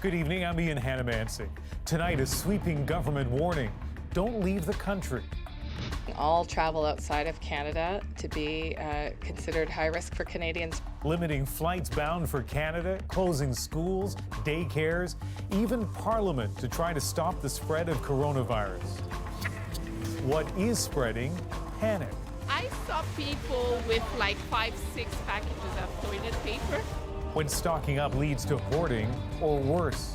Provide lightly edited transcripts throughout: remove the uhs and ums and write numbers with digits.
Good evening, I'm Ian Hanamansi. Tonight, a sweeping government warning. Don't leave the country. All travel outside of Canada to be considered high risk for Canadians. Limiting flights bound for Canada, closing schools, daycares, even Parliament to try to stop the spread of coronavirus. What is spreading? Panic. I saw people with like 5, 6 packages of toilet paper. When stocking up leads to hoarding or worse.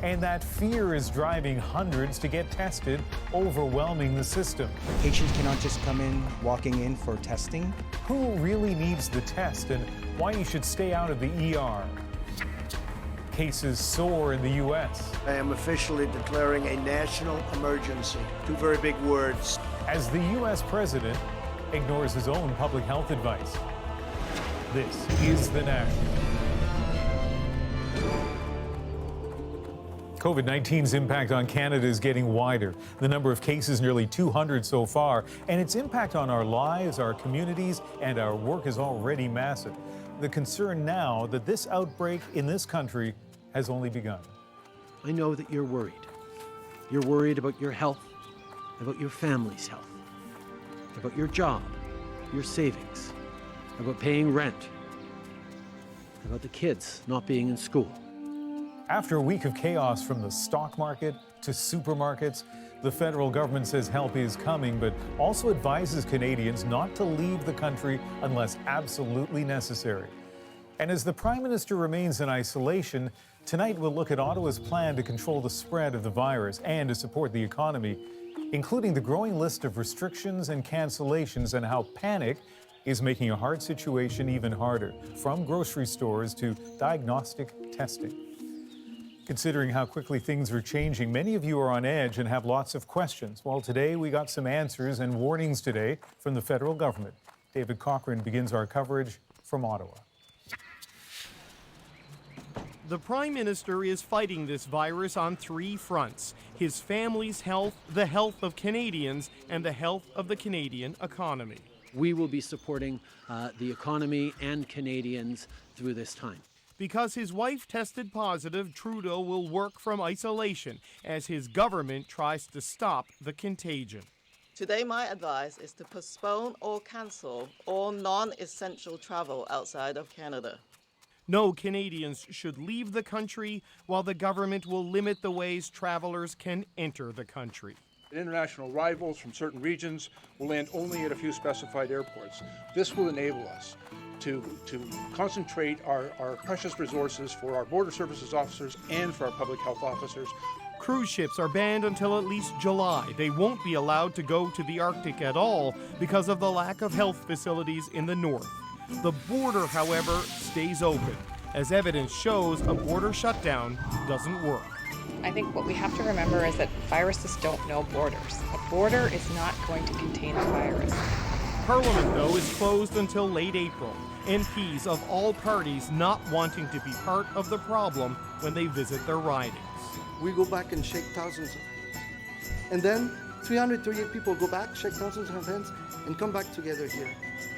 And that fear is driving hundreds to get tested, overwhelming the system. Patients cannot just come in, walking in for testing. Who really needs the test and why you should stay out of the ER? Cases soar in the U.S. I am officially declaring a national emergency. 2 very big words. As the U.S. president ignores his own public health advice. This is The National. COVID-19's impact on Canada is getting wider. The number of cases nearly 200 so far, and its impact on our lives, our communities, and our work is already massive. The concern now that this outbreak in this country has only begun. I know that you're worried. You're worried about your health, about your family's health, about your job, your savings, about paying rent, about the kids not being in school. After a week of chaos from the stock market to supermarkets, the federal government says help is coming, but also advises Canadians not to leave the country unless absolutely necessary. And as the Prime Minister remains in isolation, tonight we'll look at Ottawa's plan to control the spread of the virus and to support the economy, including the growing list of restrictions and cancellations and how panic is making a hard situation even harder, from grocery stores to diagnostic testing. Considering how quickly things are changing, many of you are on edge and have lots of questions. Well, today we got some answers and warnings today from the federal government. David Cochran begins our coverage from Ottawa. The Prime Minister is fighting this virus on 3 fronts: his family's health, the health of Canadians, and the health of the Canadian economy. We will be supporting the economy and Canadians through this time. Because his wife tested positive, Trudeau will work from isolation as his government tries to stop the contagion. Today, my advice is to postpone or cancel all non-essential travel outside of Canada. No Canadians should leave the country, while the government will limit the ways travelers can enter the country. International arrivals from certain regions will land only at a few specified airports. This will enable us to concentrate our precious resources for our border services officers and for our public health officers. Cruise ships are banned until at least July. They won't be allowed to go to the Arctic at all because of the lack of health facilities in the north. The border, however, stays open. As evidence shows, a border shutdown doesn't work. I think what we have to remember is that viruses don't know borders. A border is not going to contain a virus. Parliament, though, is closed until late April. MPs of all parties not wanting to be part of the problem when they visit their ridings. We go back and shake thousands. And then 338 people go back, shake thousands of hands, and come back together here,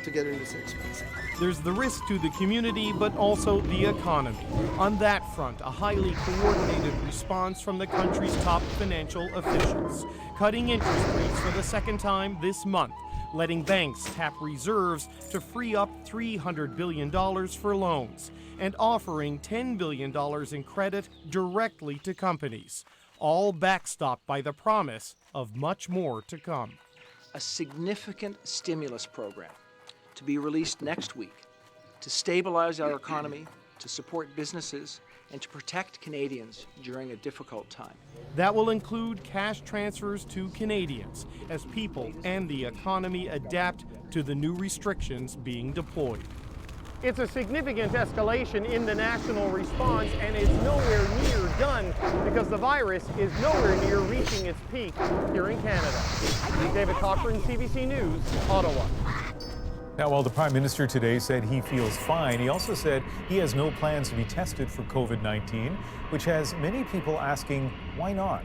together in the same space. There's the risk to the community, but also the economy. On that front, a highly coordinated response from the country's top financial officials, cutting interest rates for the second time this month, letting banks tap reserves to free up $300 billion for loans, and offering $10 billion in credit directly to companies, all backstopped by the promise of much more to come. A significant stimulus program to be released next week to stabilize our economy, to support businesses, and to protect Canadians during a difficult time. That will include cash transfers to Canadians as people and the economy adapt to the new restrictions being deployed. It's a significant escalation in the national response, and it's nowhere near done because the virus is nowhere near reaching its peak here in Canada. David Cochran, CBC News, Ottawa. Now, while the Prime Minister today said he feels fine, he also said he has no plans to be tested for COVID-19, which has many people asking, why not?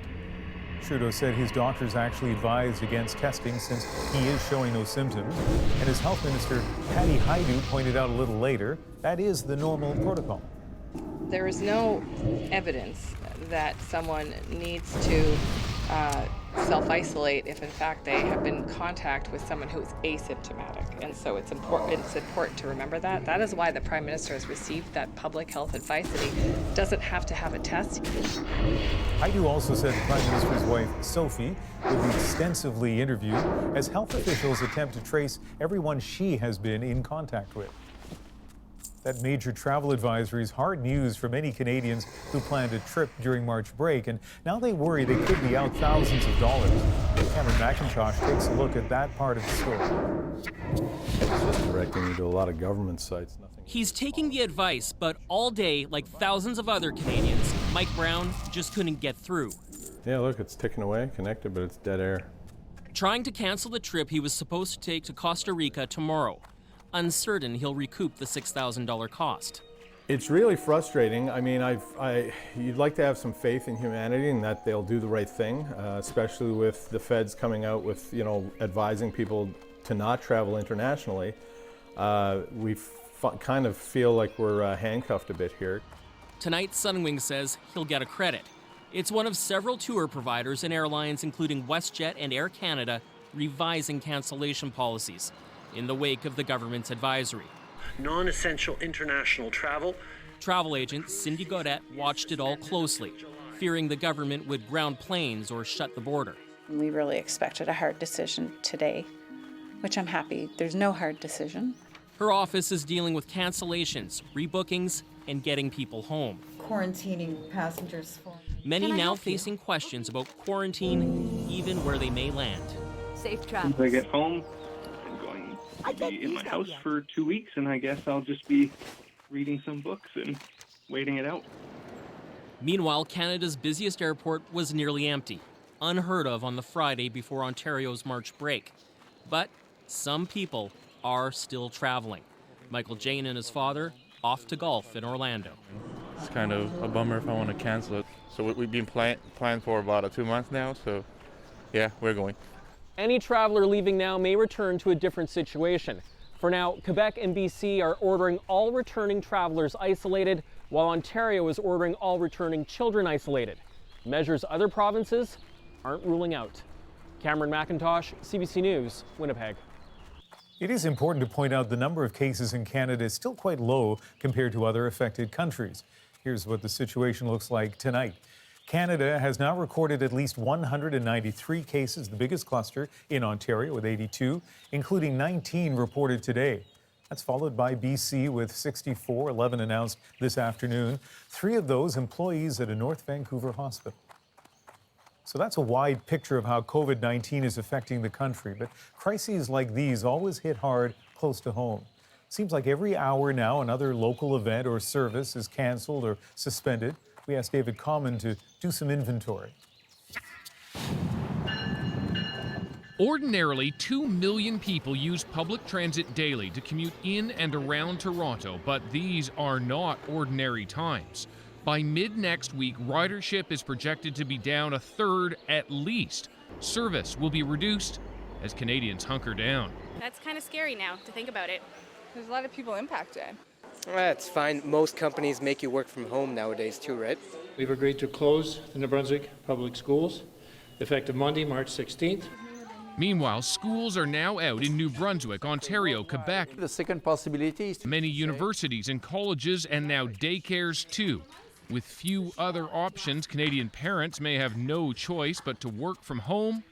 Trudeau said his doctors actually advised against testing since he is showing no symptoms. And as Health Minister Patty Hajdu pointed out a little later, that is the normal protocol. There is no evidence that someone needs to self-isolate if in fact they have been in contact with someone who is asymptomatic. And so it's important to remember that. That is why the Prime Minister has received that public health advice that he doesn't have to have a test. Haidu also said the Prime Minister's wife, Sophie, will be extensively interviewed as health officials attempt to trace everyone she has been in contact with. That major travel advisory is hard news for many Canadians who planned a trip during March break, and now they worry they could be out thousands of dollars. Cameron McIntosh takes a look at that part of the story. It's just directing me to a lot of government sites. He's taking the advice, but all day, like thousands of other Canadians, Mike Brown just couldn't get through. Yeah, look, it's ticking away, connected, but it's dead air. Trying to cancel the trip he was supposed to take to Costa Rica tomorrow, uncertain he'll recoup the $6,000 cost. It's really frustrating. I mean, you'd like to have some faith in humanity and that they'll do the right thing, especially with the feds coming out with, advising people to not travel internationally. We kind of feel like we're handcuffed a bit here. Tonight, Sunwing says he'll get a credit. It's one of several tour providers and airlines, including WestJet and Air Canada, revising cancellation policies in the wake of the government's advisory. Non-essential international travel. Travel agent Cindy Godet watched it all closely, fearing the government would ground planes or shut the border. We really expected a hard decision today, which I'm happy. There's no hard decision. Her office is dealing with cancellations, rebookings, and getting people home. Quarantining passengers for. Many now facing questions about quarantine, even where they may land. Safe travel. Once I get home, I'm going to be in my house for 2 weeks, and I guess I'll just be reading some books and waiting it out. Meanwhile, Canada's busiest airport was nearly empty, unheard of on the Friday before Ontario's March break. But some people are still traveling. Michael Jane and his father off to golf in Orlando. It's kind of a bummer if I want to cancel it. So we've been planned for about 2 months now, so yeah, we're going. Any traveler leaving now may return to a different situation. For now, Quebec and BC are ordering all returning travelers isolated, while Ontario is ordering all returning children isolated. Measures other provinces aren't ruling out. Cameron McIntosh, CBC News, Winnipeg. It is important to point out the number of cases in Canada is still quite low compared to other affected countries. Here's what the situation looks like tonight. Canada has now recorded at least 193 cases, the biggest cluster in Ontario with 82, including 19 reported today. That's followed by BC with 64, 11 announced this afternoon. 3 of those employees at a North Vancouver hospital. So that's a wide picture of how COVID-19 is affecting the country. But crises like these always hit hard close to home. Seems like every hour now another local event or service is canceled or suspended. We asked David Common to do some inventory. Ordinarily, 2 million people use public transit daily to commute in and around Toronto, but these are not ordinary times. By mid-next week, ridership is projected to be down a third at least. Service will be reduced as Canadians hunker down. That's kind of scary now to think about it. There's a lot of people impacted. That's fine. Most companies make you work from home nowadays too, right? We've agreed to close the New Brunswick public schools effective Monday, March 16th. Meanwhile, schools are now out in New Brunswick, Ontario, Quebec. The second possibility is many universities and colleges and now daycares too. With few other options, Canadian parents may have no choice but to work from home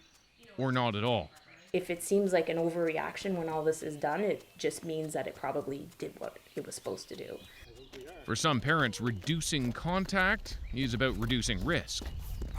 or not at all. If it seems like an overreaction when all this is done, it just means that it probably did what it was supposed to do. For some parents, reducing contact is about reducing risk.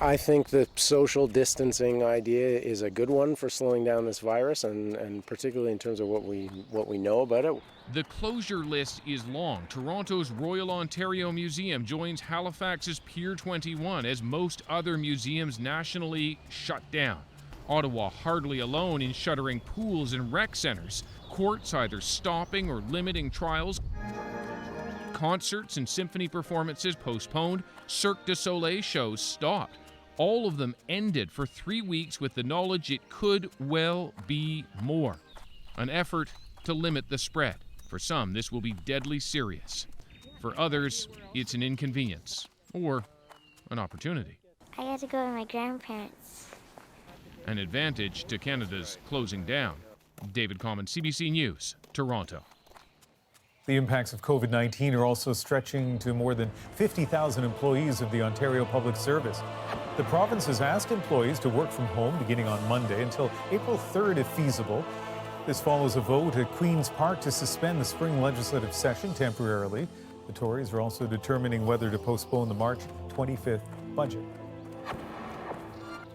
I think the social distancing idea is a good one for slowing down this virus, and particularly in terms of what we know about it. The closure list is long. Toronto's Royal Ontario Museum joins Halifax's Pier 21 as most other museums nationally shut down. Ottawa hardly alone in shuttering pools and rec centers. Courts either stopping or limiting trials. Concerts and symphony performances postponed. Cirque du Soleil shows stopped. All of them ended for 3 weeks with the knowledge it could well be more. An effort to limit the spread. For some, this will be deadly serious. For others, it's an inconvenience or an opportunity. I got to go to my grandparents. An advantage to Canada's closing down. David Common, CBC News, Toronto. The impacts of COVID-19 are also stretching to more than 50,000 employees of the Ontario Public Service. The province has asked employees to work from home beginning on Monday until April 3rd if feasible. This follows a vote at Queen's Park to suspend the spring legislative session temporarily. The Tories are also determining whether to postpone the March 25th budget.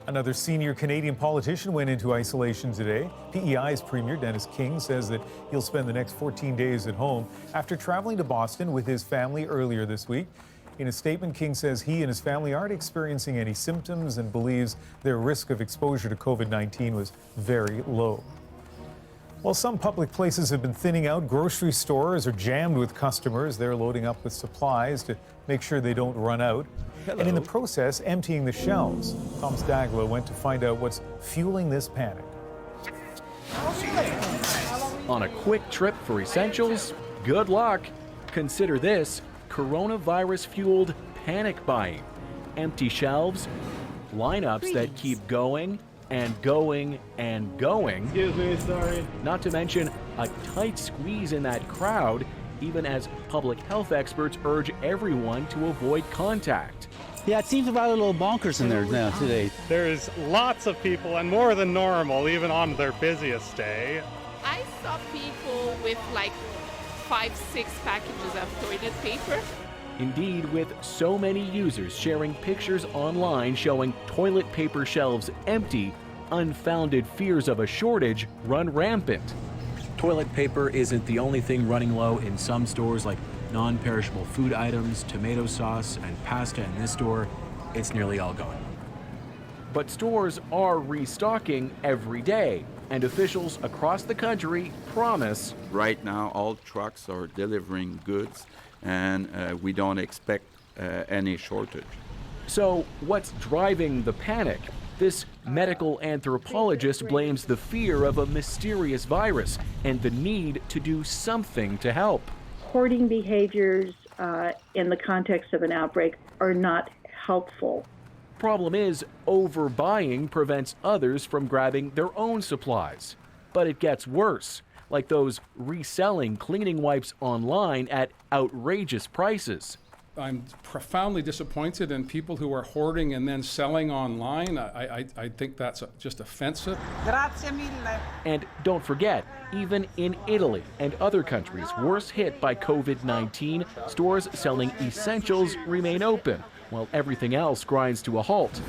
Another senior Canadian politician went into isolation today. PEI's Premier Dennis King says that he'll spend the next 14 days at home after traveling to Boston with his family earlier this week. In a statement, King says he and his family aren't experiencing any symptoms and believes their risk of exposure to COVID-19 was very low. While some public places have been thinning out, grocery stores are jammed with customers. They're loading up with supplies to make sure they don't run out. And in the process, emptying the shelves. Thomas Dagla went to find out what's fueling this panic. On a quick trip for essentials? Good luck. Consider this coronavirus-fueled panic buying. Empty shelves, lineups that keep going and going and going. Excuse me, sorry. Not to mention a tight squeeze in that crowd, even as public health experts urge everyone to avoid contact. Yeah, it seems about a little bonkers in there now today. There's lots of people and more than normal, even on their busiest day. I saw people with like 5-6 packages of toilet paper. Indeed, with so many users sharing pictures online showing toilet paper shelves empty, unfounded fears of a shortage run rampant. Toilet paper isn't the only thing running low in some stores, like non-perishable food items, tomato sauce, and pasta in this store. It's nearly all gone. But stores are restocking every day, and officials across the country promise. Right now, all trucks are delivering goods, and we don't expect any shortage. So what's driving the panic? This medical anthropologist blames the fear of a mysterious virus and the need to do something to help. Hoarding behaviors in the context of an outbreak are not helpful. Problem is, overbuying prevents others from grabbing their own supplies. But it gets worse, like those reselling cleaning wipes online at outrageous prices. I'm profoundly disappointed in people who are hoarding and then selling online. I think that's just offensive. Grazie mille. And don't forget, even in Italy and other countries worse hit by COVID-19, stores selling essentials remain open, while everything else grinds to a halt.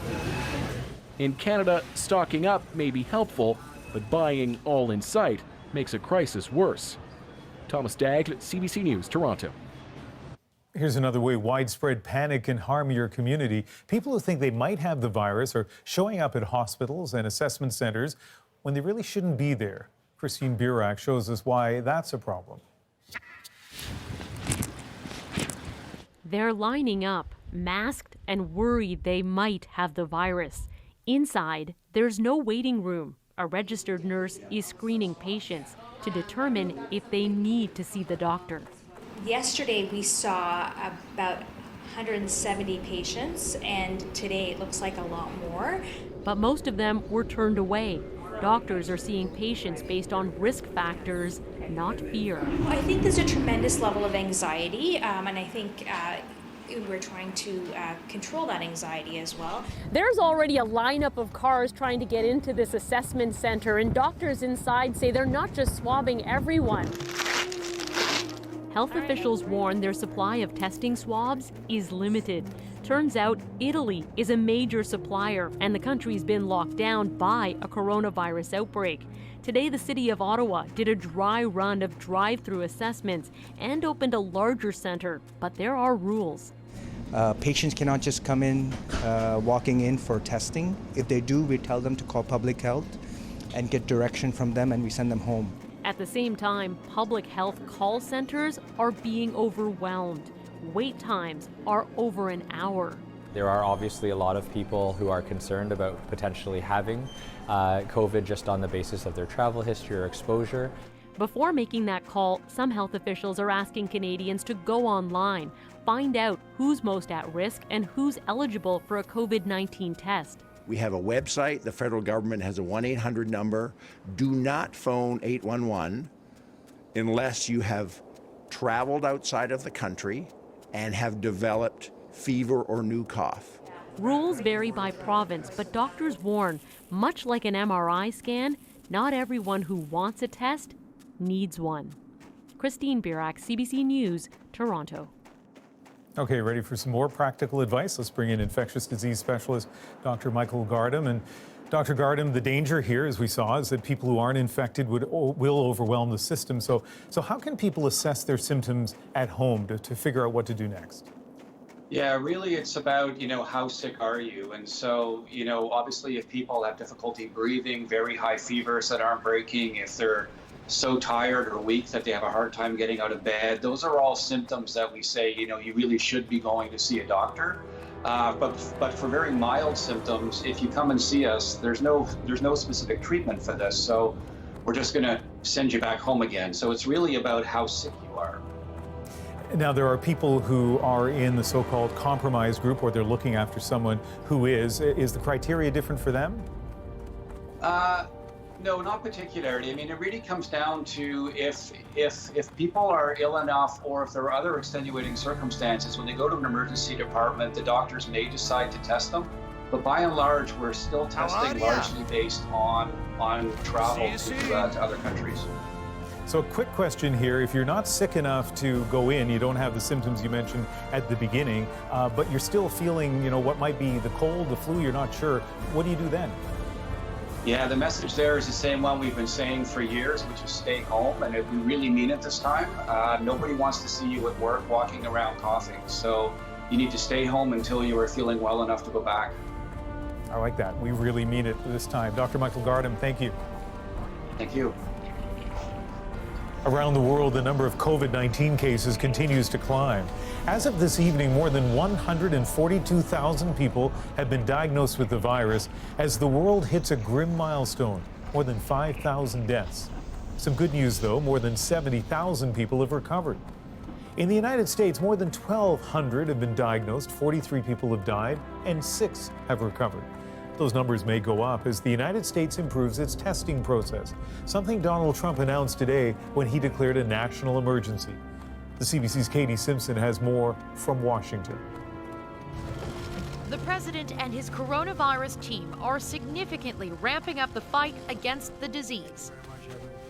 In Canada, stocking up may be helpful, but buying all in sight makes a crisis worse. Thomas Dagg, CBC News, Toronto. Here's another way widespread panic can harm your community. People who think they might have the virus are showing up at hospitals and assessment centers when they really shouldn't be there. Christine Burak shows us why that's a problem. They're lining up, masked and worried they might have the virus. Inside, there's no waiting room. A registered nurse is screening patients to determine if they need to see the doctor. Yesterday we saw about 170 patients, and today it looks like a lot more. But most of them were turned away. Doctors are seeing patients based on risk factors, not fear. I think there's a tremendous level of anxiety, and I think we're trying to control that anxiety as well. There's already a lineup of cars trying to get into this assessment center, and doctors inside say they're not just swabbing everyone. Health officials warn their supply of testing swabs is limited. Turns out Italy is a major supplier, and the country's been locked down by a coronavirus outbreak. Today, the city of Ottawa did a dry run of drive-through assessments and opened a larger center, but there are rules. Patients cannot just come in, walking in for testing. If they do, we tell them to call public health and get direction from them, and we send them home. At the same time, public health call centers are being overwhelmed. Wait times are over an hour. There are obviously a lot of people who are concerned about potentially having COVID just on the basis of their travel history or exposure. Before making that call, some health officials are asking Canadians to go online, find out who's most at risk and who's eligible for a COVID-19 test. We have a website. The federal government has a 1-800 number. Do not phone 811 unless you have traveled outside of the country and have developed fever or new cough. Rules vary by province, but doctors warn, much like an MRI scan, not everyone who wants a test needs one. Christine Birak, CBC News, Toronto. Okay, ready for some more practical advice? Let's bring in infectious disease specialist Dr. Michael Gardam. And Dr. Gardam, the danger here, as we saw, is that people who aren't infected will overwhelm the system. So how can people assess their symptoms at home to figure out what to do next? Yeah, really it's about, how sick are you? And so, obviously if people have difficulty breathing, very high fevers that aren't breaking, if they're so tired or weak that they have a hard time getting out of bed, those are all symptoms that we say, you really should be going to see a doctor. But for very mild symptoms, if you come and see us, there's no specific treatment for this. So we're just going to send you back home again. So it's really about how sick you are. Now, there are people who are in the so-called compromised group, or they're looking after someone who is. Is the criteria different for them? No, not particularly. I mean, it really comes down to if people are ill enough, or if there are other extenuating circumstances, when they go to an emergency department, the doctors may decide to test them. But by and large, we're still testing largely based on travel to other countries. So a quick question here, if you're not sick enough to go in, you don't have the symptoms you mentioned at the beginning, but you're still feeling, what might be the cold, the flu, you're not sure, what do you do then? Yeah, the message there is the same one we've been saying for years, which is stay home, and we really mean it this time. Nobody wants to see you at work walking around coughing, so you need to stay home until you are feeling well enough to go back. I like that. We really mean it this time. Dr. Michael Gardam, thank you. Thank you. Around the world, the number of COVID-19 cases continues to climb. As of this evening, more than 142,000 people have been diagnosed with the virus as the world hits a grim milestone, more than 5,000 deaths. Some good news, though, more than 70,000 people have recovered. In the United States, more than 1,200 have been diagnosed, 43 people have died, and 6 have recovered. Those numbers may go up as the United States improves its testing process, something Donald Trump announced today when he declared a national emergency. The CBC's Katie Simpson has more from Washington. The president and his coronavirus team are significantly ramping up the fight against the disease.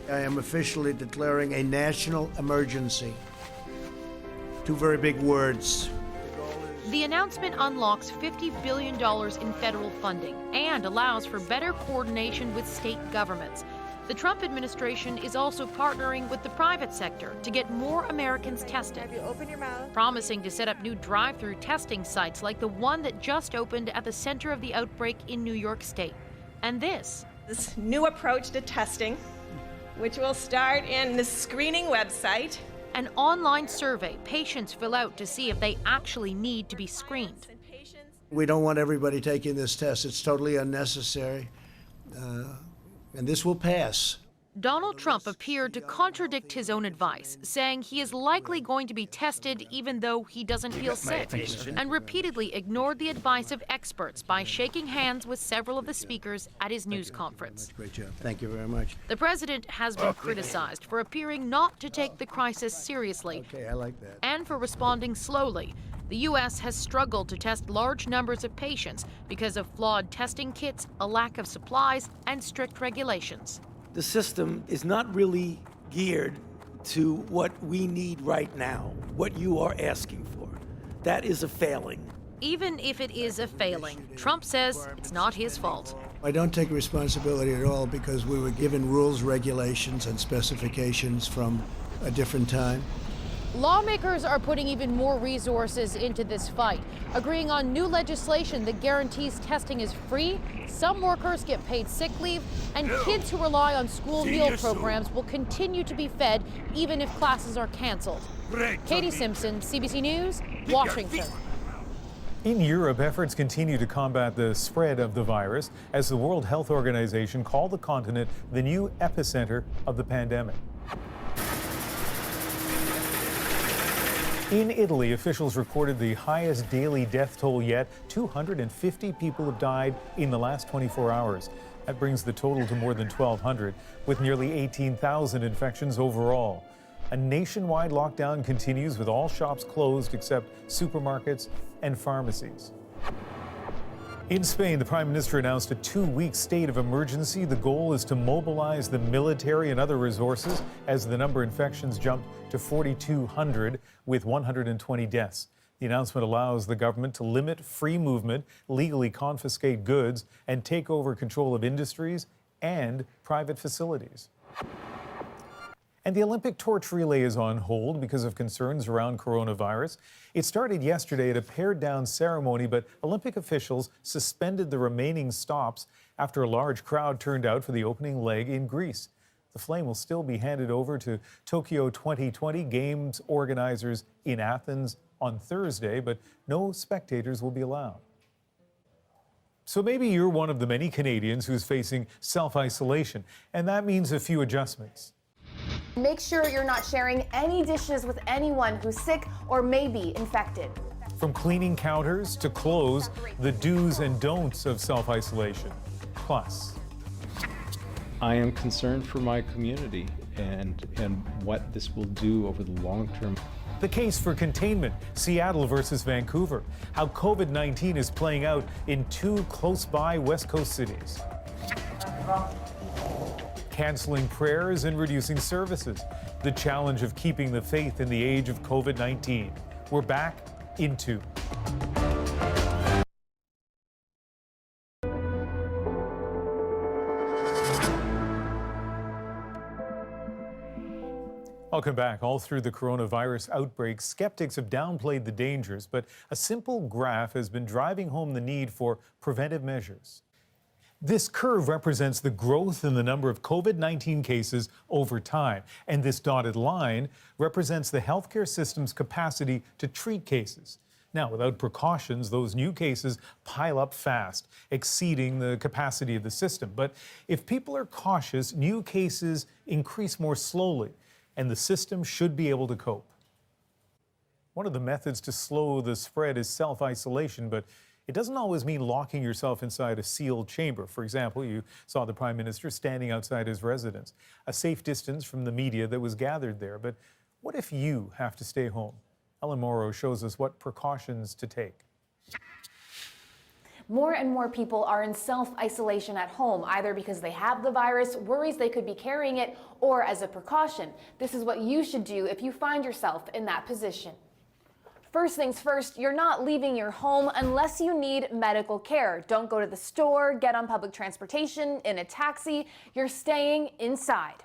I am officially declaring a national emergency. Two very big words. The announcement unlocks $50 billion in federal funding and allows for better coordination with state governments. The Trump administration is also partnering with the private sector to get more Americans tested, promising to set up new drive-through testing sites like the one that just opened at the center of the outbreak in New York State. And this new approach to testing, which will start in the screening website. An online survey patients fill out to see if they actually need to be screened. We don't want everybody taking this test. It's totally unnecessary. And this will pass. Donald Trump appeared to contradict his own advice, saying he is likely going to be tested even though he doesn't feel sick, and repeatedly ignored the advice of experts by shaking hands with several of the speakers at his news conference. Great job. Thank you very much. The president has been criticized for appearing not to take the crisis seriously. Okay, I like that. And for responding slowly. The U.S. has struggled to test large numbers of patients because of flawed testing kits, a lack of supplies, and strict regulations. The system is not really geared to what we need right now, what you are asking for. That is a failing. Even if it is a failing, Trump says it's not his fault. I don't take responsibility at all because we were given rules, regulations, and specifications from a different time. Lawmakers are putting even more resources into this fight, agreeing on new legislation that guarantees testing is free, some workers get paid sick leave, and kids who rely on school meal programs will continue to be fed even if classes are canceled. Katie Simpson, CBC News, Washington. In Europe, efforts continue to combat the spread of the virus as the World Health Organization called the continent the new epicenter of the pandemic. In Italy, officials recorded the highest daily death toll yet. 250 people have died in the last 24 hours. That brings the total to more than 1,200, with nearly 18,000 infections overall. A nationwide lockdown continues with all shops closed except supermarkets and pharmacies. In Spain, the Prime Minister announced a 2-week state of emergency. The goal is to mobilize the military and other resources as the number of infections jumped to 4,200 with 120 deaths. The announcement allows the government to limit free movement, legally confiscate goods, and take over control of industries and private facilities. And the Olympic torch relay is on hold because of concerns around coronavirus. It started yesterday at a pared-down ceremony, but Olympic officials suspended the remaining stops after a large crowd turned out for the opening leg in Greece. The flame will still be handed over to Tokyo 2020 Games organizers in Athens on Thursday, but no spectators will be allowed. So maybe you're one of the many Canadians who's facing self-isolation, and that means a few adjustments. Make sure you're not sharing any dishes with anyone who's sick or may be infected. From cleaning counters to clothes, the do's and don'ts of self-isolation. Plus, I am concerned for my community and what this will do over the long term. The case for containment, Seattle versus Vancouver. How COVID-19 is playing out in two close-by West Coast cities. Canceling prayers and reducing services. The challenge of keeping the faith in the age of COVID-19. We're back in 2. Welcome back. All through the coronavirus outbreak, skeptics have downplayed the dangers, but a simple graph has been driving home the need for preventive measures. This curve represents the growth in the number of COVID-19 cases over time, and this dotted line represents the healthcare system's capacity to treat cases. Now, without precautions, those new cases pile up fast, exceeding the capacity of the system. But if people are cautious, new cases increase more slowly, and the system should be able to cope. One of the methods to slow the spread is self-isolation, but it doesn't always mean locking yourself inside a sealed chamber. For example, you saw the Prime Minister standing outside his residence, a safe distance from the media that was gathered there. But what if you have to stay home? Ellen Morrow shows us what precautions to take. More and more people are in self-isolation at home, either because they have the virus, worries they could be carrying it, or as a precaution. This is what you should do if you find yourself in that position. First things first, you're not leaving your home unless you need medical care. Don't go to the store, get on public transportation, in a taxi. You're staying inside.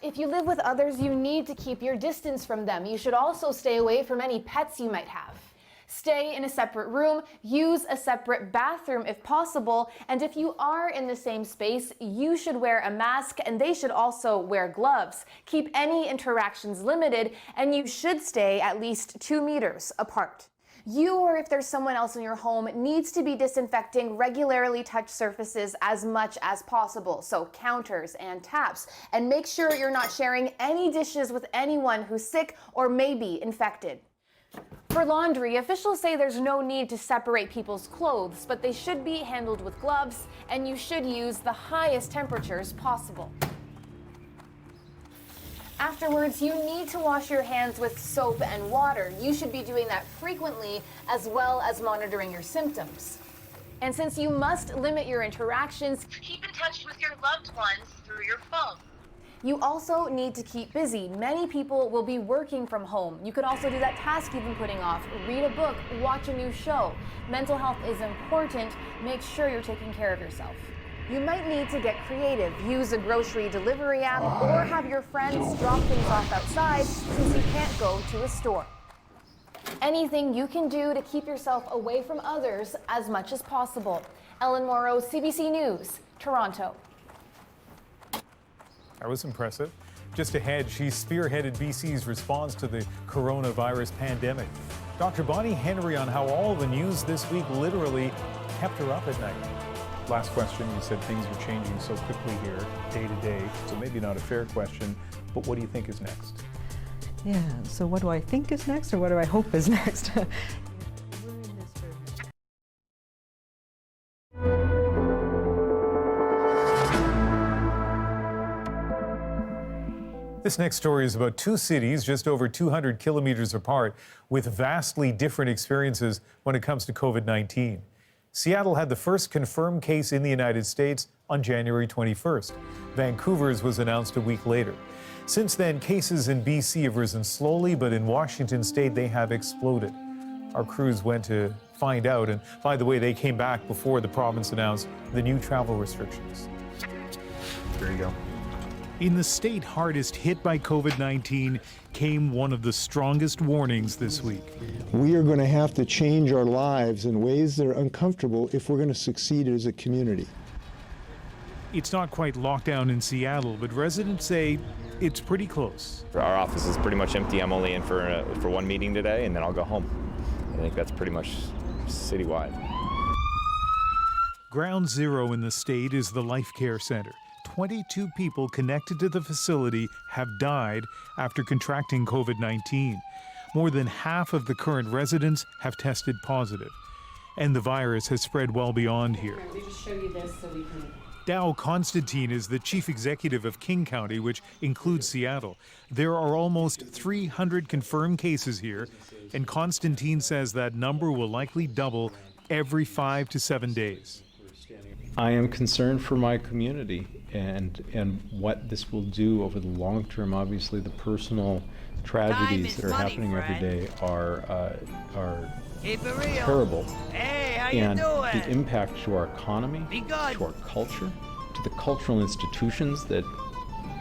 If you live with others, you need to keep your distance from them. You should also stay away from any pets you might have. Stay in a separate room, use a separate bathroom if possible, and if you are in the same space, you should wear a mask and they should also wear gloves. Keep any interactions limited, and you should stay at least 2 meters apart. You, or if there's someone else in your home, needs to be disinfecting regularly touched surfaces as much as possible, so counters and taps, and make sure you're not sharing any dishes with anyone who's sick or may be infected. For laundry, officials say there's no need to separate people's clothes, but they should be handled with gloves, and you should use the highest temperatures possible. Afterwards, you need to wash your hands with soap and water. You should be doing that frequently, as well as monitoring your symptoms. And since you must limit your interactions, keep in touch with your loved ones through your phone. You also need to keep busy. Many people will be working from home. You could also do that task you've been putting off. Read a book, watch a new show. Mental health is important. Make sure you're taking care of yourself. You might need to get creative. Use a grocery delivery app or have your friends drop things off outside since you can't go to a store. Anything you can do to keep yourself away from others as much as possible. Ellen Morrow, CBC News, Toronto. That was impressive. Just ahead, she spearheaded BC's response to the coronavirus pandemic. Dr. Bonnie Henry on how all the news this week literally kept her up at night. Last question, you said things are changing so quickly here, day to day, so maybe not a fair question, but what do you think is next? Yeah, so what do I think is next, or what do I hope is next? This next story is about two cities just over 200 kilometers apart with vastly different experiences when it comes to COVID-19. Seattle had the first confirmed case in the United States on January 21st. Vancouver's was announced a week later. Since then, cases in BC have risen slowly, but in Washington state, they have exploded. Our crews went to find out, and by the way, they came back before the province announced the new travel restrictions. There you go. In the state hardest hit by COVID-19 came one of the strongest warnings this week. We are going to have to change our lives in ways that are uncomfortable if we're going to succeed as a community. It's not quite lockdown in Seattle, but residents say it's pretty close. Our office is pretty much empty. I'm only in for one meeting today, and then I'll go home. I think that's pretty much citywide. Ground zero in the state is the Life Care Center. 22 people connected to the facility have died after contracting COVID-19. More than half of the current residents have tested positive. And the virus has spread well beyond here. Let me just show you this so we can... Dow Constantine is the chief executive of King County, which includes Seattle. There are almost 300 confirmed cases here, and Constantine says that number will likely double every 5 to 7 days. I am concerned for my community and what this will do over the long term. Obviously, the personal tragedies that are happening every day are terrible. Hey, how and you doing? the impact to our economy, to our culture, to the cultural institutions that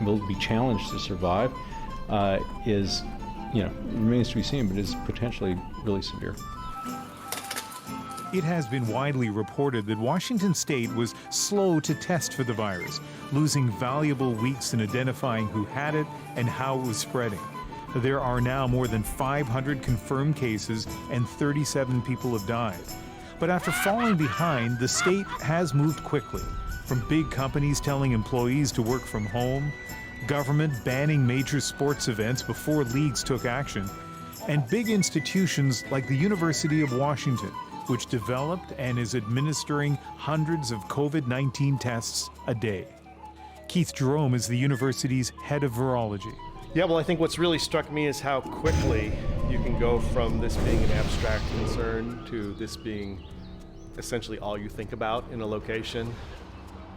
will be challenged to survive is, remains to be seen, but is potentially really severe. It has been widely reported that Washington state was slow to test for the virus, losing valuable weeks in identifying who had it and how it was spreading. There are now more than 500 confirmed cases and 37 people have died. But after falling behind, the state has moved quickly. From big companies telling employees to work from home, government banning major sports events before leagues took action, and big institutions like the University of Washington, which developed and is administering hundreds of COVID-19 tests a day. Keith Jerome is the university's head of virology. Yeah, well, I think what's really struck me is how quickly you can go from this being an abstract concern to this being essentially all you think about in a location.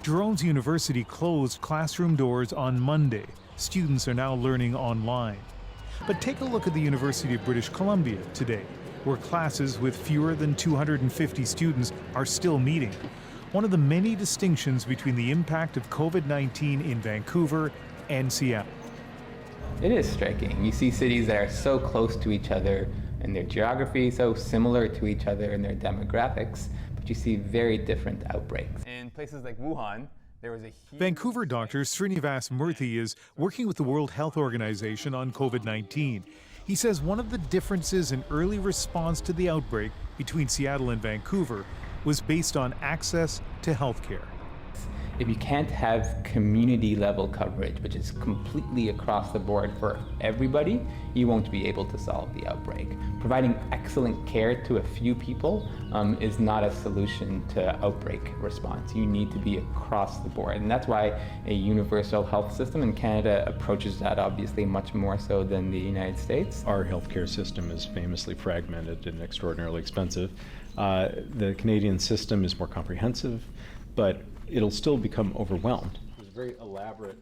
Jerome's university closed classroom doors on Monday. Students are now learning online. But take a look at the University of British Columbia today, where classes with fewer than 250 students are still meeting. One of the many distinctions between the impact of COVID-19 in Vancouver and Seattle. It is striking. You see cities that are so close to each other in their geography, so similar to each other in their demographics, but you see very different outbreaks. In places like Wuhan, there was a huge... Vancouver doctor Srinivas Murthy is working with the World Health Organization on COVID-19. He says one of the differences in early response to the outbreak between Seattle and Vancouver was based on access to health care. If you can't have community level coverage, which is completely across the board for everybody, you won't be able to solve the outbreak. Providing excellent care to a few people is not a solution to outbreak response. You need to be across the board. And that's why a universal health system in Canada approaches that obviously much more so than the United States. Our healthcare system is famously fragmented and extraordinarily expensive. The Canadian system is more comprehensive, but it'll still become overwhelmed. It's a very elaborate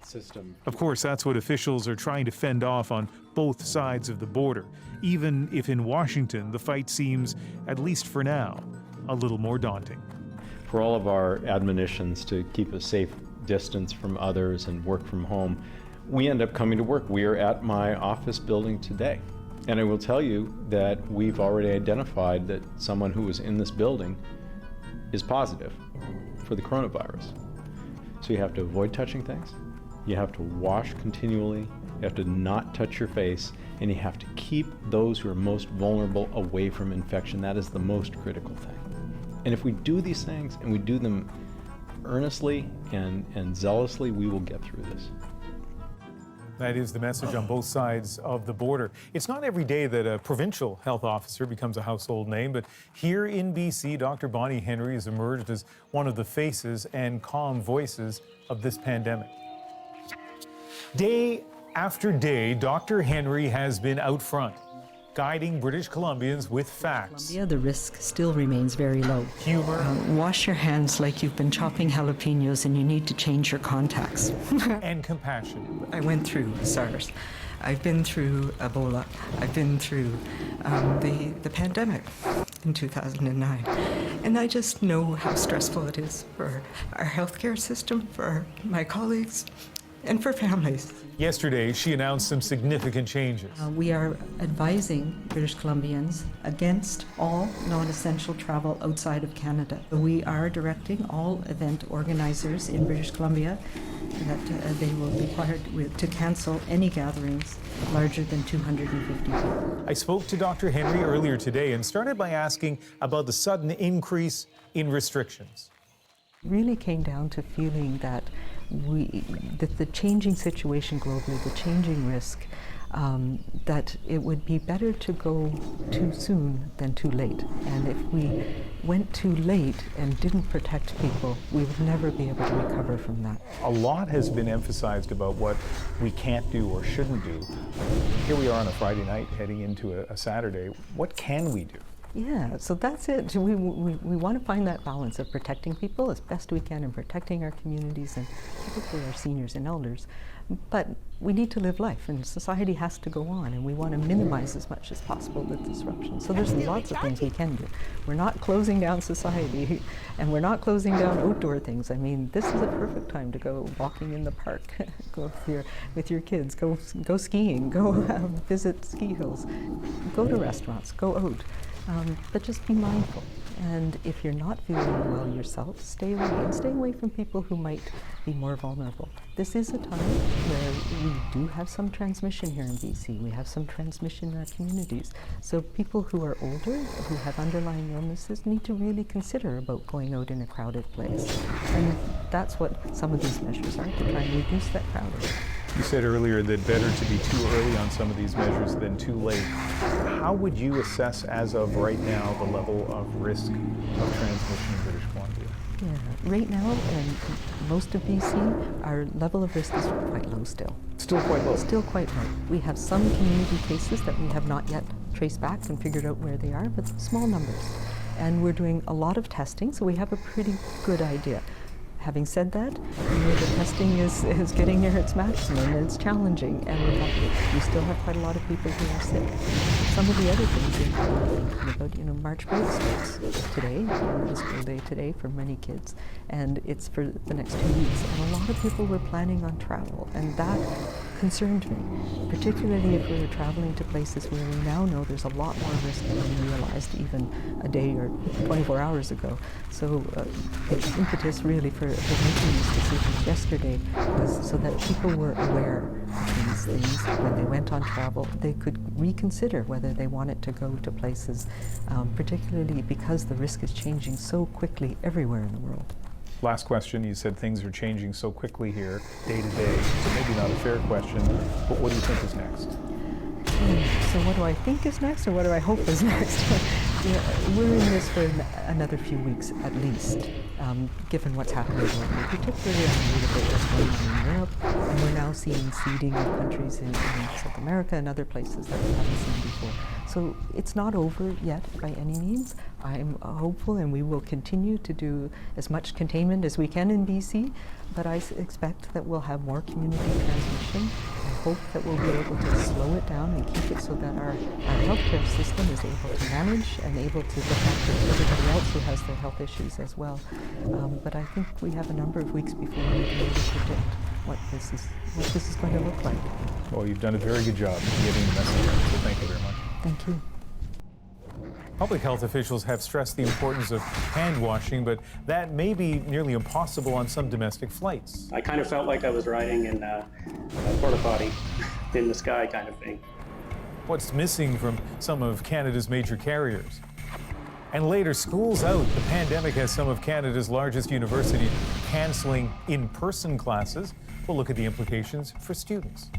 system. Of course, that's what officials are trying to fend off on both sides of the border, even if in Washington the fight seems, at least for now, a little more daunting. For all of our admonitions to keep a safe distance from others and work from home, we end up coming to work. We are at my office building today. And I will tell you that we've already identified that someone who was in this building is positive for the coronavirus. So you have to avoid touching things, you have to wash continually, you have to not touch your face, and you have to keep those who are most vulnerable away from infection. That is the most critical thing. And if we do these things and we do them earnestly and zealously, we will get through this. That is the message on both sides of the border. It's not every day that a provincial health officer becomes a household name, but here in BC, Dr. Bonnie Henry has emerged as one of the faces and calm voices of this pandemic. Day after day, Dr. Henry has been out front, guiding British Columbians with facts. The risk still remains very low. Humor. Wash your hands like you've been chopping jalapenos and you need to change your contacts. And compassion. I went through SARS. I've been through Ebola. I've been through the pandemic in 2009. And I just know how stressful it is for our healthcare system, for my colleagues, and for families. Yesterday, she announced some significant changes. We are advising British Columbians against all non-essential travel outside of Canada. We are directing all event organizers in British Columbia that they will be required to cancel any gatherings larger than 250 people. I spoke to Dr. Henry earlier today and started by asking about the sudden increase in restrictions. It really came down to feeling that the changing situation globally, the changing risk, that it would be better to go too soon than too late. And if we went too late and didn't protect people, we would never be able to recover from that. A lot has been emphasized about what we can't do or shouldn't do. Here we are on a Friday night heading into a Saturday. What can we do? Yeah, so that's it. We want to find that balance of protecting people as best we can and protecting our communities and particularly our seniors and elders. But we need to live life and society has to go on, and we want to minimize as much as possible the disruption. So there's lots of things we can do. We're not closing down society and we're not closing down outdoor things. I mean, this is a perfect time to go walking in the park, go with your kids, go skiing, go visit ski hills, go to restaurants, go out. But just be mindful. And if you're not feeling well yourself, stay away. And stay away from people who might be more vulnerable. This is a time where we do have some transmission here in BC. We have some transmission in our communities. So people who are older, who have underlying illnesses, need to really consider about going out in a crowded place. And that's what some of these measures are, to try and reduce that crowding. You said earlier that better to be too early on some of these measures than too late. How would you assess, as of right now, the level of risk of transmission in British Columbia? Yeah, right now, in most of BC, our level of risk is quite low still. Still quite low? Still quite low. We have some community cases that we have not yet traced back and figured out where they are, but small numbers. And we're doing a lot of testing, so we have a pretty good idea. Having said that, the testing is getting near its maximum and it's challenging, and we still have quite a lot of people who are sick. Some of the other things about, March break starts today, the school day today for many kids, and it's for the next 2 weeks. And a lot of people were planning on travel, and that concerned me, particularly if we were traveling to places where we now know there's a lot more risk than we realized even a day or 24 hours ago. So the impetus really for making these decisions yesterday was so that people were aware of these things when they went on travel. They could reconsider whether they wanted to go to places, particularly because the risk is changing so quickly everywhere in the world. Last question, you said things are changing so quickly here, day to day, so maybe not a fair question, but what do you think is next? So what do I think is next, or what do I hope is next? We're in this for another few weeks at least, given what's happening globally, particularly on the what's going on in Europe, and we're now seeing seeding of countries in South America and other places that we haven't seen before. So it's not over yet by any means. I'm hopeful, and we will continue to do as much containment as we can in BC, but I expect that we'll have more community transmission. I hope that we'll be able to slow it down and keep it so that our healthcare system is able to manage and able to look after everybody else who has their health issues as well. But I think we have a number of weeks before we can really predict what this is going to look like. Well, you've done a very good job getting the message out, so thank you very much. Thank you. Public health officials have stressed the importance of hand washing, but that may be nearly impossible on some domestic flights. I kind of felt like I was riding in a porta potty in the sky kind of thing. What's missing from some of Canada's major carriers? And later, schools out. The pandemic has some of Canada's largest universities canceling in-person classes. We'll look at the implications for students.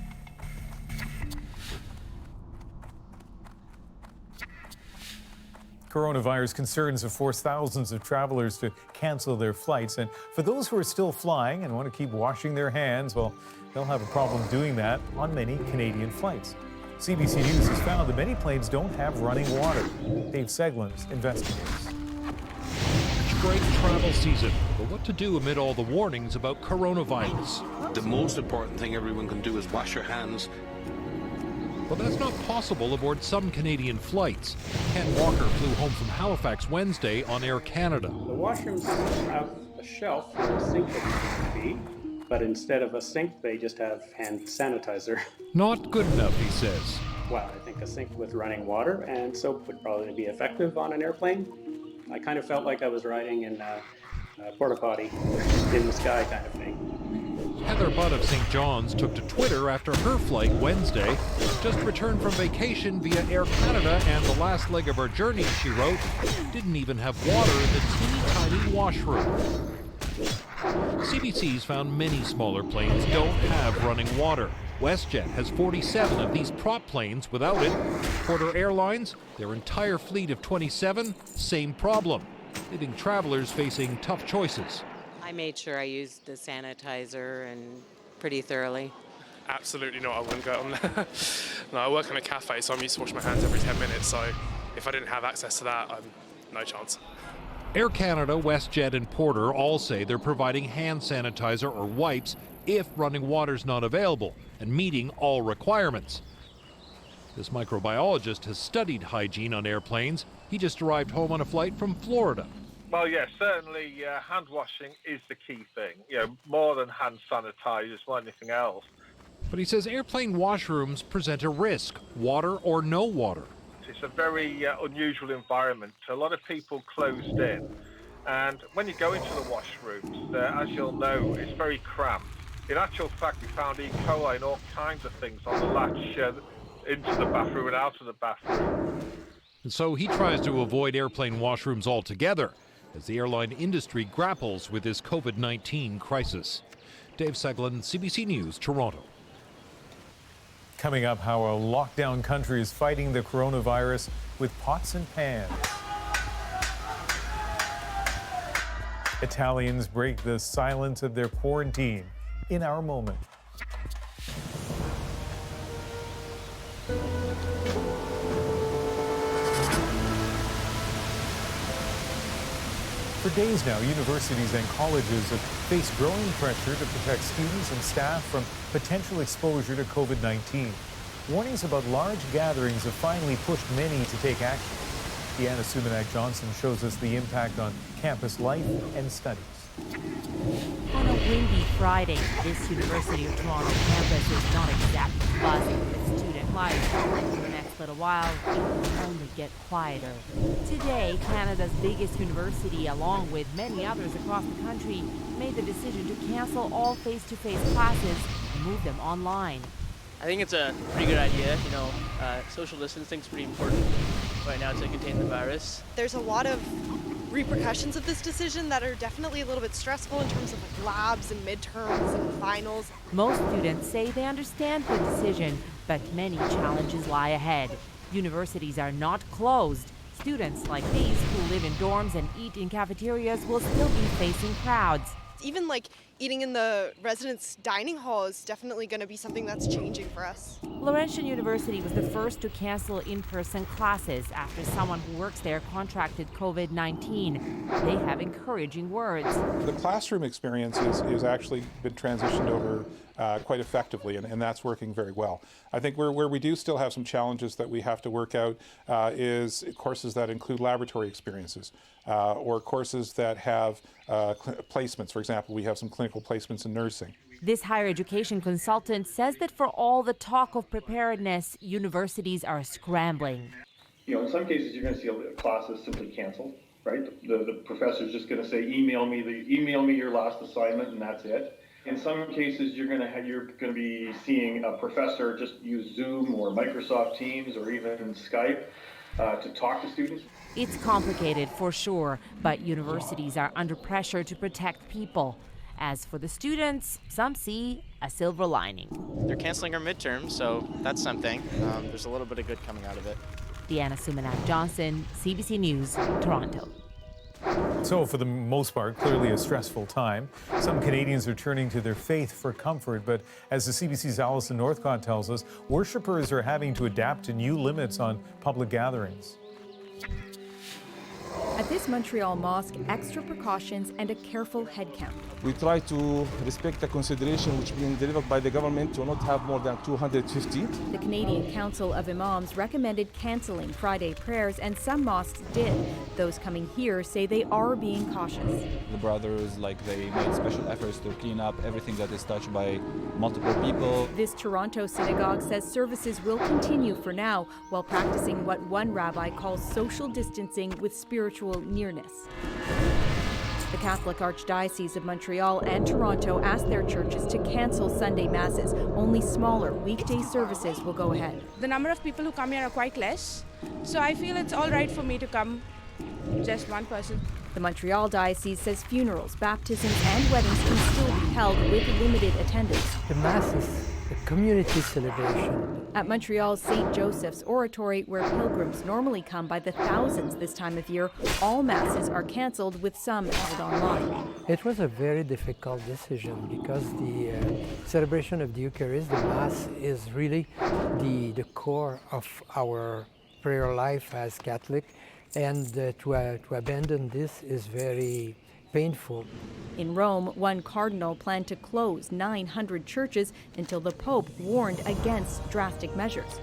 Coronavirus concerns have forced thousands of travelers to cancel their flights. And for those who are still flying and want to keep washing their hands, well, they'll have a problem doing that on many Canadian flights. CBC News has found that many planes don't have running water. Dave Seglin's investigates. It's a great travel season, but what to do amid all the warnings about coronavirus? The most important thing everyone can do is wash your hands. Well, that's not possible aboard some Canadian flights. Ken Walker flew home from Halifax Wednesday on Air Canada. The washrooms have a shelf where a sink would be, but instead of a sink, they just have hand sanitizer. Not good enough, he says. Well, I think a sink with running water and soap would probably be effective on an airplane. I kind of felt like I was riding in a porta potty in the sky kind of thing. Heather Budd of St. John's took to Twitter after her flight Wednesday. Just returned from vacation via Air Canada, and the last leg of her journey, she wrote, didn't even have water in the teeny-tiny washroom. CBC's found many smaller planes don't have running water. WestJet has 47 of these prop planes without it. Porter Airlines, their entire fleet of 27, same problem, leaving travelers facing tough choices. I made sure I used the sanitizer and pretty thoroughly. Absolutely not, I wouldn't go on there. No, I work in a cafe, so I'm used to washing my hands every 10 minutes, so if I didn't have access to that, no chance. Air Canada, WestJet and Porter all say they're providing hand sanitizer or wipes if running water's not available and meeting all requirements. This microbiologist has studied hygiene on airplanes. He just arrived home on a flight from Florida. Well, yes, certainly hand washing is the key thing. More than hand sanitizers or anything else. But he says airplane washrooms present a risk, water or no water. It's a very unusual environment. A lot of people closed in. And when you go into the washrooms, as you'll know, it's very cramped. In actual fact, we found E. coli and all kinds of things on the latch into the bathroom and out of the bathroom. And so he tries to avoid airplane washrooms altogether as the airline industry grapples with this COVID-19 crisis. Dave Seglin, CBC News, Toronto. Coming up, how a lockdown country is fighting the coronavirus with pots and pans. Italians break the silence of their quarantine in our moment. For days now, universities and colleges have faced growing pressure to protect students and staff from potential exposure to COVID-19. Warnings about large gatherings have finally pushed many to take action. Deanna Sumanak-Johnson shows us the impact on campus life and studies. On a windy Friday, this University of Toronto campus is not exactly buzzing with student life. In the next little while, it will only get quieter. Today, Canada's biggest university, along with many others across the country, made the decision to cancel all face-to-face classes and move them online. I think it's a pretty good idea. Social distancing is pretty important right now to contain the virus. There's a lot of repercussions of this decision that are definitely a little bit stressful in terms of labs and midterms and finals. Most students say they understand the decision, but many challenges lie ahead. Universities are not closed. Students like these who live in dorms and eat in cafeterias will still be facing crowds. Even eating in the residence dining hall is definitely going to be something that's changing for us. Laurentian University was the first to cancel in-person classes after someone who works there contracted COVID-19. They have encouraging words. The classroom experience is actually been transitioned over quite effectively, and that's working very well. I think where we do still have some challenges that we have to work out is courses that include laboratory experiences or courses that have placements. For example, we have some clinical placements in nursing. This higher education consultant says that for all the talk of preparedness, universities are scrambling. In some cases, you're going to see classes simply canceled, right? The professor's just going to say, email me your last assignment, and that's it. In some cases, you're going to be seeing a professor just use Zoom or Microsoft Teams or even Skype to talk to students. It's complicated for sure, but universities are under pressure to protect people. As for the students, some see a silver lining. They're canceling our midterms, so that's something. There's a little bit of good coming out of it. Deanna Sumanak-Johnson, CBC News, Toronto. So, for the most part, clearly a stressful time. Some Canadians are turning to their faith for comfort, but as the CBC's Alison Northcott tells us, worshippers are having to adapt to new limits on public gatherings. At this Montreal mosque, extra precautions and a careful head count. We try to respect the consideration which being delivered by the government to not have more than 250. The Canadian Council of Imams recommended cancelling Friday prayers, and some mosques did. Those coming here say they are being cautious. The brothers, they made special efforts to clean up everything that is touched by multiple people. This Toronto synagogue says services will continue for now, while practicing what one rabbi calls social distancing with spiritual nearness. The Catholic Archdiocese of Montreal and Toronto asked their churches to cancel Sunday masses. Only smaller weekday services will go ahead. The number of people who come here are quite less, so I feel it's all right for me to come just one person. The Montreal Diocese says funerals, baptisms, and weddings can still be held with limited attendance. The Mass is a community celebration. At Montreal's St. Joseph's Oratory, where pilgrims normally come by the thousands this time of year, all Masses are cancelled, with some held online. It was a very difficult decision because the celebration of the Eucharist, the Mass, is really the core of our prayer life as Catholic, and to abandon this is very painful. In Rome, one cardinal planned to close 900 churches until the Pope warned against drastic measures.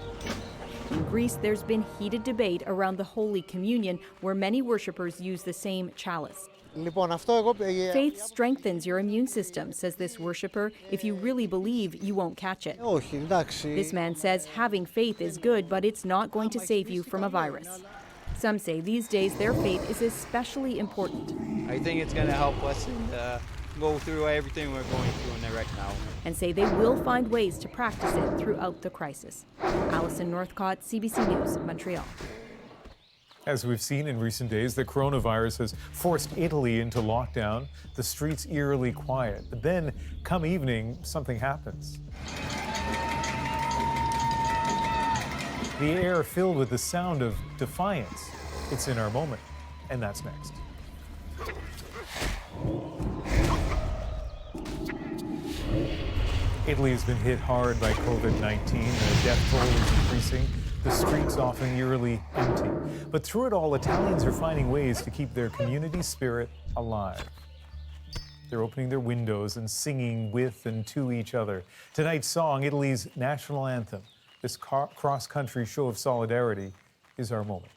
In Greece, there's been heated debate around the Holy Communion, where many worshippers use the same chalice. Faith strengthens your immune system, says this worshipper. If you really believe, you won't catch it. This man says having faith is good, but it's not going to save you from a virus. Some say these days their faith is especially important. I think it's going to help us go through everything we're going through right now. And say they will find ways to practice it throughout the crisis. Alison Northcott, CBC News, Montreal. As we've seen in recent days, the coronavirus has forced Italy into lockdown, the streets eerily quiet. But then, come evening, something happens. The air filled with the sound of defiance. It's in our moment, and that's next. Italy has been hit hard by COVID-19. The death toll is increasing. The streets often eerily empty. But through it all, Italians are finding ways to keep their community spirit alive. They're opening their windows and singing with and to each other. Tonight's song, Italy's national anthem. This cross-country show of solidarity is our moment.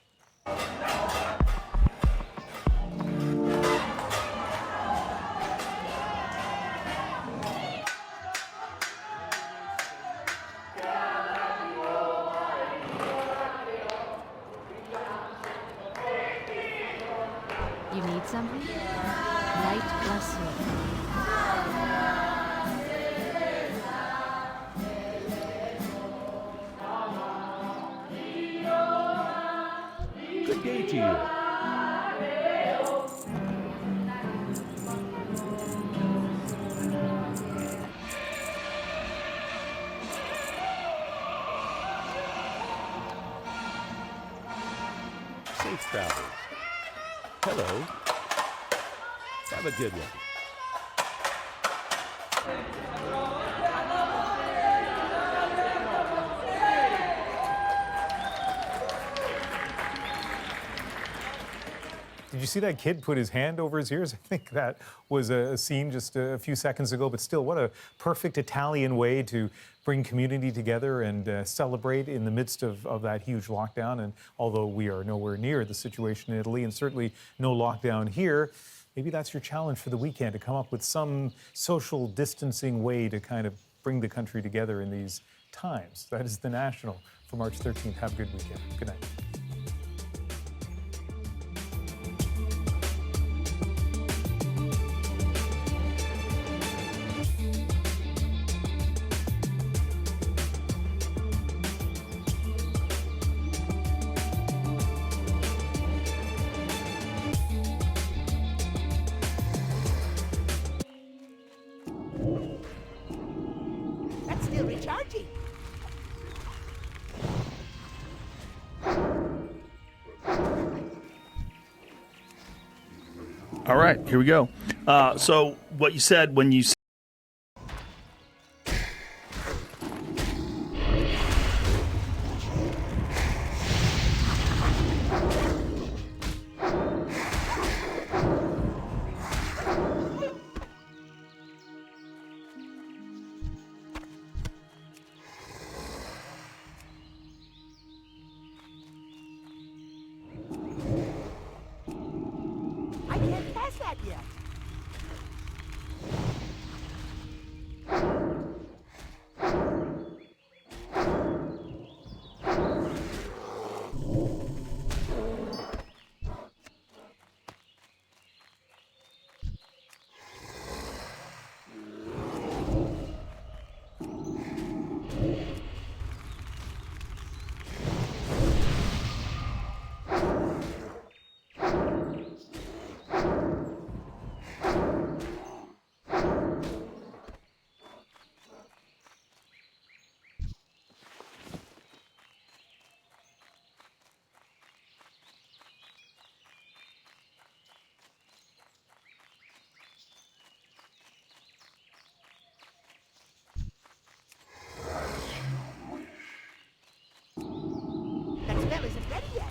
You need something? Light bless you. Good day to you. Safe travels. Hello. Have a good one. Did you see that kid put his hand over his ears? I think that was a scene just a few seconds ago, but still, what a perfect Italian way to bring community together and celebrate in the midst of that huge lockdown. And although we are nowhere near the situation in Italy, and certainly no lockdown here, maybe that's your challenge for the weekend, to come up with some social distancing way to kind of bring the country together in these times. That is The National for March 13th. Have a good weekend. Good night. That's still recharging. All right, here we go. So what you said when you I can't pass that yet. That spell isn't ready yet.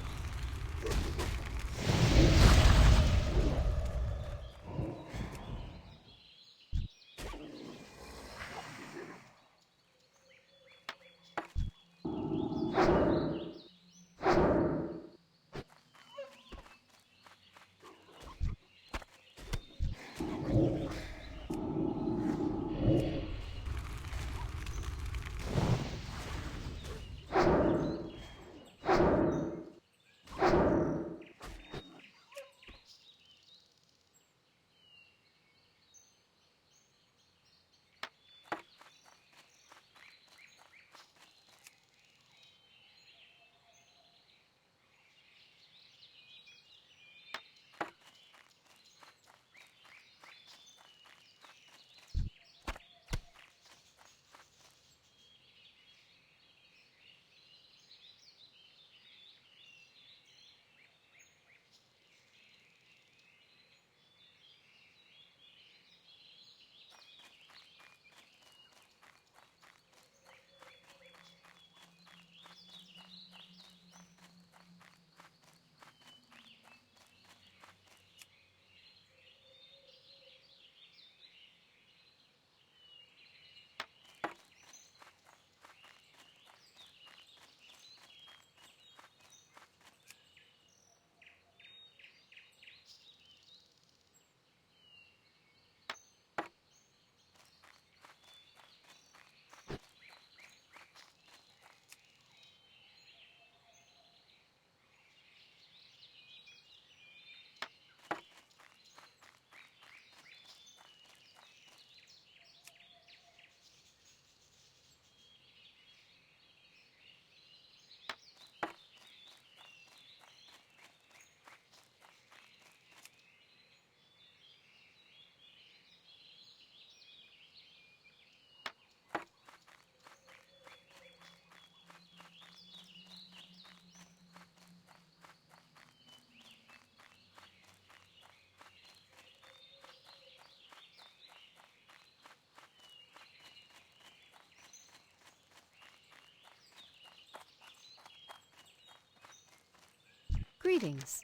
Greetings.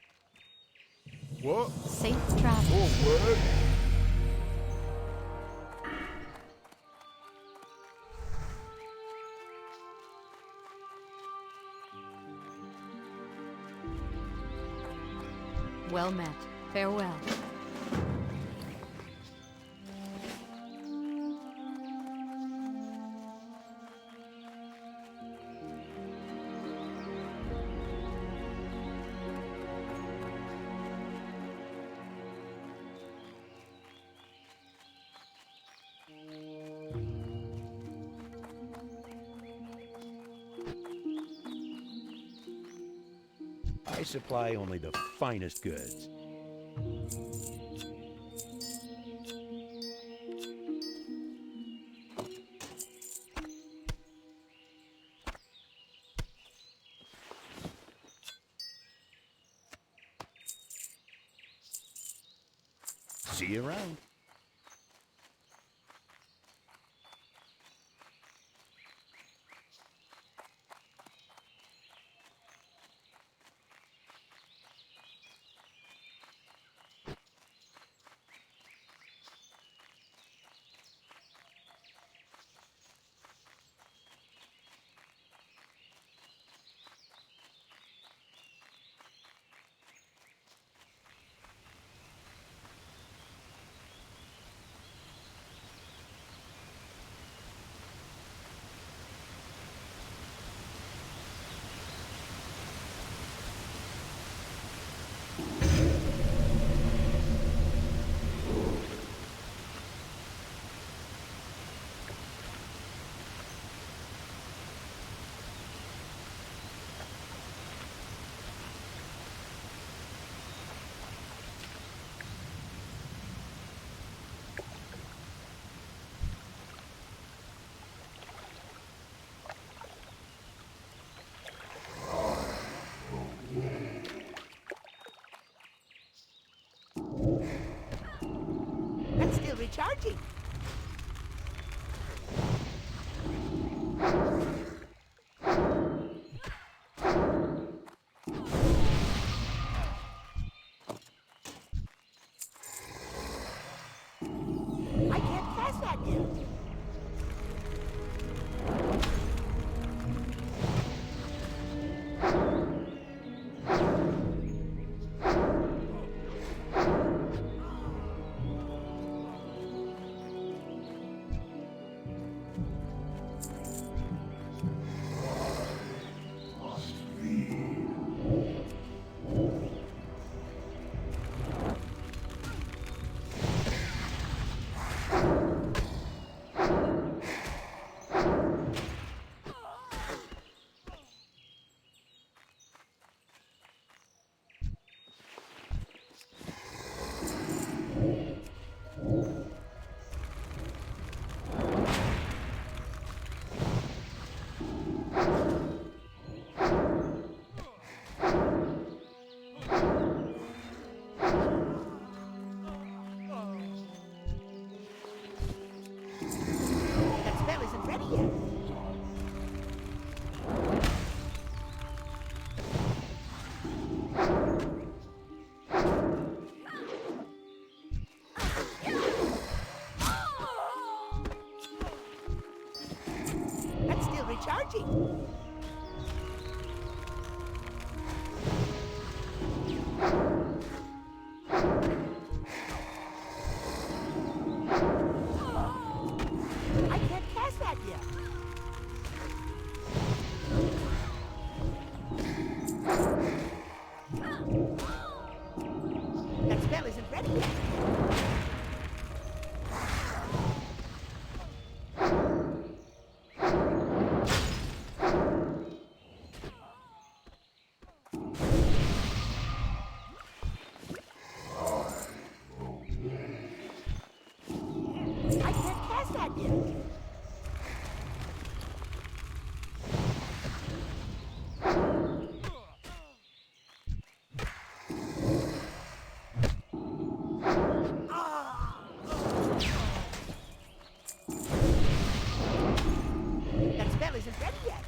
What? Safe travel. Oh, what? Well met. Farewell. I supply only the finest goods. See you around. That's still recharging. I can't pass that yet. That spell isn't ready yet. That's still recharging. I can't cast that yet. That spell isn't ready yet. I can't cast that yet. That spell isn't ready yet.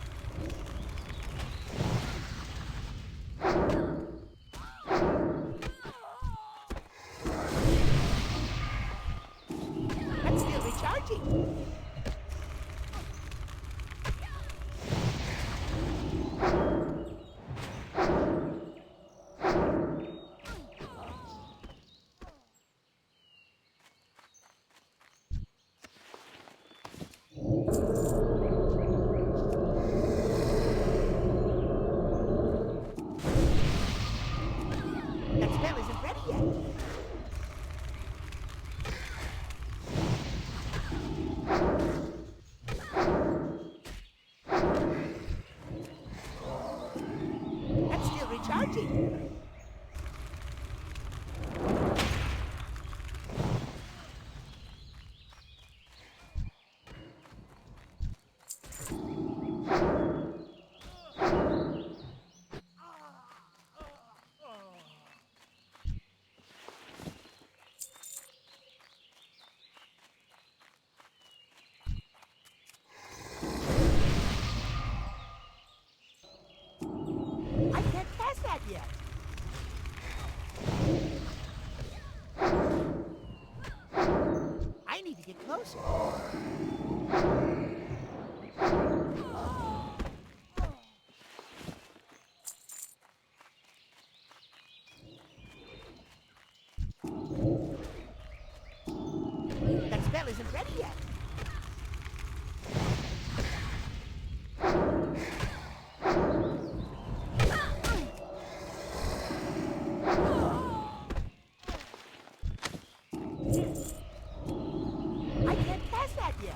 That's still recharging. That spell isn't ready yet. That's still recharging. yet. I need to get closer. That spell isn't ready yet. I can't cast that yet.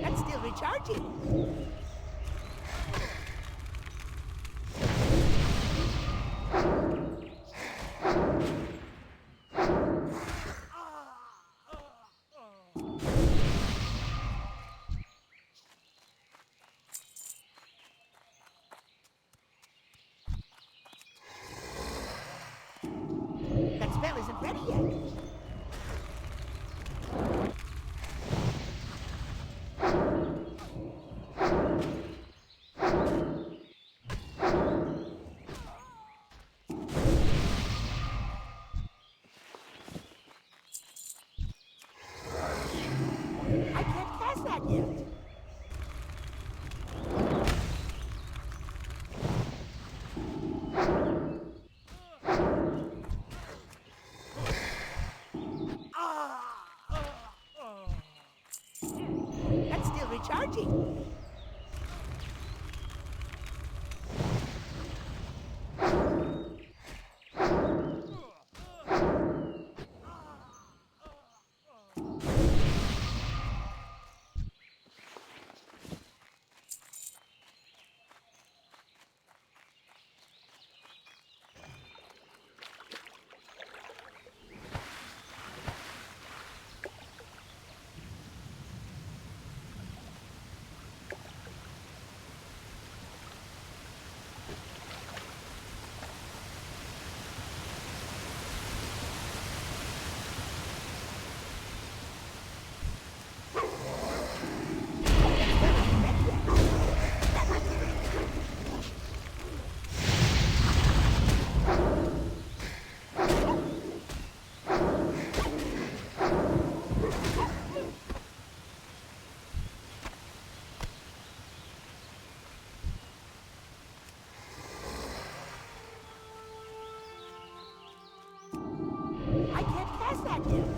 That's still recharging. That spell isn't ready yet. I can't cast that yet. That's still recharging. I can't cast that yet.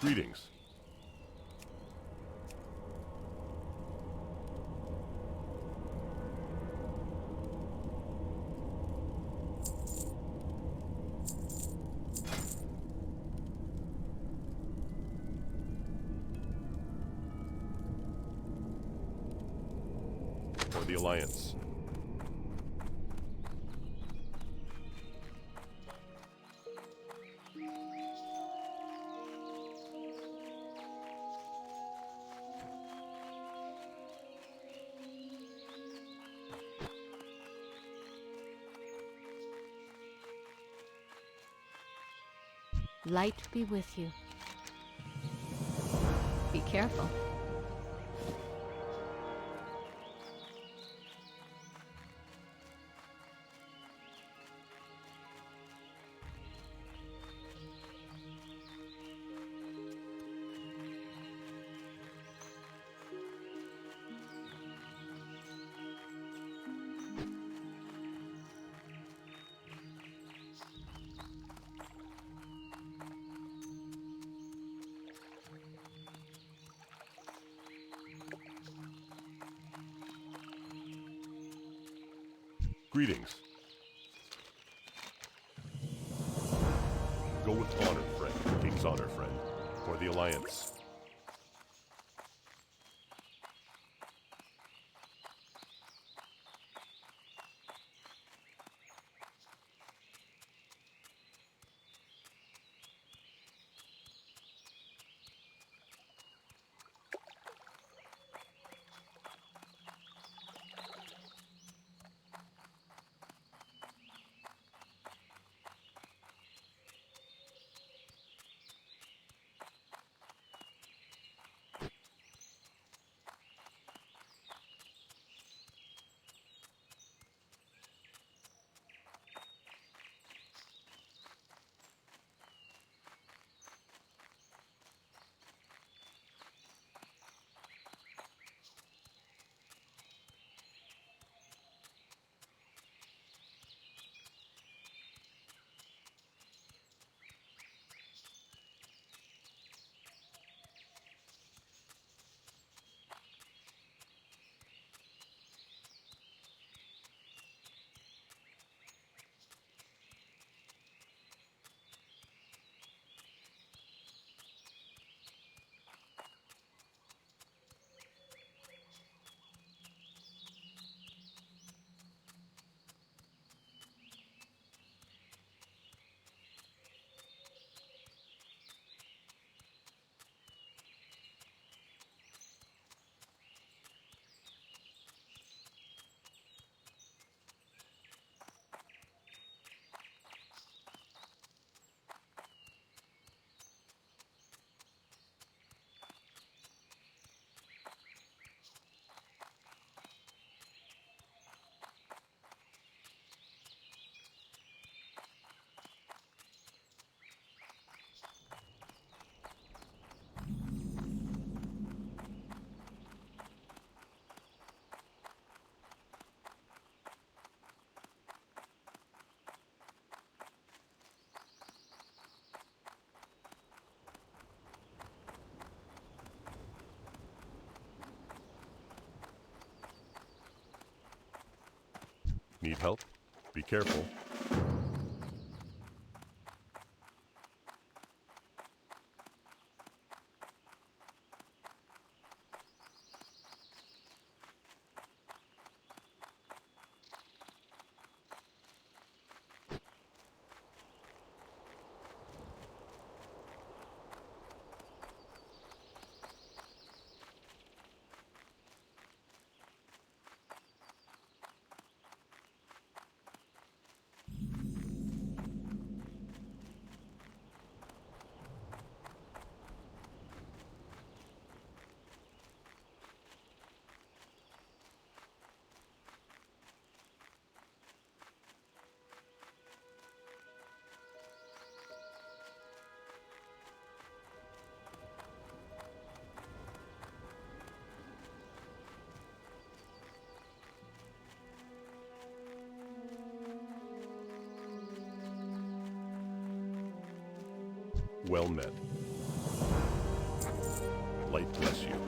Greetings. For the Alliance. Light be with you. Be careful. Greetings. Go with honor, friend. King's honor, friend. For the Alliance. Need help? Be careful. Well met. Light bless you.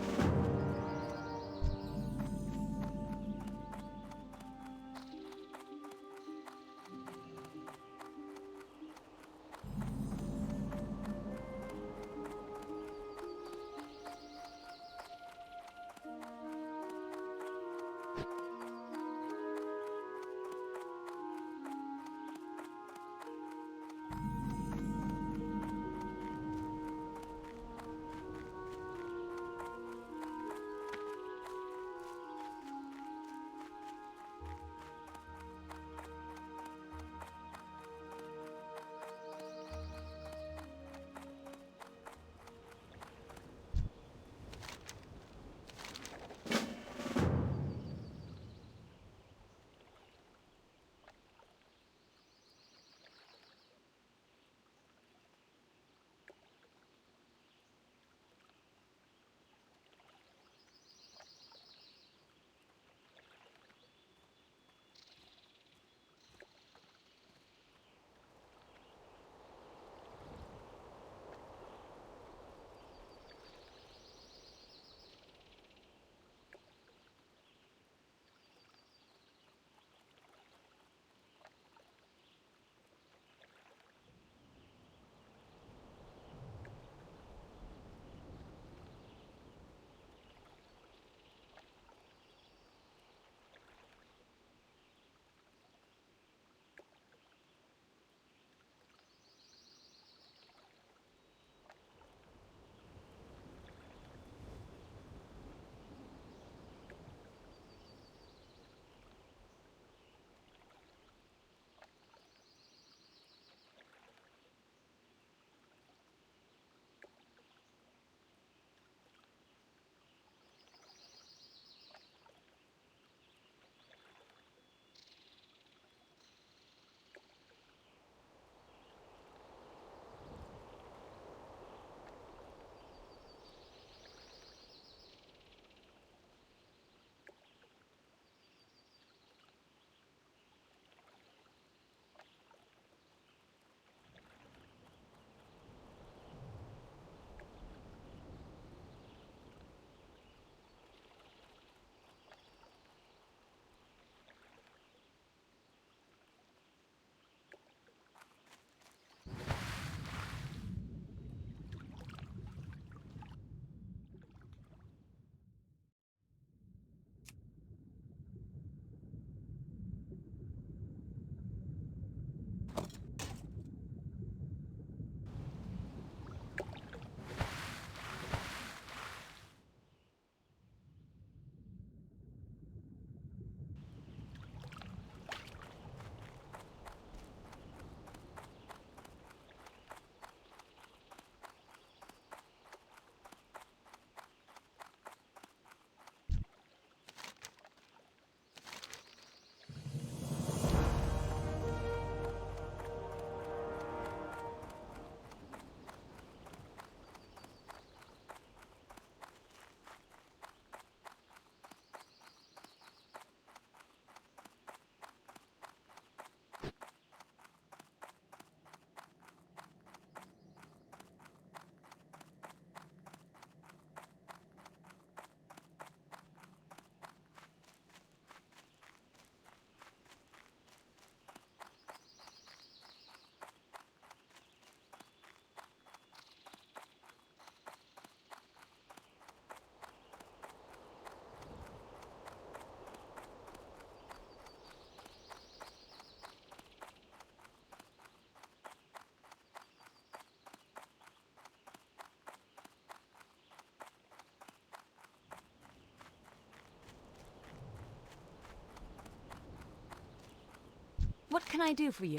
can I do for you?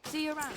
See you around.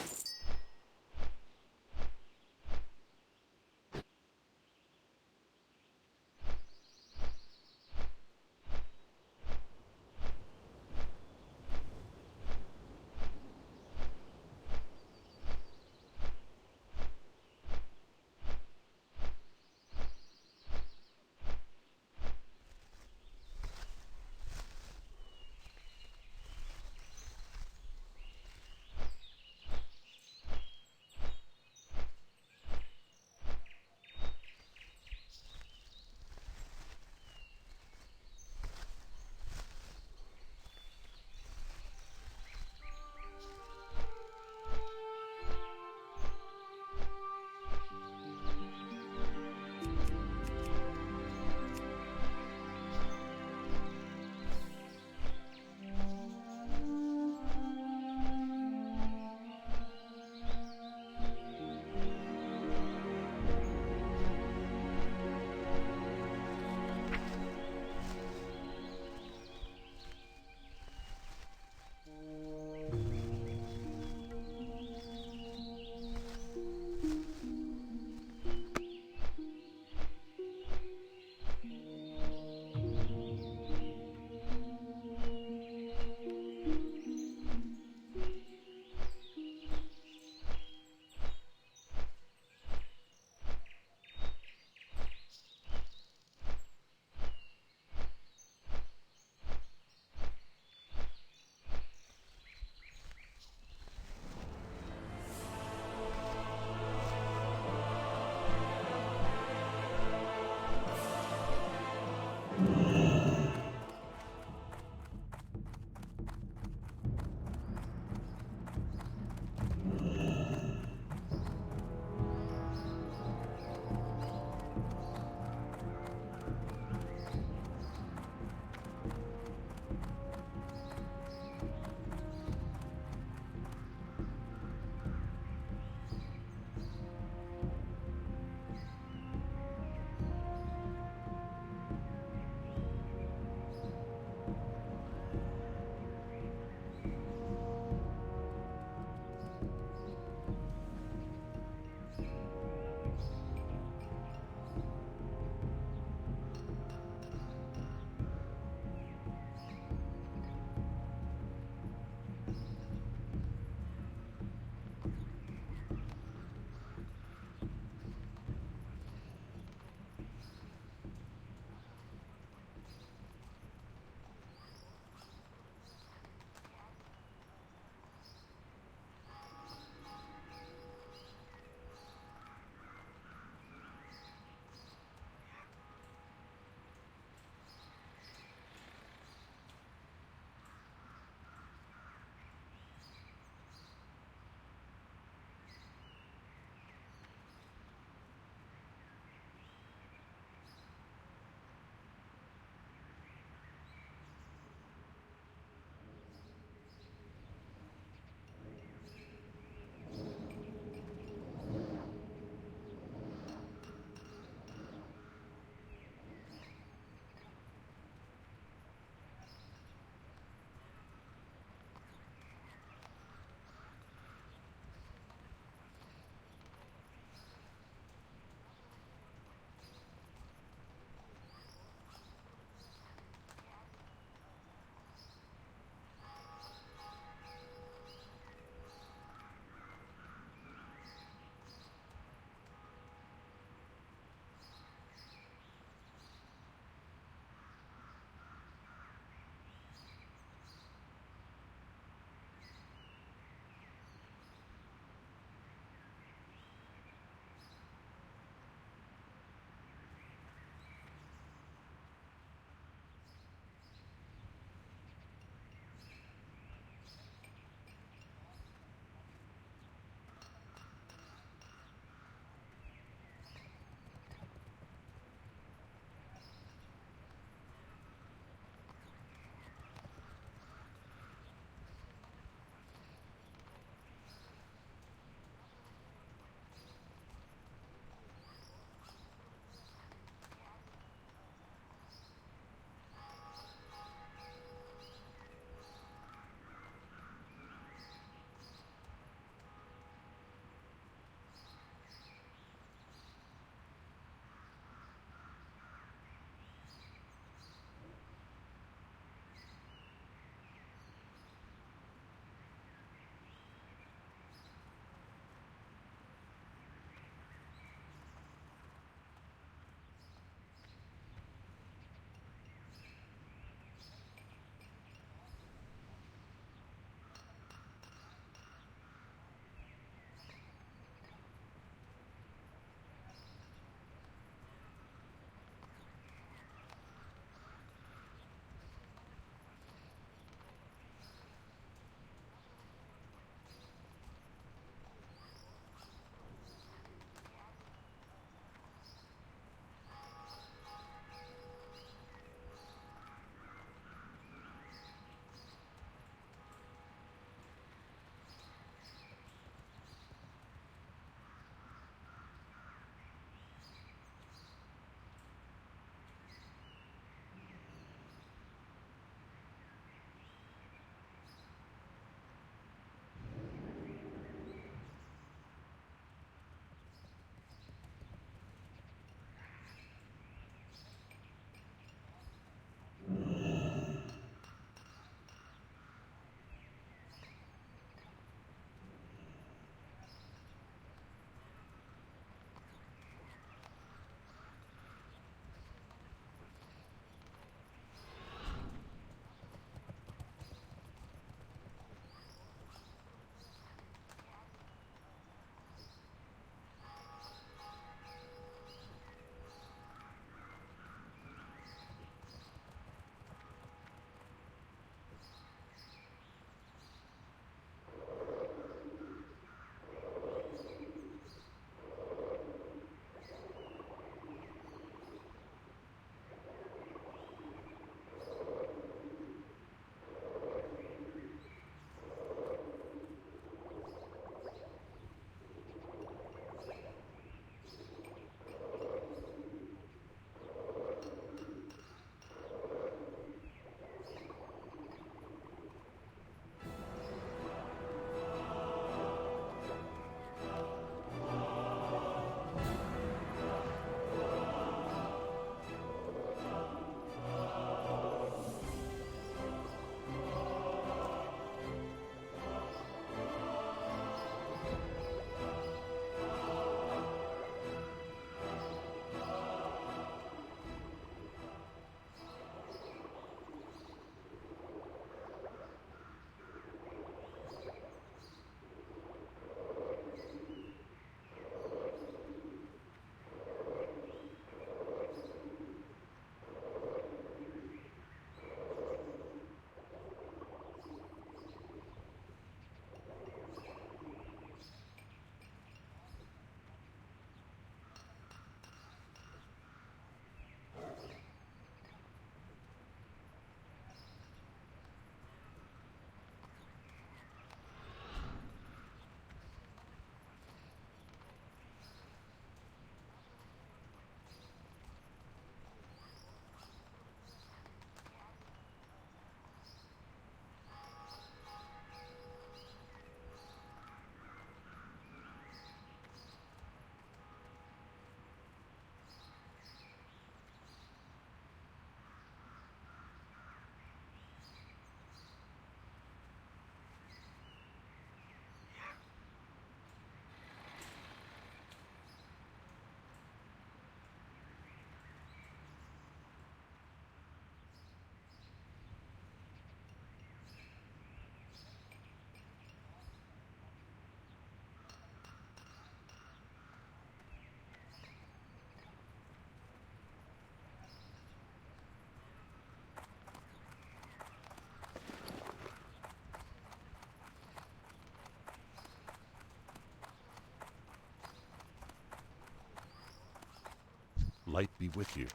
light be with you.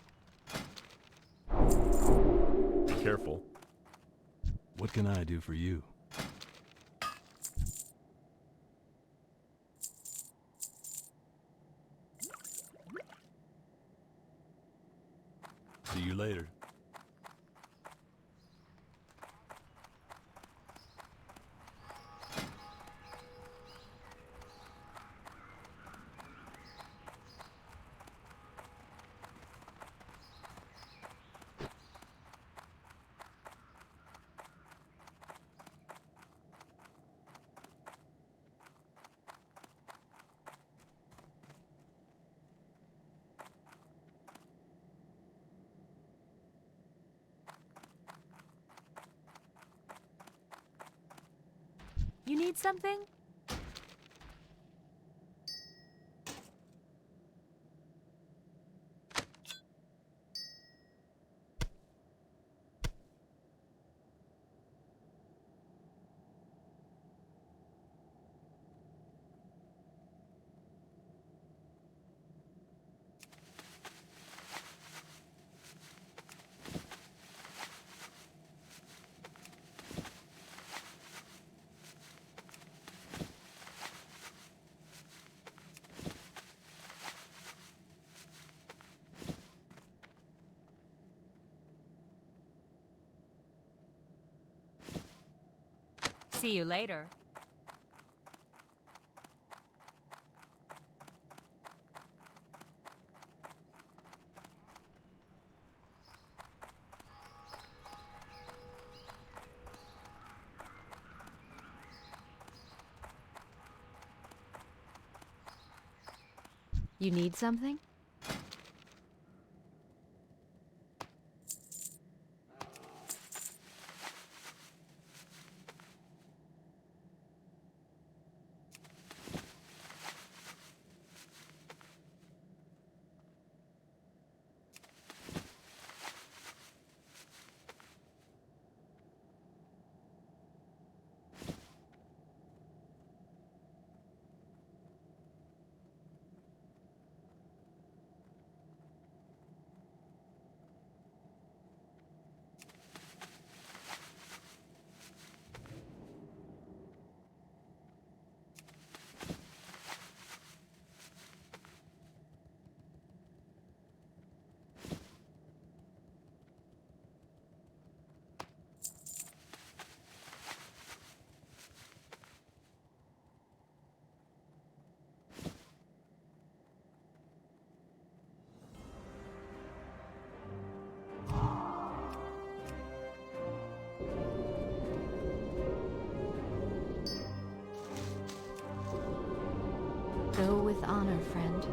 Be careful. What can I do for you? See you later. You need something? See you later. You need something? Go with honor, friend.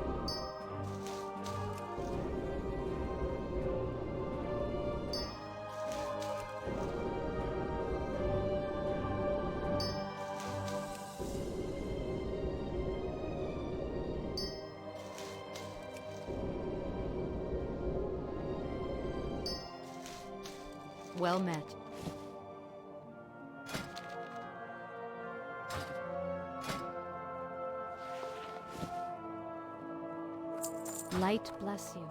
Well met. Light bless you.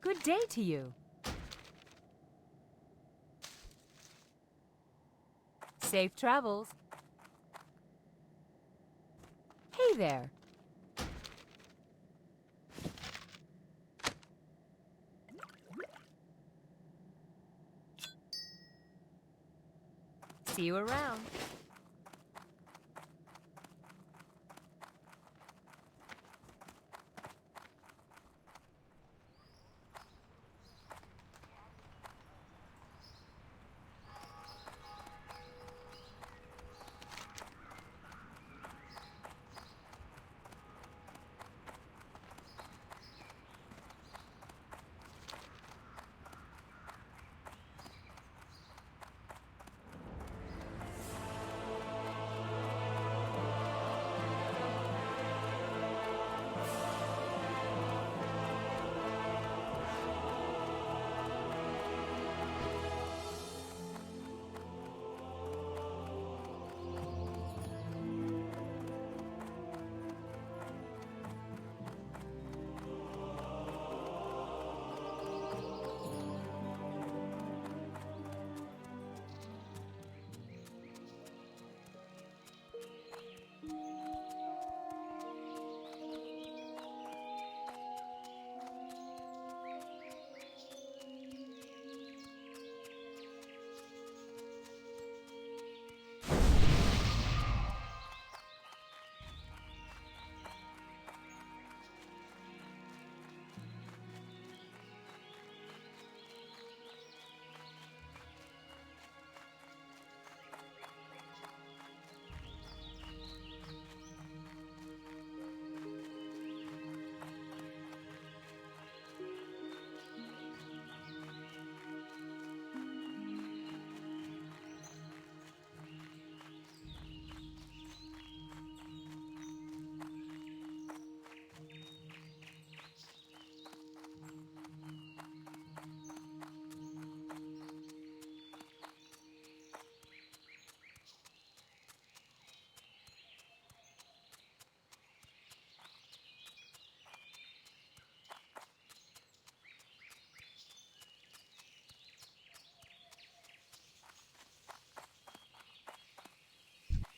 Good day to you. Safe travels. Hey there. See you around.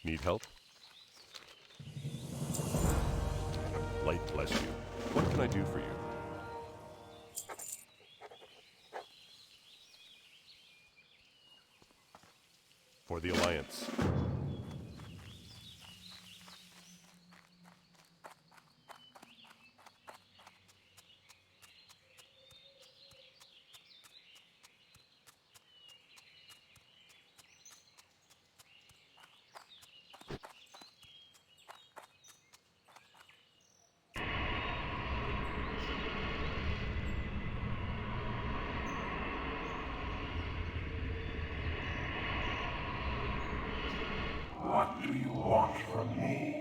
Need help? Light bless you. What can I do for you? For the Alliance. What do you want from me?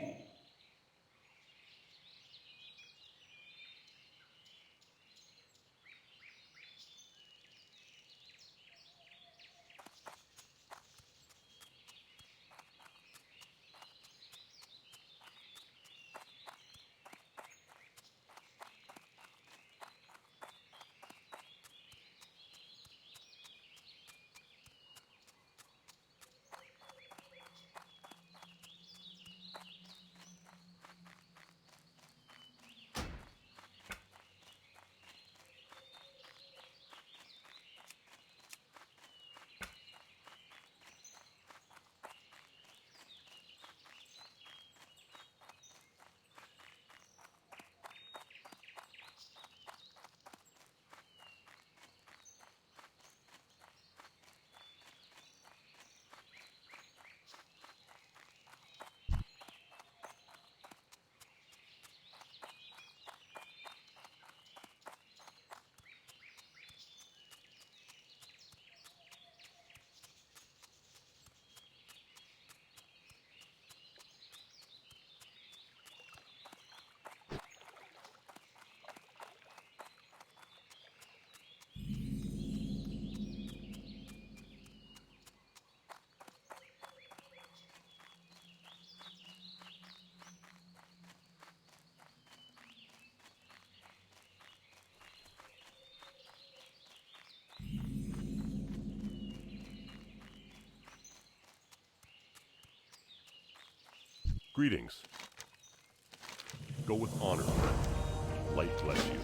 Greetings. Go with honor, friend. Light bless you.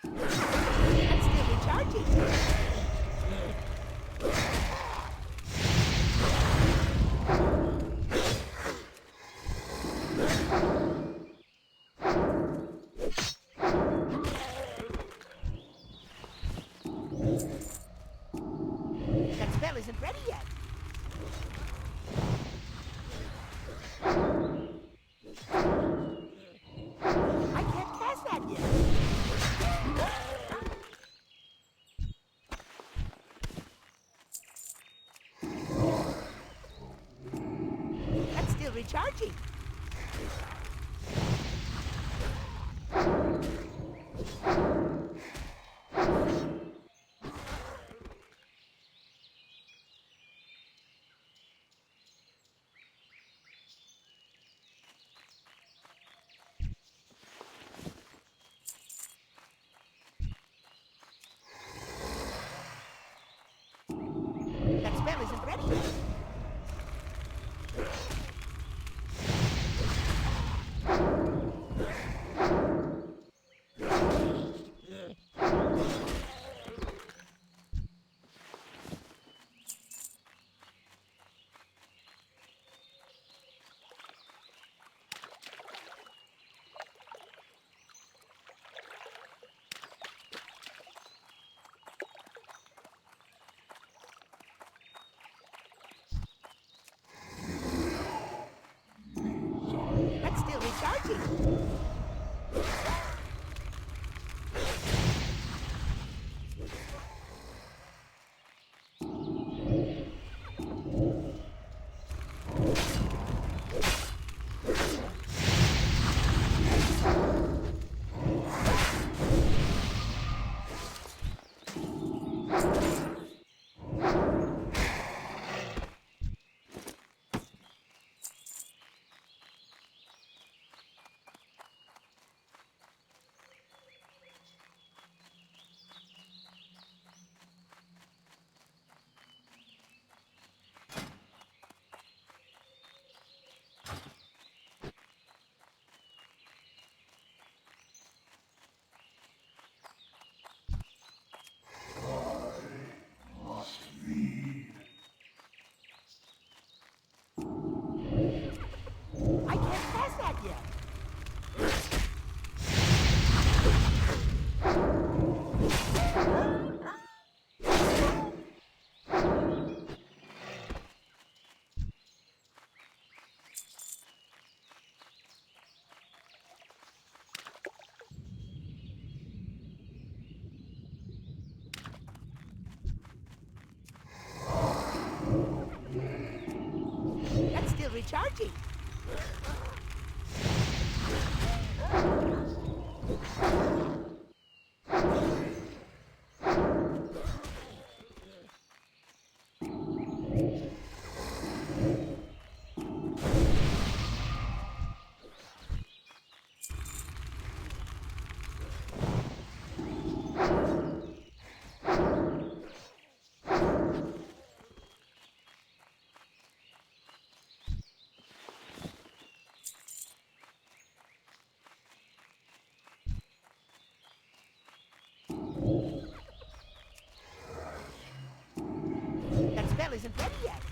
I'm still recharging. That spell isn't ready yet. I can't cast that yet. That's still recharging. charging. That spell isn't ready yet.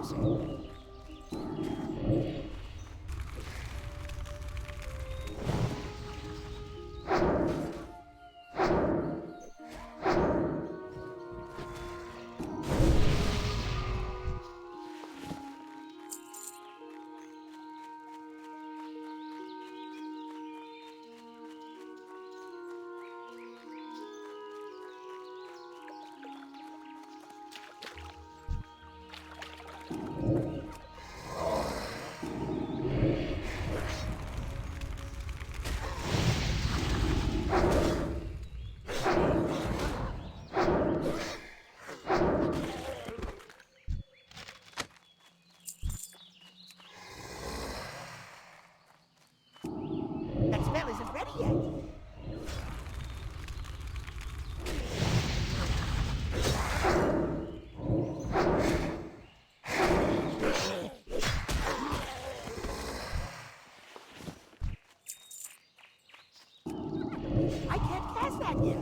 closer. That spell isn't ready yet. I can't cast that yet.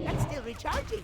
That's still recharging.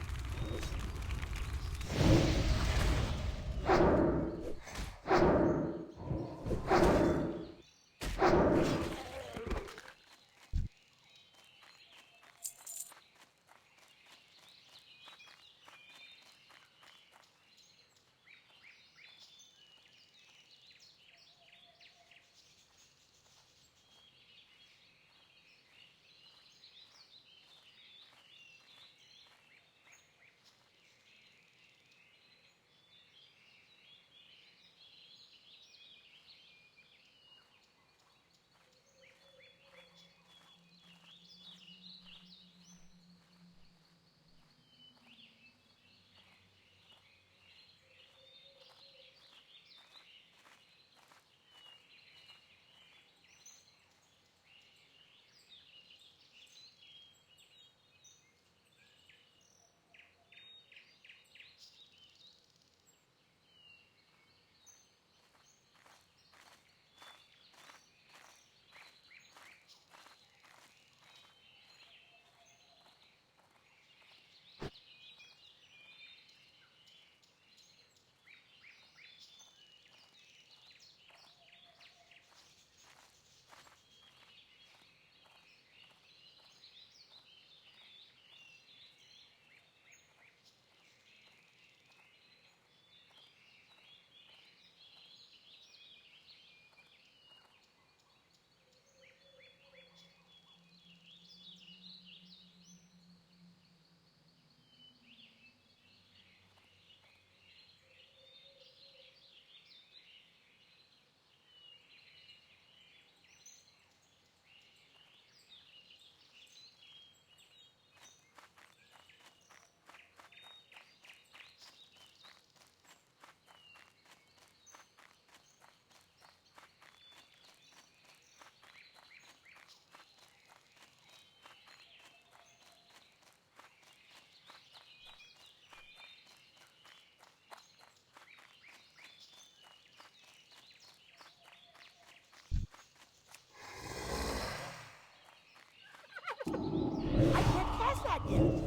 I can't cast that yet.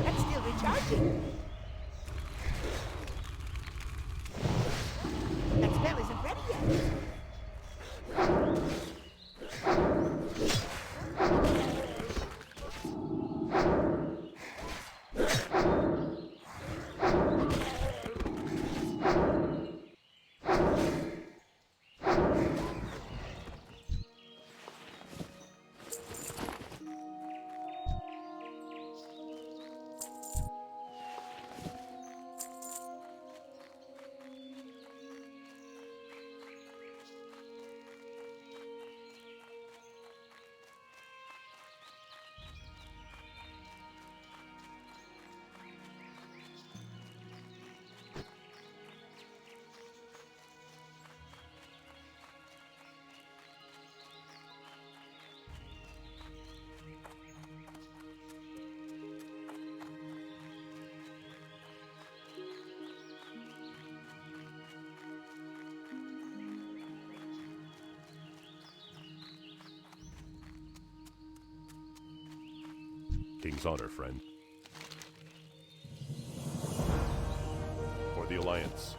That's still recharging. That spell isn't ready yet. King's honor, friend. For the Alliance.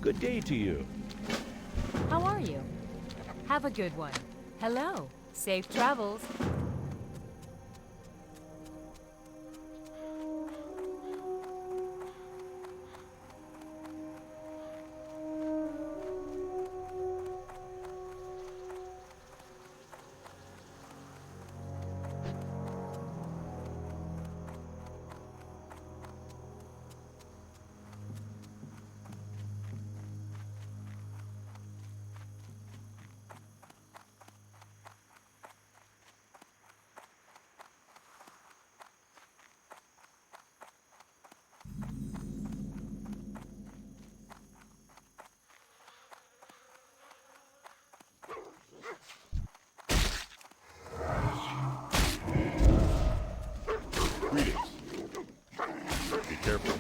Good day to you. How are you? Have a good one. Hello. Safe travels. Greetings. Be careful.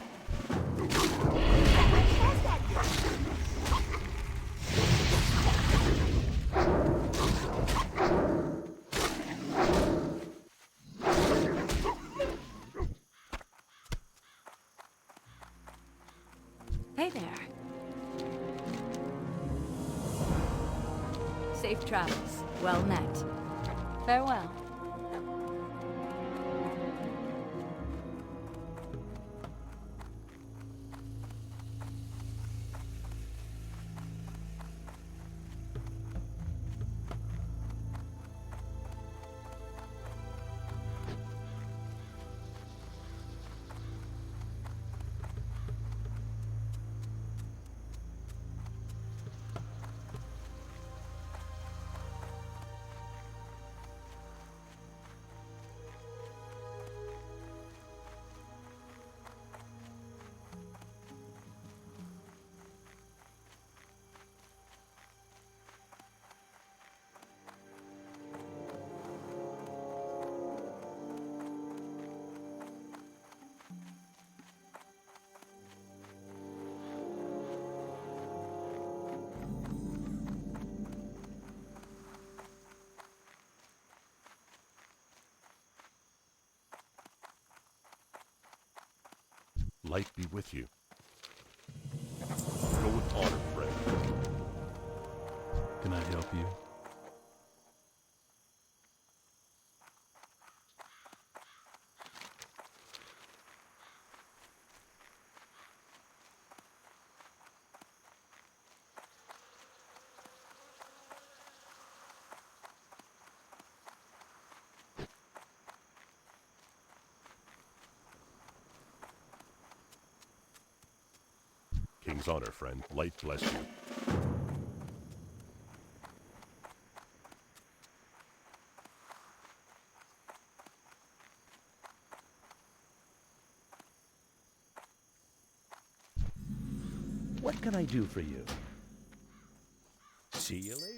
Hey there. Safe travels. Well met. Farewell. Light be with you. Go with honor, friend. Can I help you? King's honor, friend. Light bless you. What can I do for you? See you later.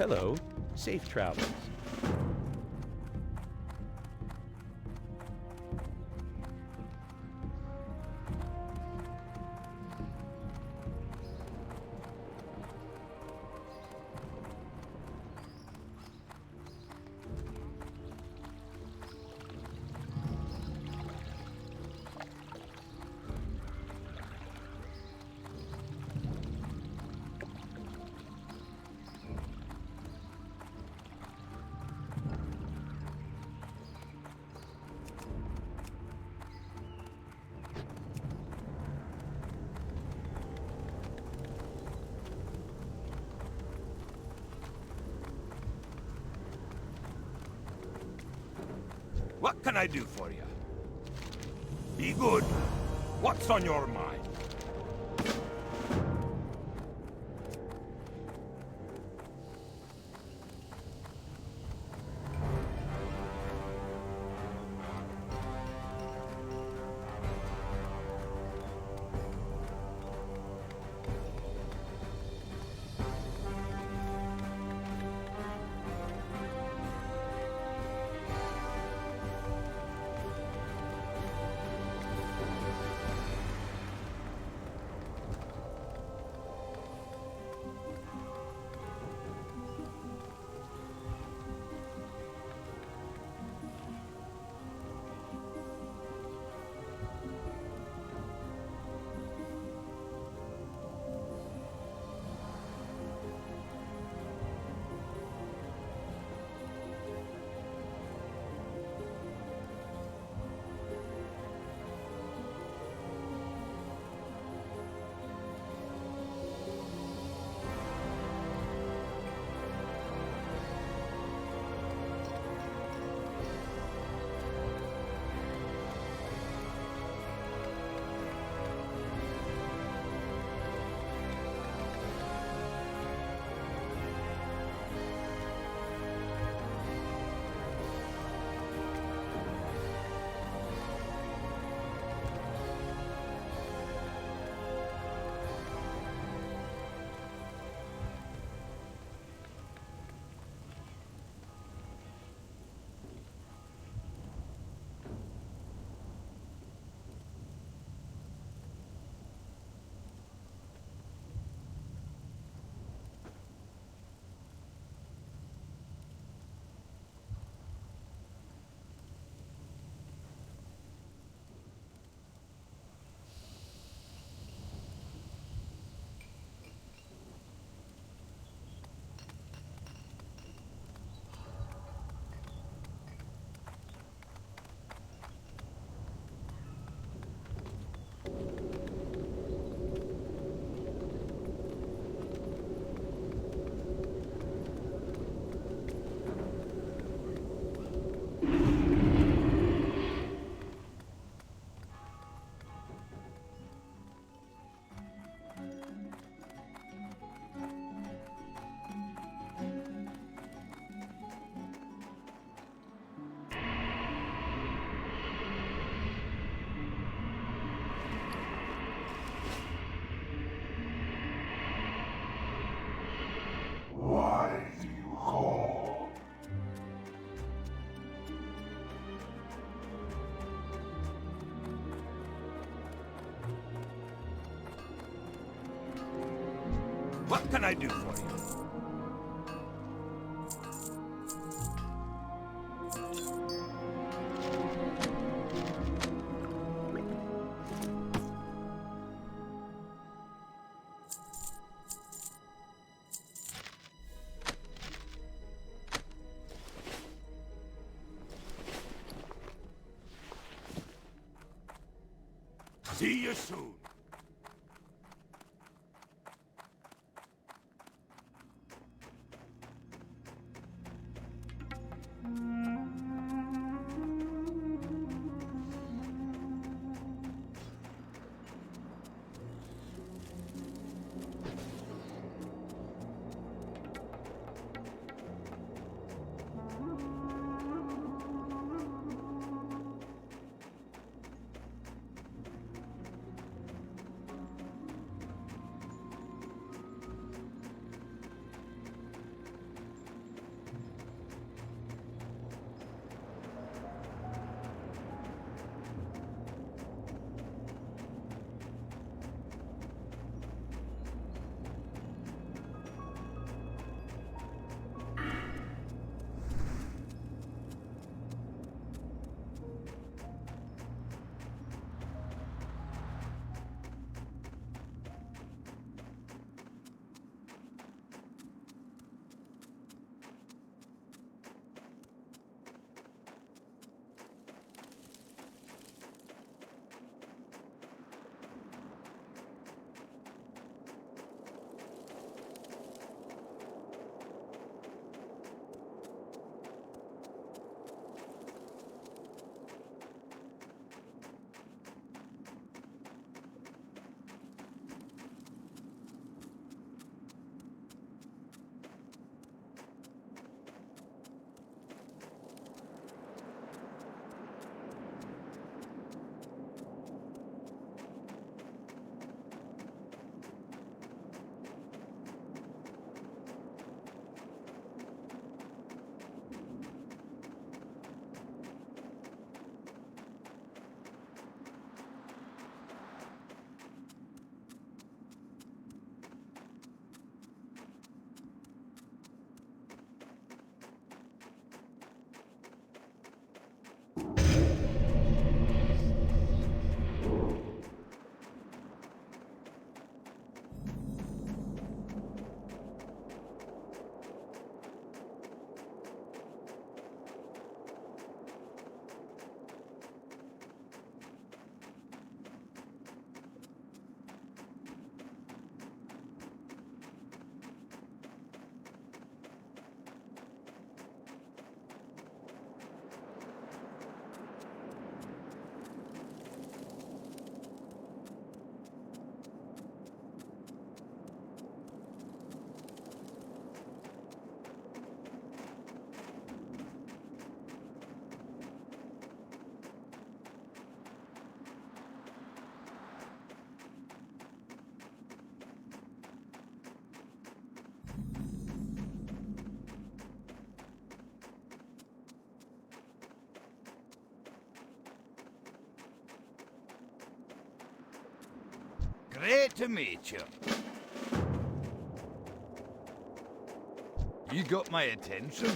Hello, safe travels. What can I do for you? Be good. What's on your mind? Why do you call? What can I do for you? See you soon. Great to meet you. You got my attention.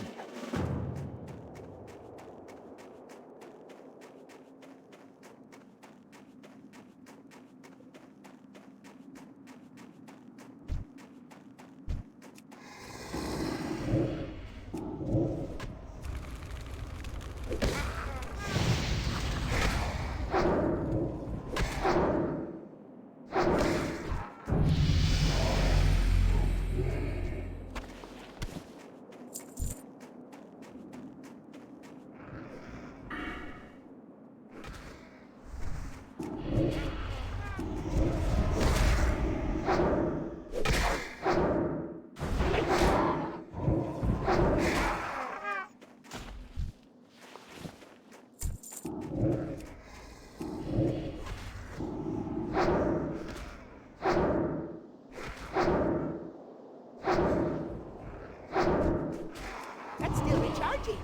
That's still recharging.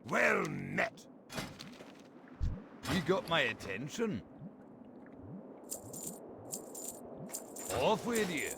Well met. You got my attention. Off with you.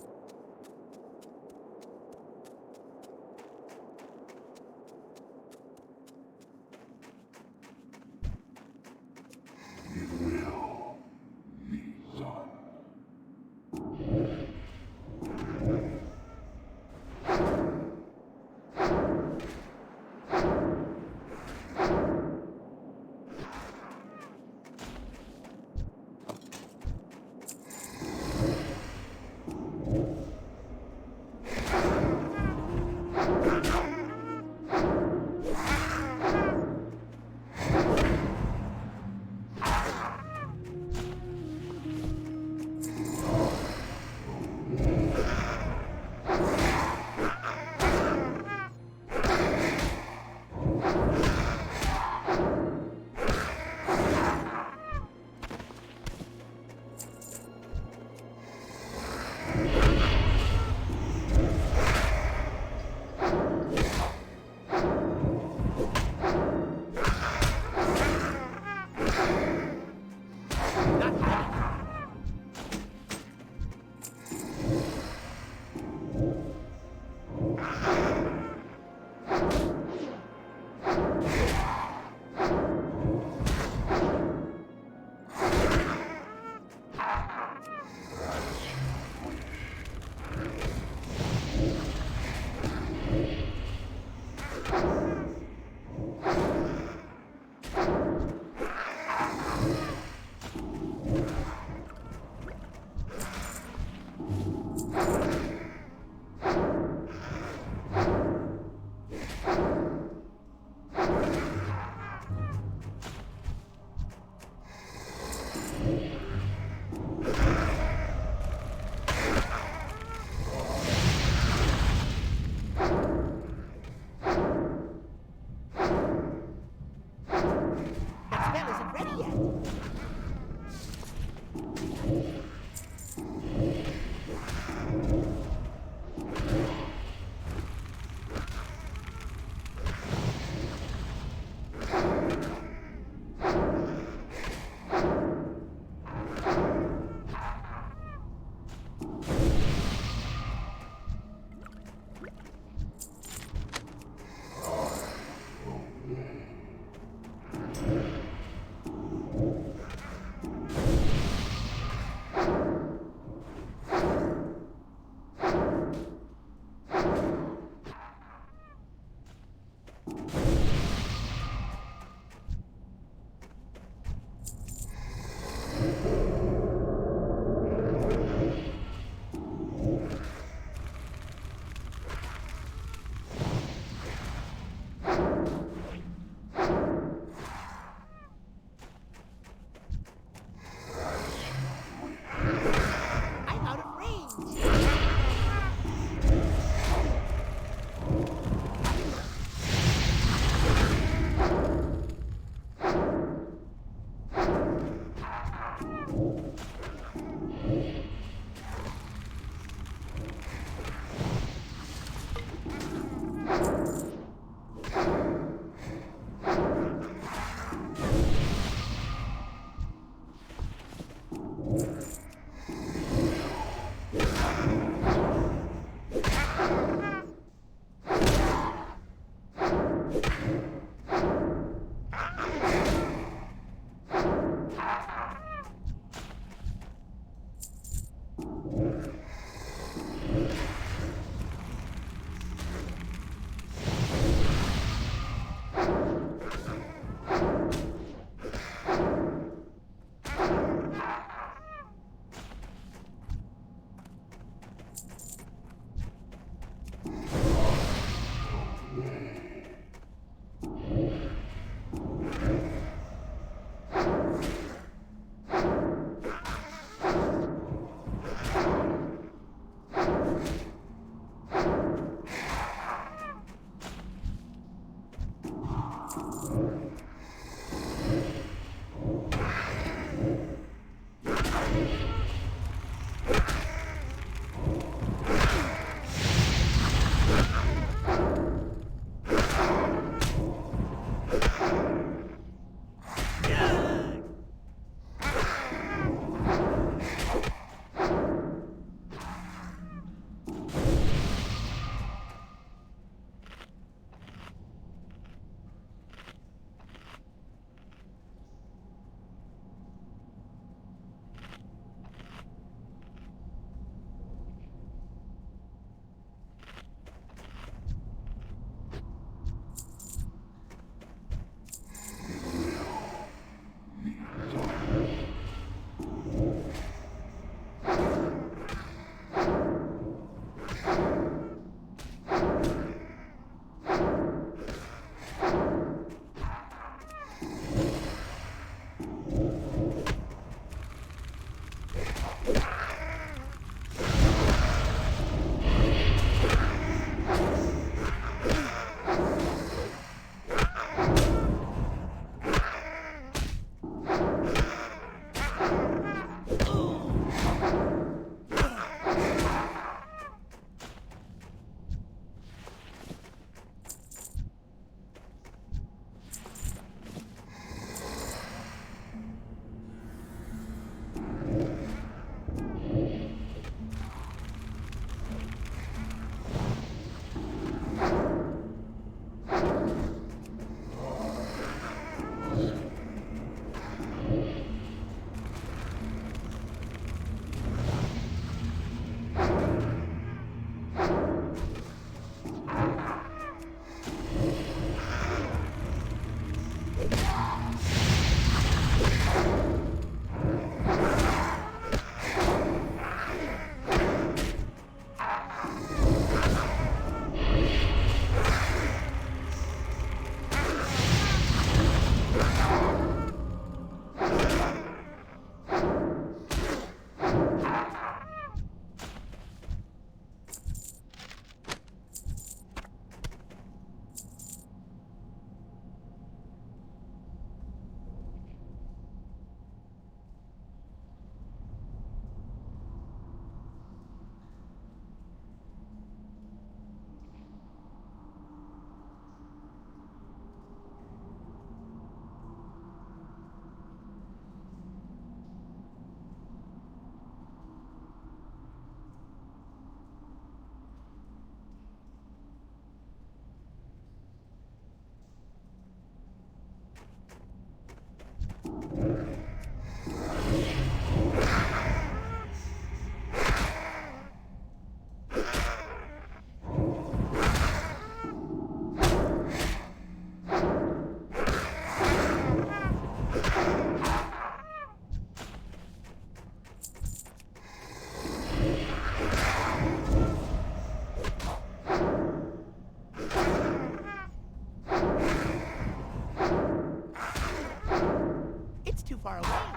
far away.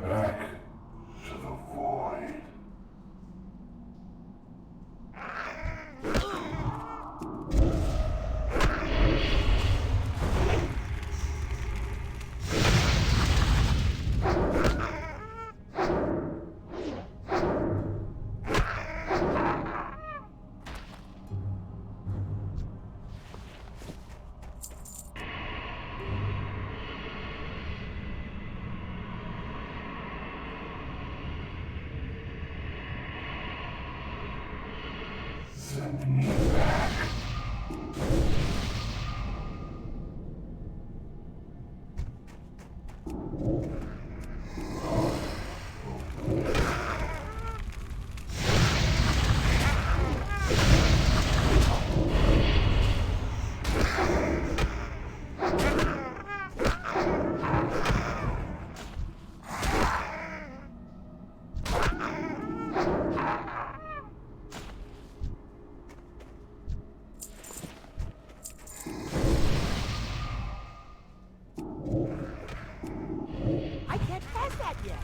Back to the void. Send me back. I can't pass that yet.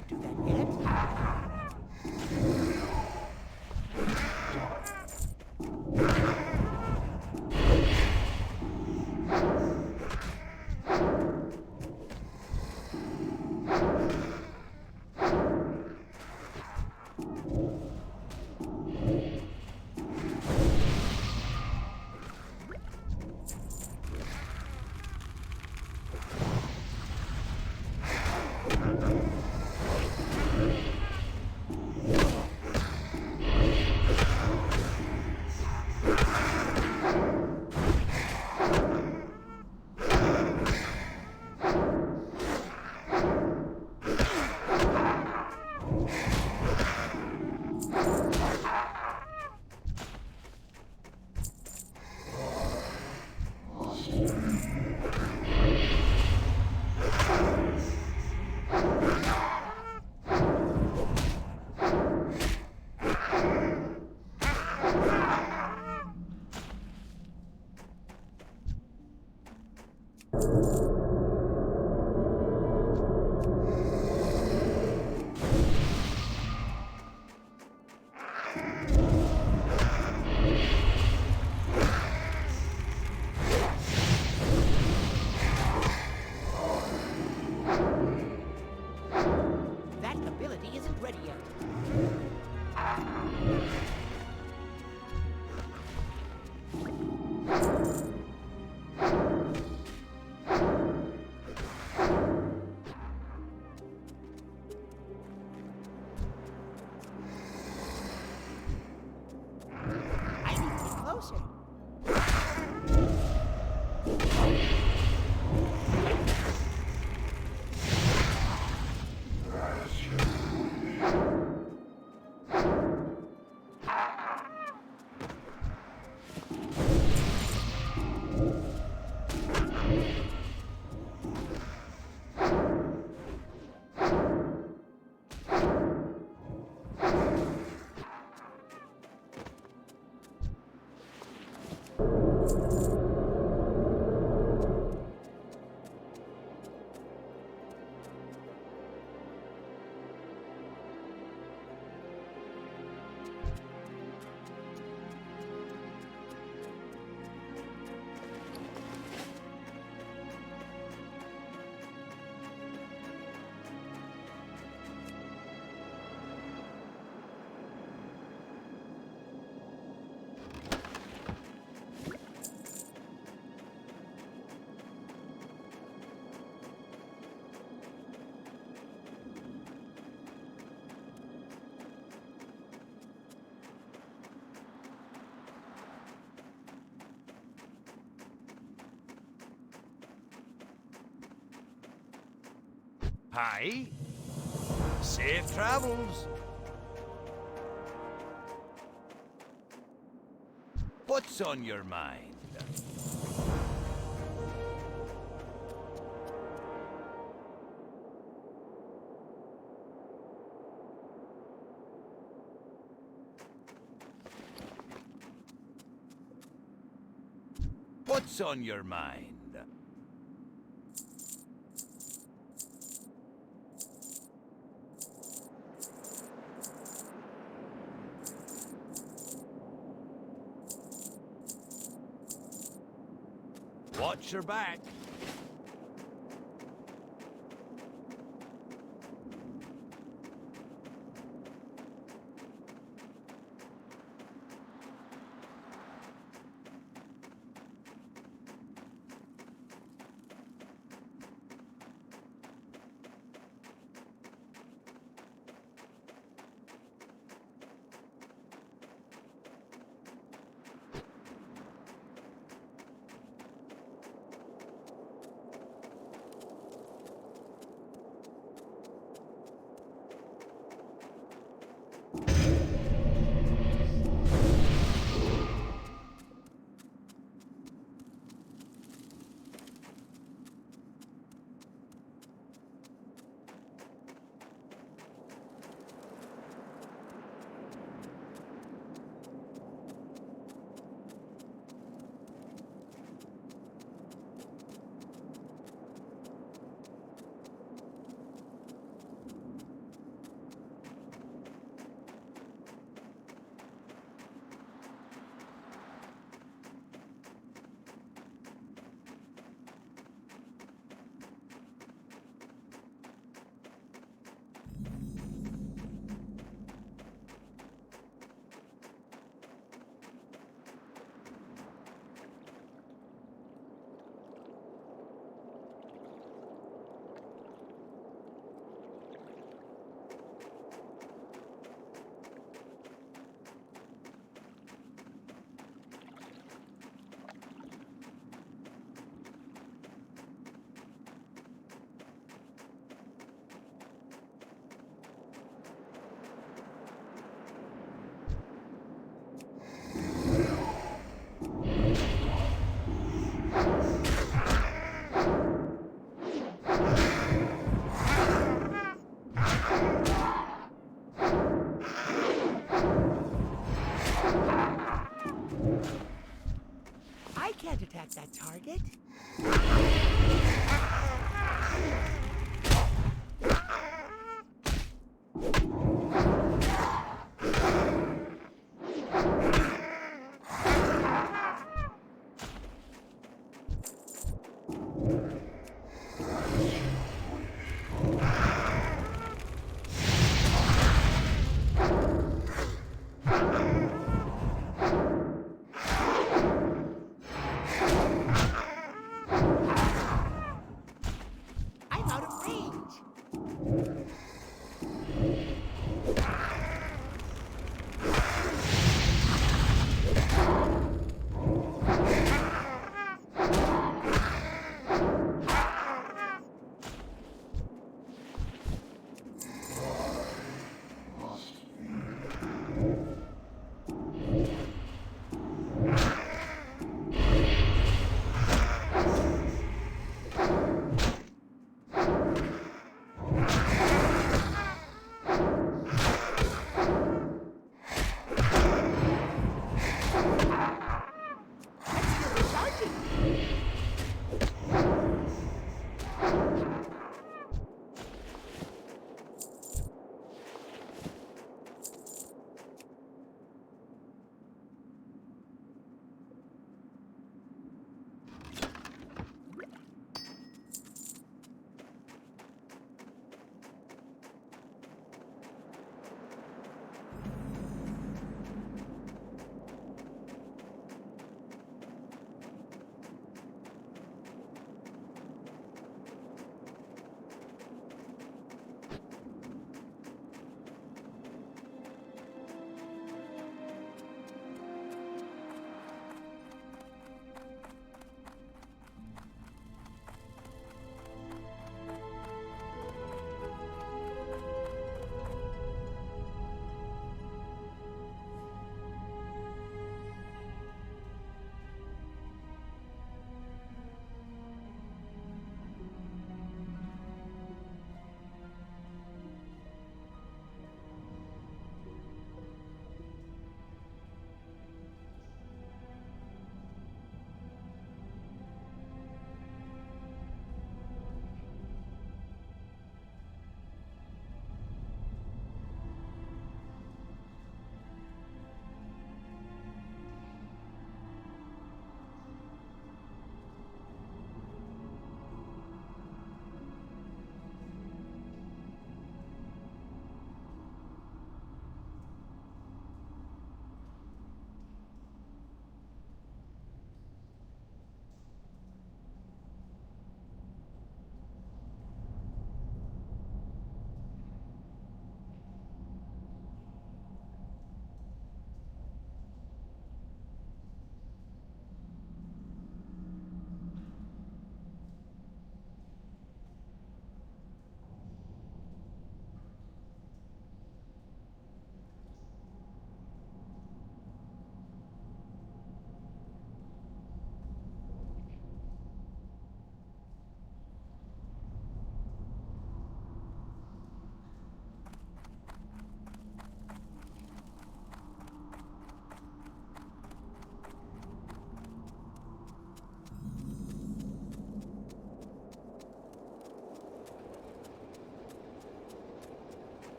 can't do that yet. That ability isn't ready yet. I need to get closer. Hi. Safe travels. What's on your mind? What's on your mind? Watch your back. that that target? I'm out of range.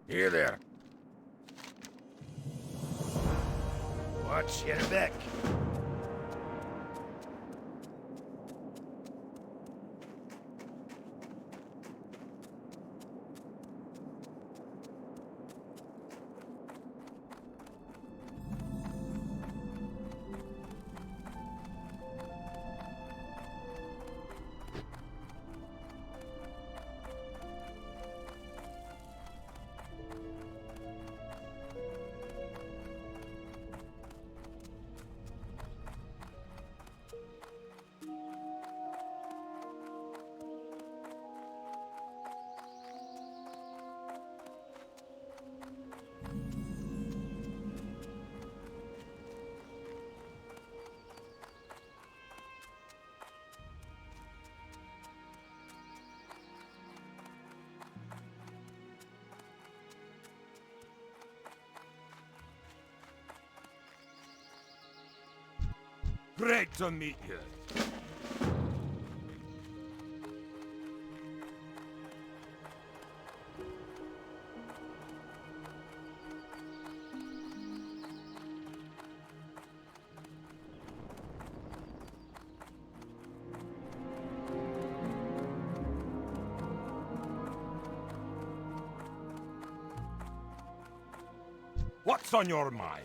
Here there. Watch your back. Great to meet you. What's on your mind?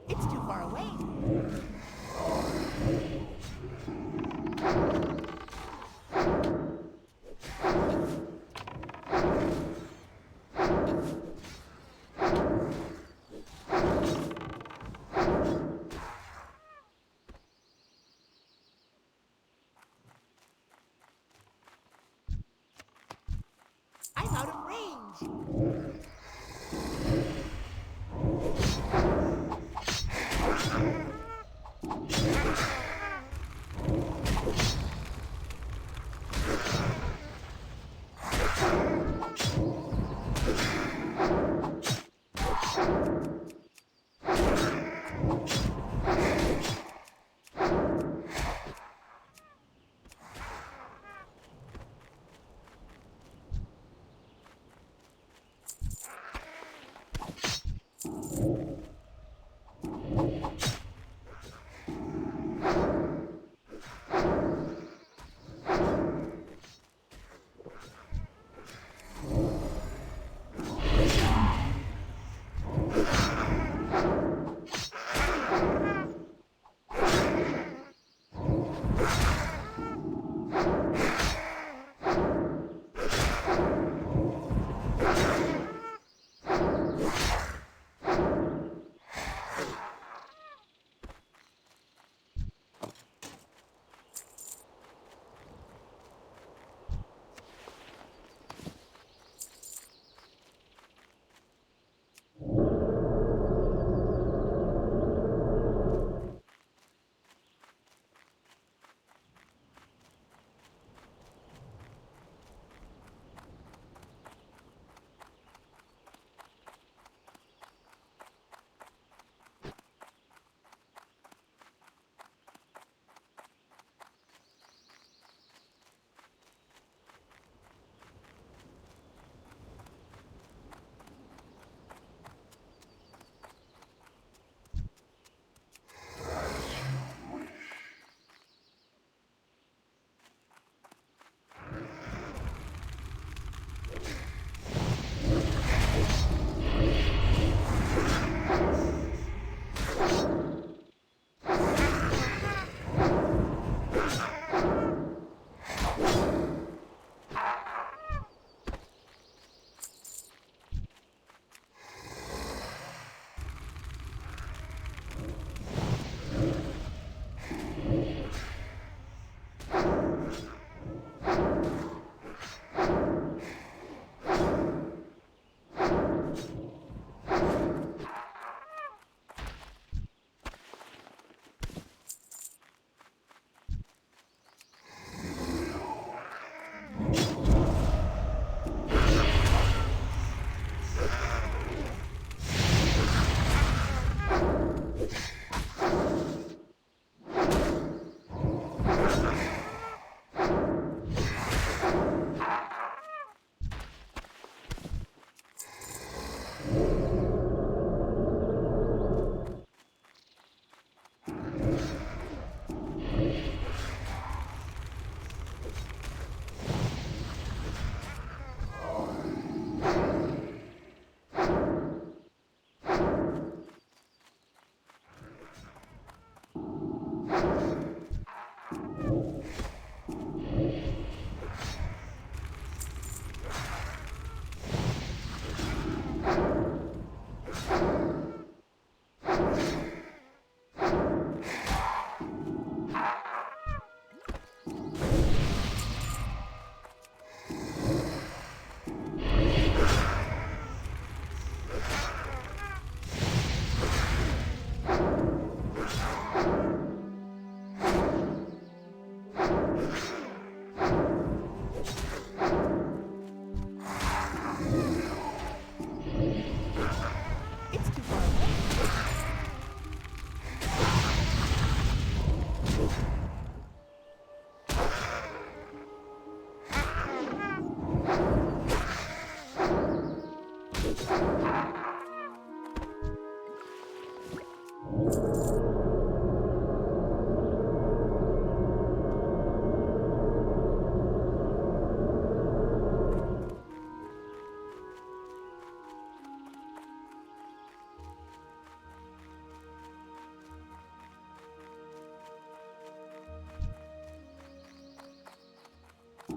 It's too far away. I'm out of range.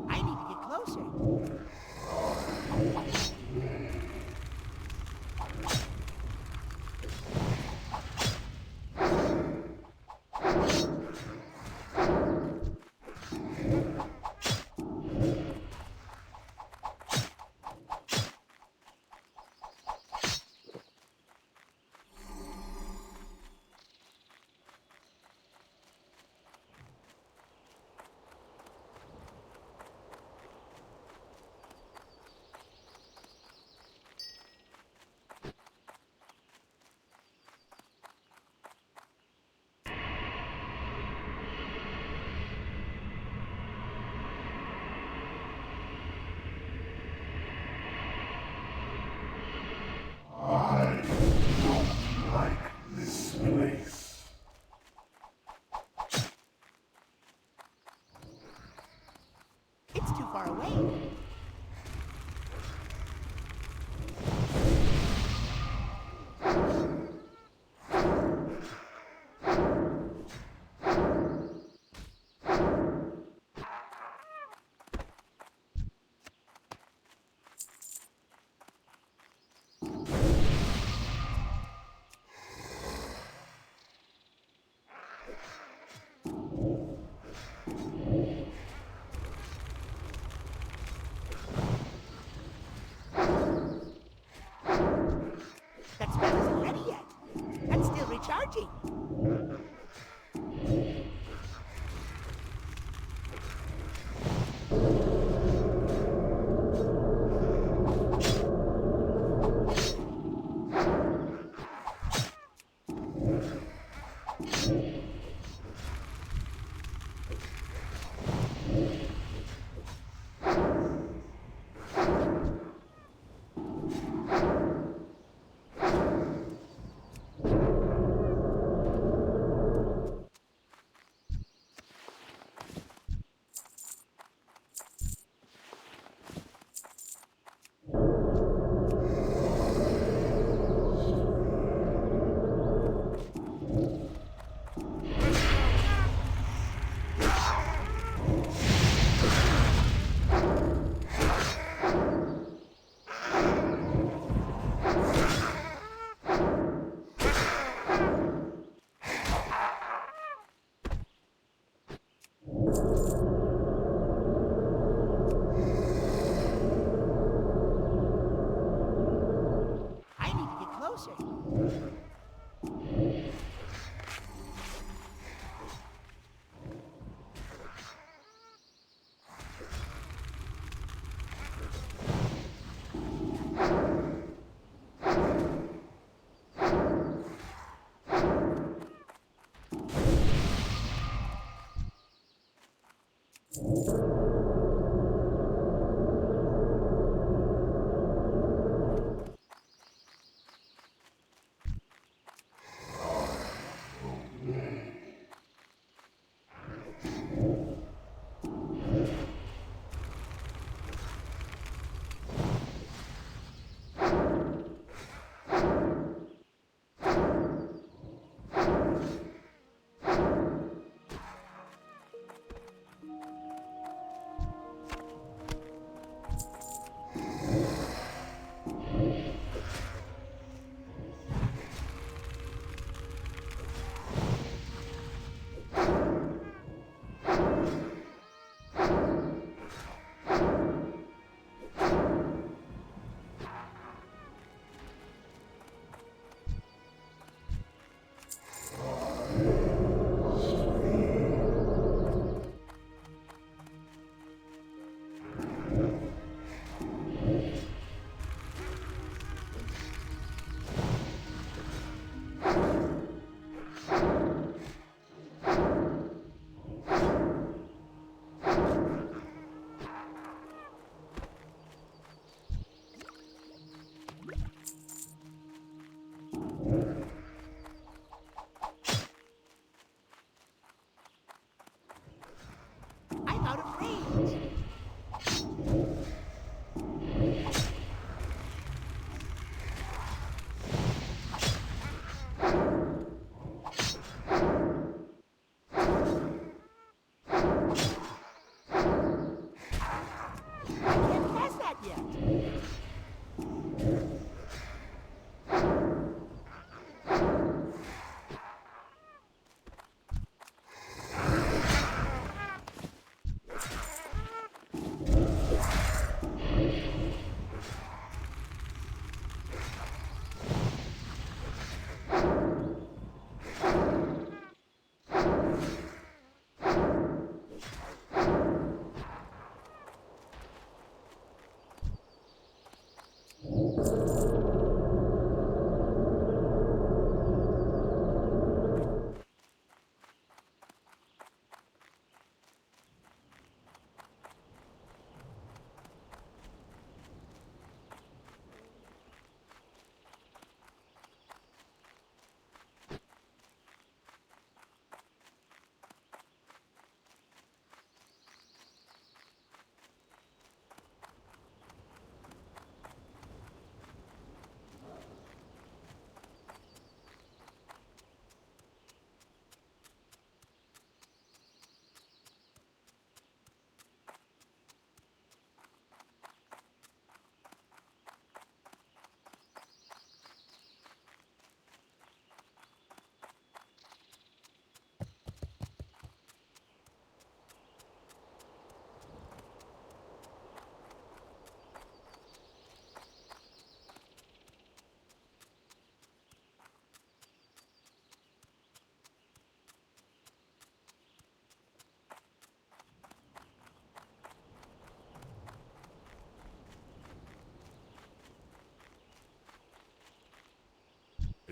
I need to get closer. I don't like this place. It's too far away. That spell isn't ready yet. That's still recharging. I need to get closer.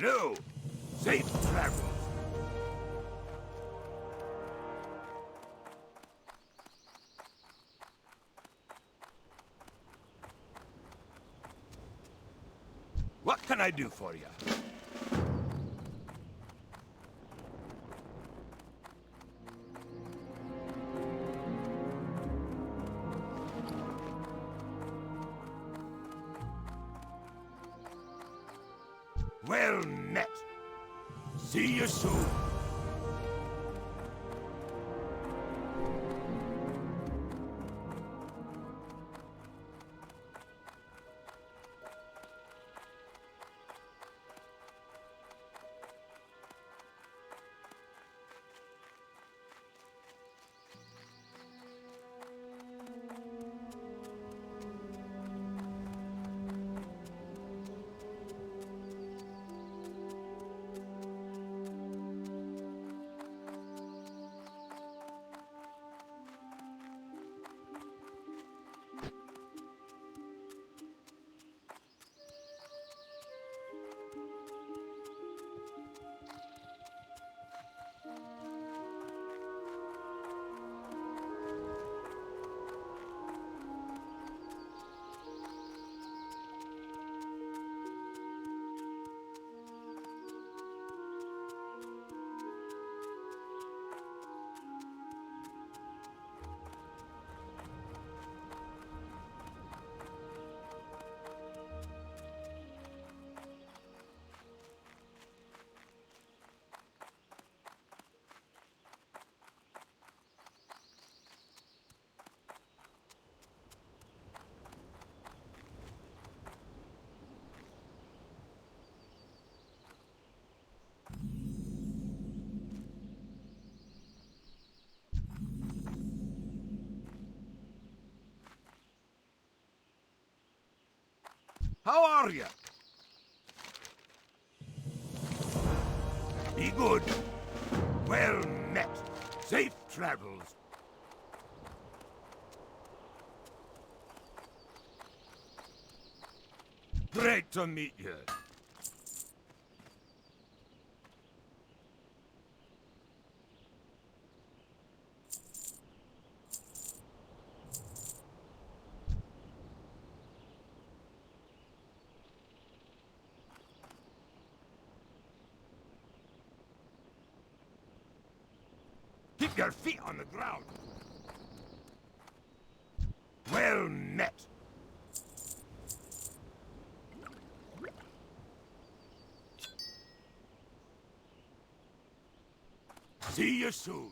Hello. Safe travels. What can I do for you? Well met. See you soon. How are you? Be good. Well met. Safe travels. Great to meet you. Keep your feet on the ground. Well met. See you soon.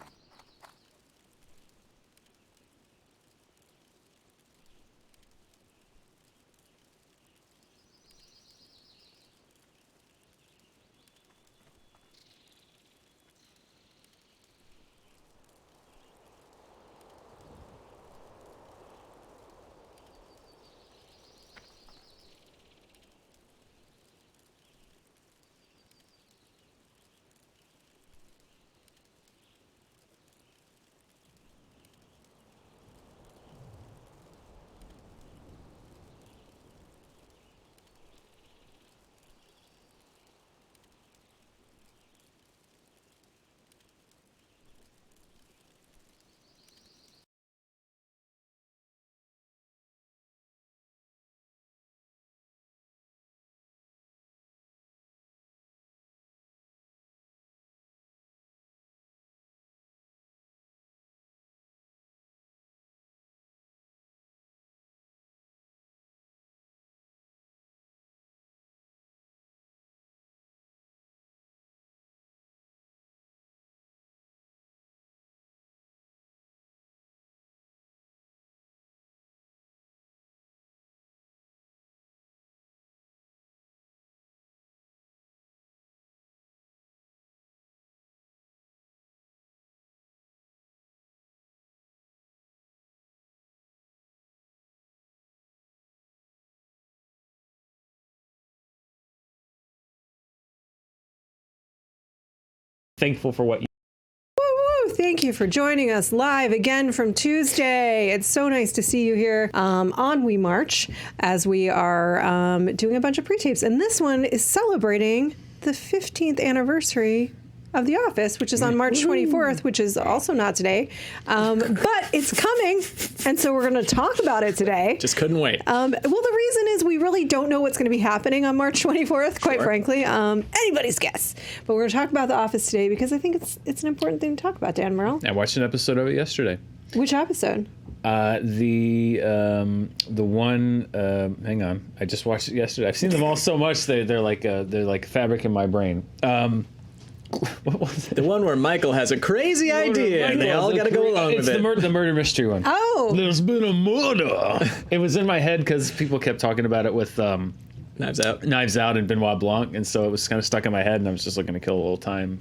Thankful for what you. Woo! Thank you for joining us live again from Tuesday. It's so nice to see you here on We March as we are doing a bunch of pre-tapes. And this one is celebrating the 15th anniversary of The Office, which is on March 24th, which is also not today. But it's coming, and so we're going to talk about it today. Just couldn't wait. Well, the reason is we really don't know what's going to be happening on March 24th, quite frankly. Anybody's guess. But we're going to talk about The Office today because I think it's an important thing to talk about, Dan Merle. I watched an episode of it yesterday. Which episode? The one. Hang on, I just watched it yesterday. I've seen them all so much they're like fabric in my brain. What was it? The one where Michael has a crazy idea and they all got to go along with it. It's the murder mystery one. Oh, there's been a murder. It was in my head because people kept talking about it with Knives Out and Benoit Blanc, and so it was kind of stuck in my head, and I was just looking to kill a little time.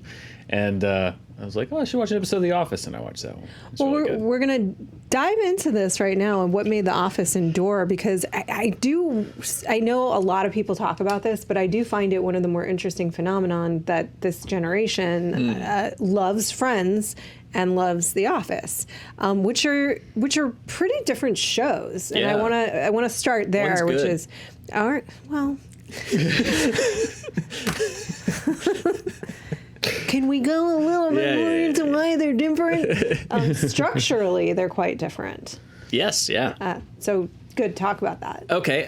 And I was like, I should watch an episode of The Office, and I watched that one. Well, really we're going to dive into this right now and what made The Office endure, because I know a lot of people talk about this, but I do find it one of the more interesting phenomenon that this generation loves Friends and loves The Office, which are pretty different shows. And I want to start there, which is, all right, well. Can we go a little bit more into why they're different? Structurally, they're quite different. Yes, yeah. So good, talk about that. Okay,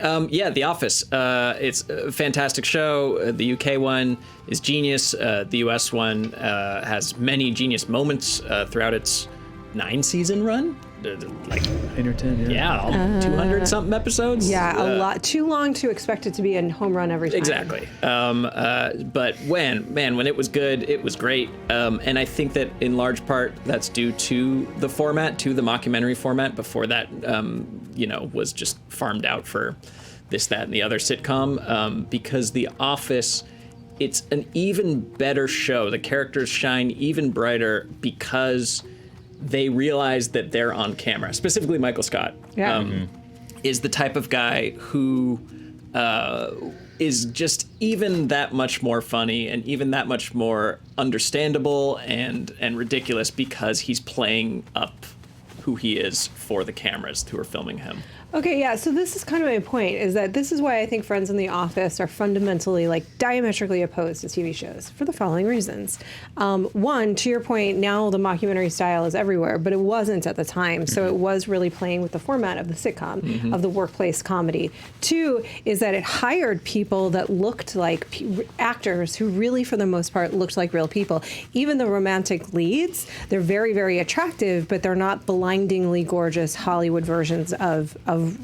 The Office. It's a fantastic show. The UK one is genius. The US one has many genius moments throughout its 9-season run. Like 9 or 10, yeah, 200 something episodes. Yeah, a lot. Too long to expect it to be a home run every time. Exactly. But when it was good, it was great. And I think that in large part that's due to the format, to the mockumentary format. Before that, was just farmed out for this, that, and the other sitcom. Because The Office, it's an even better show. The characters shine even brighter because they realize that they're on camera. Specifically, Michael Scott is the type of guy who is just even that much more funny and even that much more understandable and ridiculous because he's playing up who he is for the cameras who are filming him. Okay, yeah, so this is kind of my point, is that this is why I think Friends and The Office are fundamentally, diametrically opposed to TV shows, for the following reasons. One, to your point, now the mockumentary style is everywhere, but it wasn't at the time, so it was really playing with the format of the sitcom, of the workplace comedy. Two, is that it hired people that looked like actors who really, for the most part, looked like real people. Even the romantic leads, they're very, very attractive, but they're not blindingly gorgeous Hollywood versions of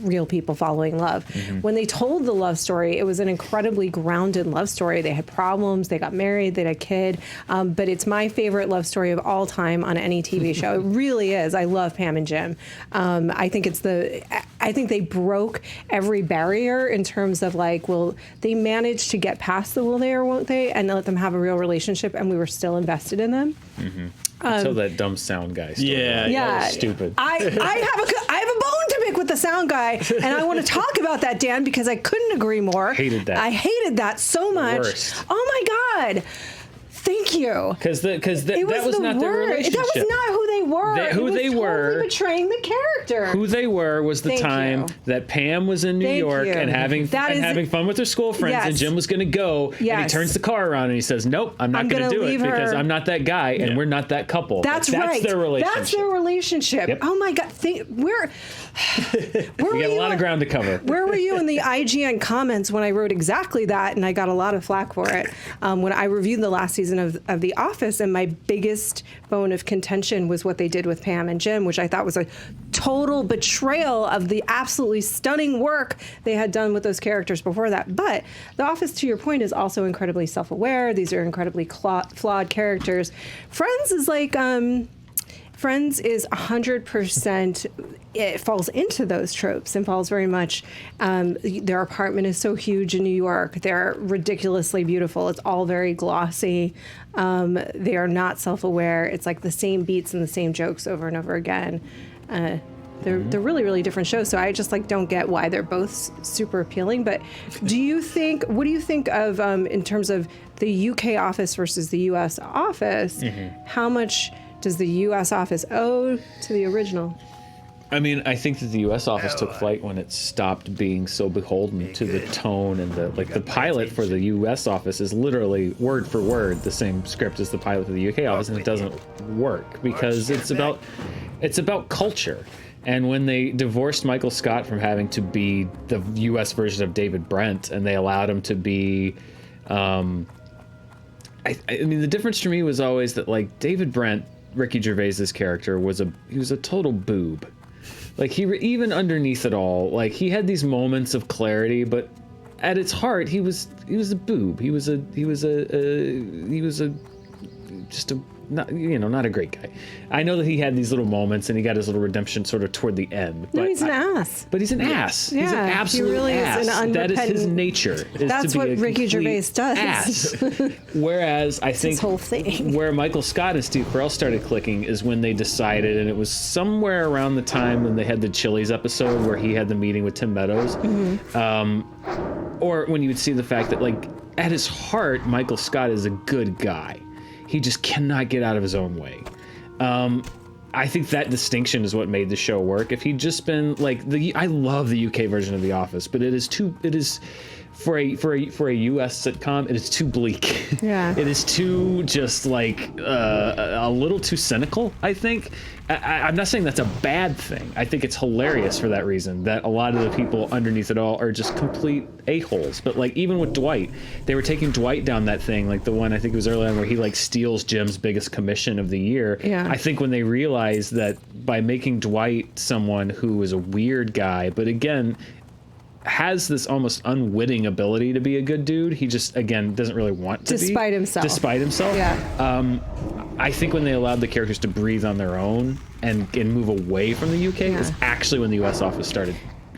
real people following love. When they told the love story, it was an incredibly grounded love story. They had problems, they got married, they had a kid, but it's my favorite love story of all time on any TV show. It really is. I love Pam and Jim. I think they broke every barrier in terms of they managed to get past the will they or won't they and let them have a real relationship, and we were still invested in them. Until that dumb sound guy story. Yeah. That was stupid. I have a bone to pick with the sound guy, and I want to talk about that, Dan, because I couldn't agree more. Hated that. I hated that so much. Worst. Oh my God. Thank you. Because that was not their relationship. That was not who they were. Who they were. Totally betraying the character. Who they were was the time that Pam was in New York and having fun with her school friends, and Jim was going to go, and he turns the car around and he says, "Nope, I'm not going to do it because I'm not that guy, and we're not that couple." That's right. That's their relationship. That's their relationship. Yep. Oh my God. We got a lot of ground to cover. Where were you in the IGN comments when I wrote exactly that, and I got a lot of flack for it when I reviewed the last season of The Office, and my biggest bone of contention was what they did with Pam and Jim, which I thought was a total betrayal of the absolutely stunning work they had done with those characters before that. But The Office, to your point, is also incredibly self-aware. These are incredibly flawed characters. Friends is Friends is 100%, it falls into those tropes and falls very much, their apartment is so huge in New York. They're ridiculously beautiful. It's all very glossy. They are not self-aware. It's like the same beats and the same jokes over and over again. They're really, really different shows. So I just don't get why they're both super appealing. But what do you think of, in terms of the UK Office versus the US Office, how much does the U.S. Office owe to the original? I mean, I think that the U.S. office took flight when it stopped being so beholden to the tone and the pilot for the U.S. office is literally word for word the same script as the pilot for the U.K. office, and it doesn't work because it's about culture. And when they divorced Michael Scott from having to be the U.S. version of David Brent, and they allowed him to be, I mean, the difference for me was always that like David Brent, Ricky Gervais's character, was a total boob. Like even underneath it all, like he had these moments of clarity, but at its heart, he was a boob. He was just a not a great guy. I know that he had these little moments and he got his little redemption sort of toward the end. No, he's an ass. But he's an ass. Yeah, he's an absolute he really ass. is an That is his unrepentant- nature. Is That's to be what a Ricky complete Gervais does. Ass. Whereas I think his whole thing. where Michael Scott and Steve Carell started clicking is when they decided, and it was somewhere around the time when they had the Chili's episode where he had the meeting with Tim Meadows, or when you would see the fact that like at his heart, Michael Scott is a good guy. He just cannot get out of his own way. I think that distinction is what made the show work. If he'd just been like I love the UK version of The Office, but it is for a US sitcom, it is too bleak. Yeah. It is too just like a little too cynical, I think. I'm not saying that's a bad thing. I think it's hilarious for that reason, that a lot of the people underneath it all are just complete a-holes. But like even with Dwight, they were taking Dwight down that thing, like the one I think it was early on where he like steals Jim's biggest commission of the year. Yeah. I think when they realized that by making Dwight someone who is a weird guy, but again, has this almost unwitting ability to be a good dude. He just, again, doesn't really want to Despite be. himself. Despite himself. Yeah. I think when they allowed the characters to breathe on their own and move away from the UK was actually when the US office started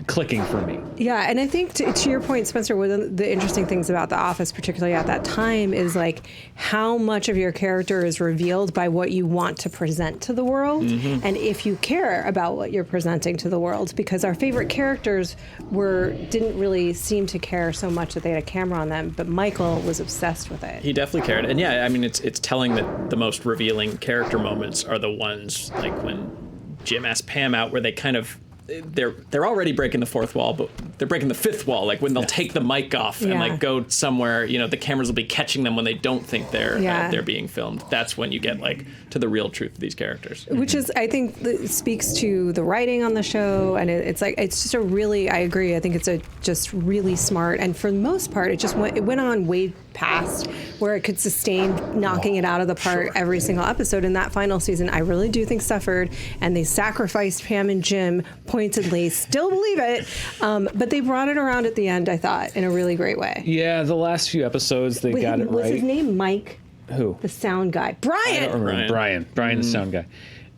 clicking for me. Yeah, and I think to your point, Spencer, one of the interesting things about The Office, particularly at that time, is like how much of your character is revealed by what you want to present to the world, and if you care about what you're presenting to the world. Because our favorite characters didn't really seem to care so much that they had a camera on them, but Michael was obsessed with it. He definitely cared, and yeah, I mean, it's telling that the most revealing character moments are the ones like when Jim asked Pam out, where they kind of. They're already breaking the fourth wall, but they're breaking the fifth wall. Like when they'll take the mic off and like go somewhere, the cameras will be catching them when they don't think they're being filmed. That's when you get like to the real truth of these characters. Which is, I think, speaks to the writing on the show, and it's just a really, I agree. I think it's just really smart, and for the most part, it went on way past where it could sustain knocking it out of the park every single episode. In that final season, I really do think suffered, and they sacrificed Pam and Jim pointedly. Still believe it, but they brought it around at the end, I thought, in a really great way. Yeah, the last few episodes they got it right. Was his name Mike? Who? The sound guy. Brian! I don't remember. Brian, the sound guy.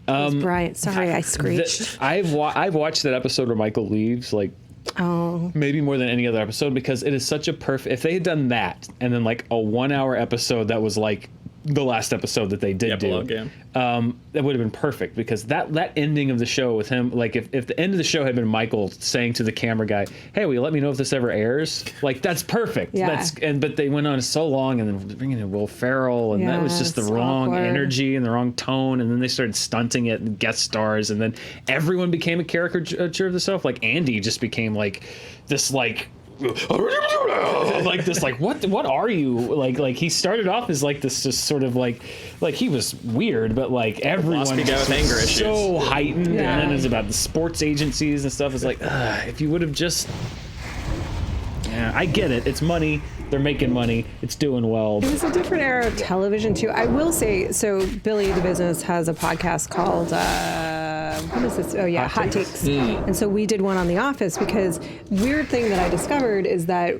It was Brian. Sorry, I screeched. I've watched that episode where Michael leaves, like, maybe more than any other episode, because it is such a perfect. If they had done that and then like a 1 hour episode that was like the last episode that they did do, that would have been perfect, because that ending of the show with him, like if the end of the show had been Michael saying to the camera guy, "Hey, will you let me know if this ever airs?" Like that's perfect. Yeah. But they went on so long, and then bringing in Will Ferrell, and that was just the wrong energy and the wrong tone, and then they started stunting it and guest stars, and then everyone became a caricature of themselves. Like Andy just became like this like this like what are you like he started off as like this just sort of like he was weird, but like everyone just with anger issues. So heightened, and then it's about the sports agencies and stuff. It's like if you would have just I get it, it's money, they're making money, it's doing well. It was a different era of television too. I will say, so Billy the Business has a podcast called what is this? Oh yeah, Hot Takes. And so we did one on The Office, because weird thing that I discovered is that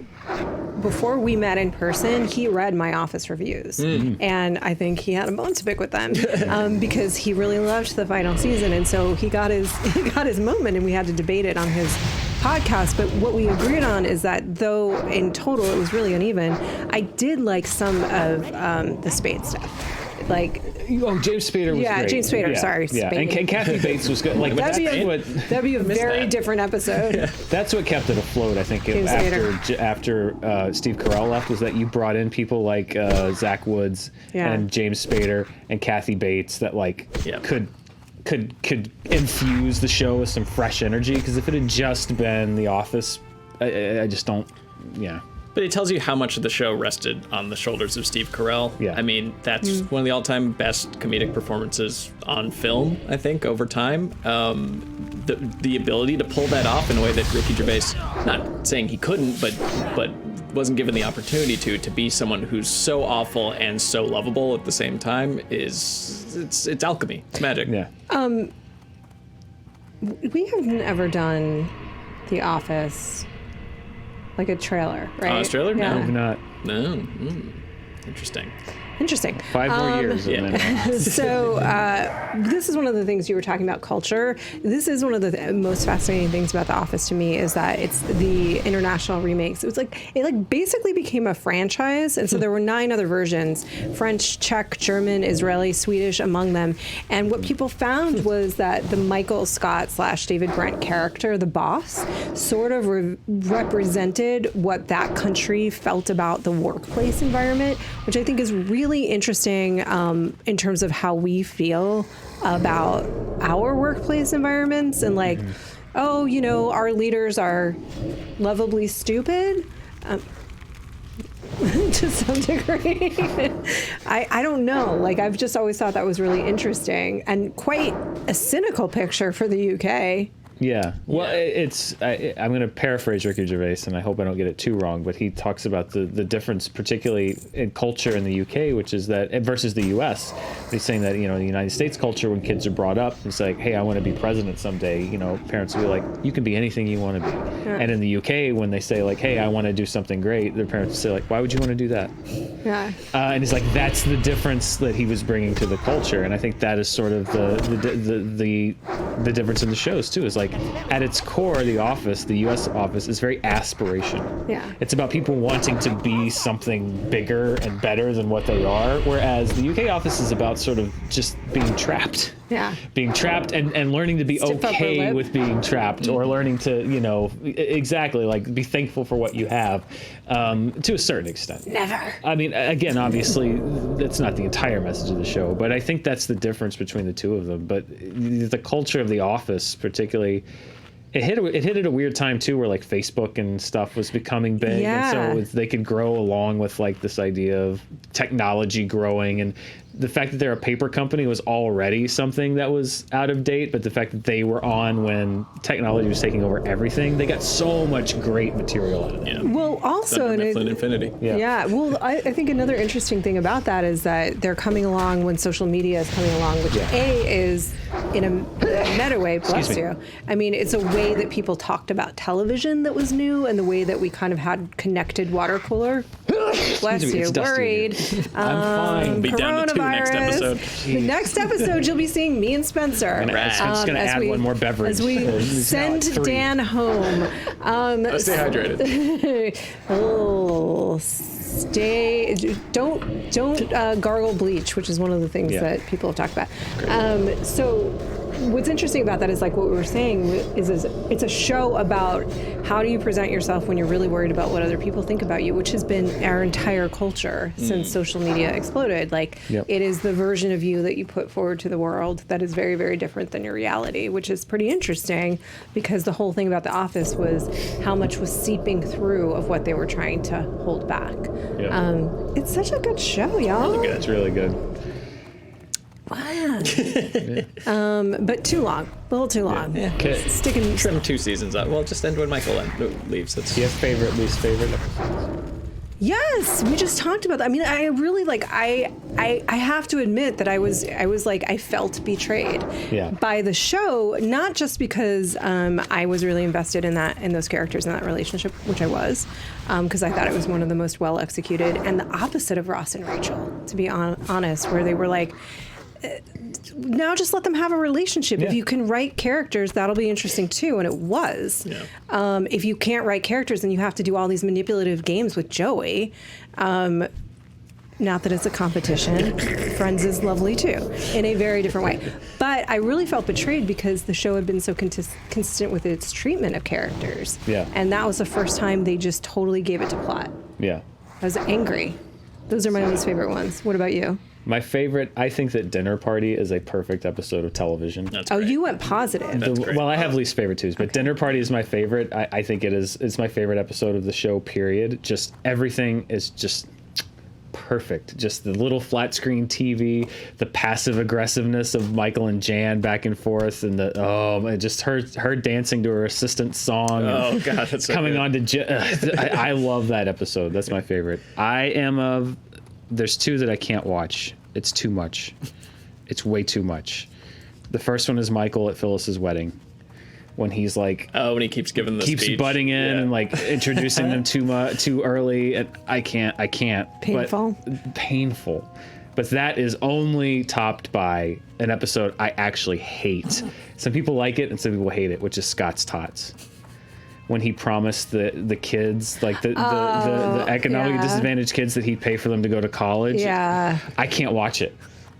before we met in person, he read my Office reviews, and I think he had a bone to pick with them because he really loved the final season, and so he got his moment, and we had to debate it on his podcast. But what we agreed on is that though in total it was really uneven, I did like some of the Spade stuff. Like James Spader was great. James Spader, sorry. Yeah, and Kathy Bates was good. Like that'd be a very different episode. That's what kept it afloat, I think, after Steve Carell left, was that you brought in people like Zach Woods and James Spader and Kathy Bates that like could could infuse the show with some fresh energy. Because if it had just been The Office, I just don't. Yeah. But it tells you how much of the show rested on the shoulders of Steve Carell. Yeah. I mean, that's one of the all-time best comedic performances on film, I think, over time. The ability to pull that off in a way that Ricky Gervais, not saying he couldn't, but wasn't given the opportunity to be someone who's so awful and so lovable at the same time it's alchemy. It's magic. Yeah. We have never done The Office. Like a trailer, right? Honest trailer? Yeah. No, not. No. Interesting. 5 more years. So this is one of the things you were talking about, culture. This is one of the most fascinating things about The Office to me is that it's the international remakes. It basically became a franchise, and so there were 9 other versions: French, Czech, German, Israeli, Swedish among them. And what people found was that the Michael Scott / David Brent character, the boss, sort of represented what that country felt about the workplace environment, which I think is really interesting in terms of how we feel about our workplace environments and our leaders are lovably stupid to some degree. I don't know. I've just always thought that was really interesting and quite a cynical picture for the UK. Yeah. Well, I'm going to paraphrase Ricky Gervais, and I hope I don't get it too wrong, but he talks about the difference, particularly in culture in the UK, which is that versus the US. He's saying that, the United States culture, when kids are brought up, it's like, hey, I want to be president someday. Parents will be like, you can be anything you want to be. Yeah. And in the UK, when they say like, hey, I want to do something great, their parents say like, why would you want to do that? Yeah. And he's like, that's the difference that he was bringing to the culture. And I think that is sort of the difference in the shows too, is like, at its core, The Office, the U.S. Office, is very aspirational. Yeah. It's about people wanting to be something bigger and better than what they are, whereas the UK Office is about sort of just being trapped. Yeah. Being trapped and learning to be okay with being trapped, or learning to, be thankful for what you have, to a certain extent. Never. I mean, again, obviously, that's not the entire message of the show, but I think that's the difference between the two of them. But the culture of The Office, particularly, it hit at a weird time too, where Facebook and stuff was becoming big, and so they could grow along with this idea of technology growing, and the fact that they're a paper company was already something that was out of date, but the fact that they were on when technology was taking over everything, they got so much great material out of it. Yeah. Well, also Infinity. Yeah. Well, I think another interesting thing about that is that they're coming along when social media is coming along, which is in a meta way. Bless you. I mean, it's a way that people talked about television that was new, and the way that we kind of had connected water cooler. Bless you. Worried. I'm fine. Be down to 2 next episode. The next episode, you'll be seeing me and Spencer. I'm just going to add one more beverage. As we send Dan home. Stay hydrated. Don't gargle bleach, which is one of the things that people have talked about. So what's interesting about that is what we were saying is it's a show about how do you present yourself when you're really worried about what other people think about you, which has been our entire culture since social media exploded. It is the version of you that you put forward to the world that is very, very different than your reality, which is pretty interesting because the whole thing about The Office was how much was seeping through of what they were trying to hold back. It's such a good show, y'all. Really good. It's really good. Wow. But too long. A little too long. Yeah. Trim 2 seasons up. Well, just end when Michael leaves. Do you have favorite, least favorite episodes? Yes, we just talked about that. I mean, I really I have to admit that I was I felt betrayed by the show, not just because I was really invested in those characters and that relationship, which I was, because I thought it was one of the most well executed, and the opposite of Ross and Rachel, to be honest, where they were like, now just let them have a relationship. If you can write characters, that'll be interesting too, and it was. If you can't write characters, then you have to do all these manipulative games with Joey. Not that it's a competition. Friends is lovely too, in a very different way. But I really felt betrayed because the show had been so consistent with its treatment of characters. And that was the first time they just totally gave it to plot. I was angry. Those are my least favorite ones. What about you? My favorite, I think that Dinner Party is a perfect episode of television. Oh, you went positive. Well, I have least favorite too, but Dinner Party is my favorite. I think it's my favorite episode of the show, period. Just everything is just perfect. Just the little flat screen TV, the passive aggressiveness of Michael and Jan back and forth, and just her dancing to her assistant song. Oh God, that's so coming good. on to. I love that episode. That's my favorite. There's two that I can't watch. It's too much. It's way too much. The first one is Michael at Phyllis's wedding, when he's like, when he keeps giving the keeps speech. butting in and like introducing them too early, and I can't. Painful. But that is only topped by an episode I actually hate. Some people like it and some people hate it, which is Scott's Tots. When he promised the kids, like the economically disadvantaged kids, that he'd pay for them to go to college. Yeah. I can't watch it.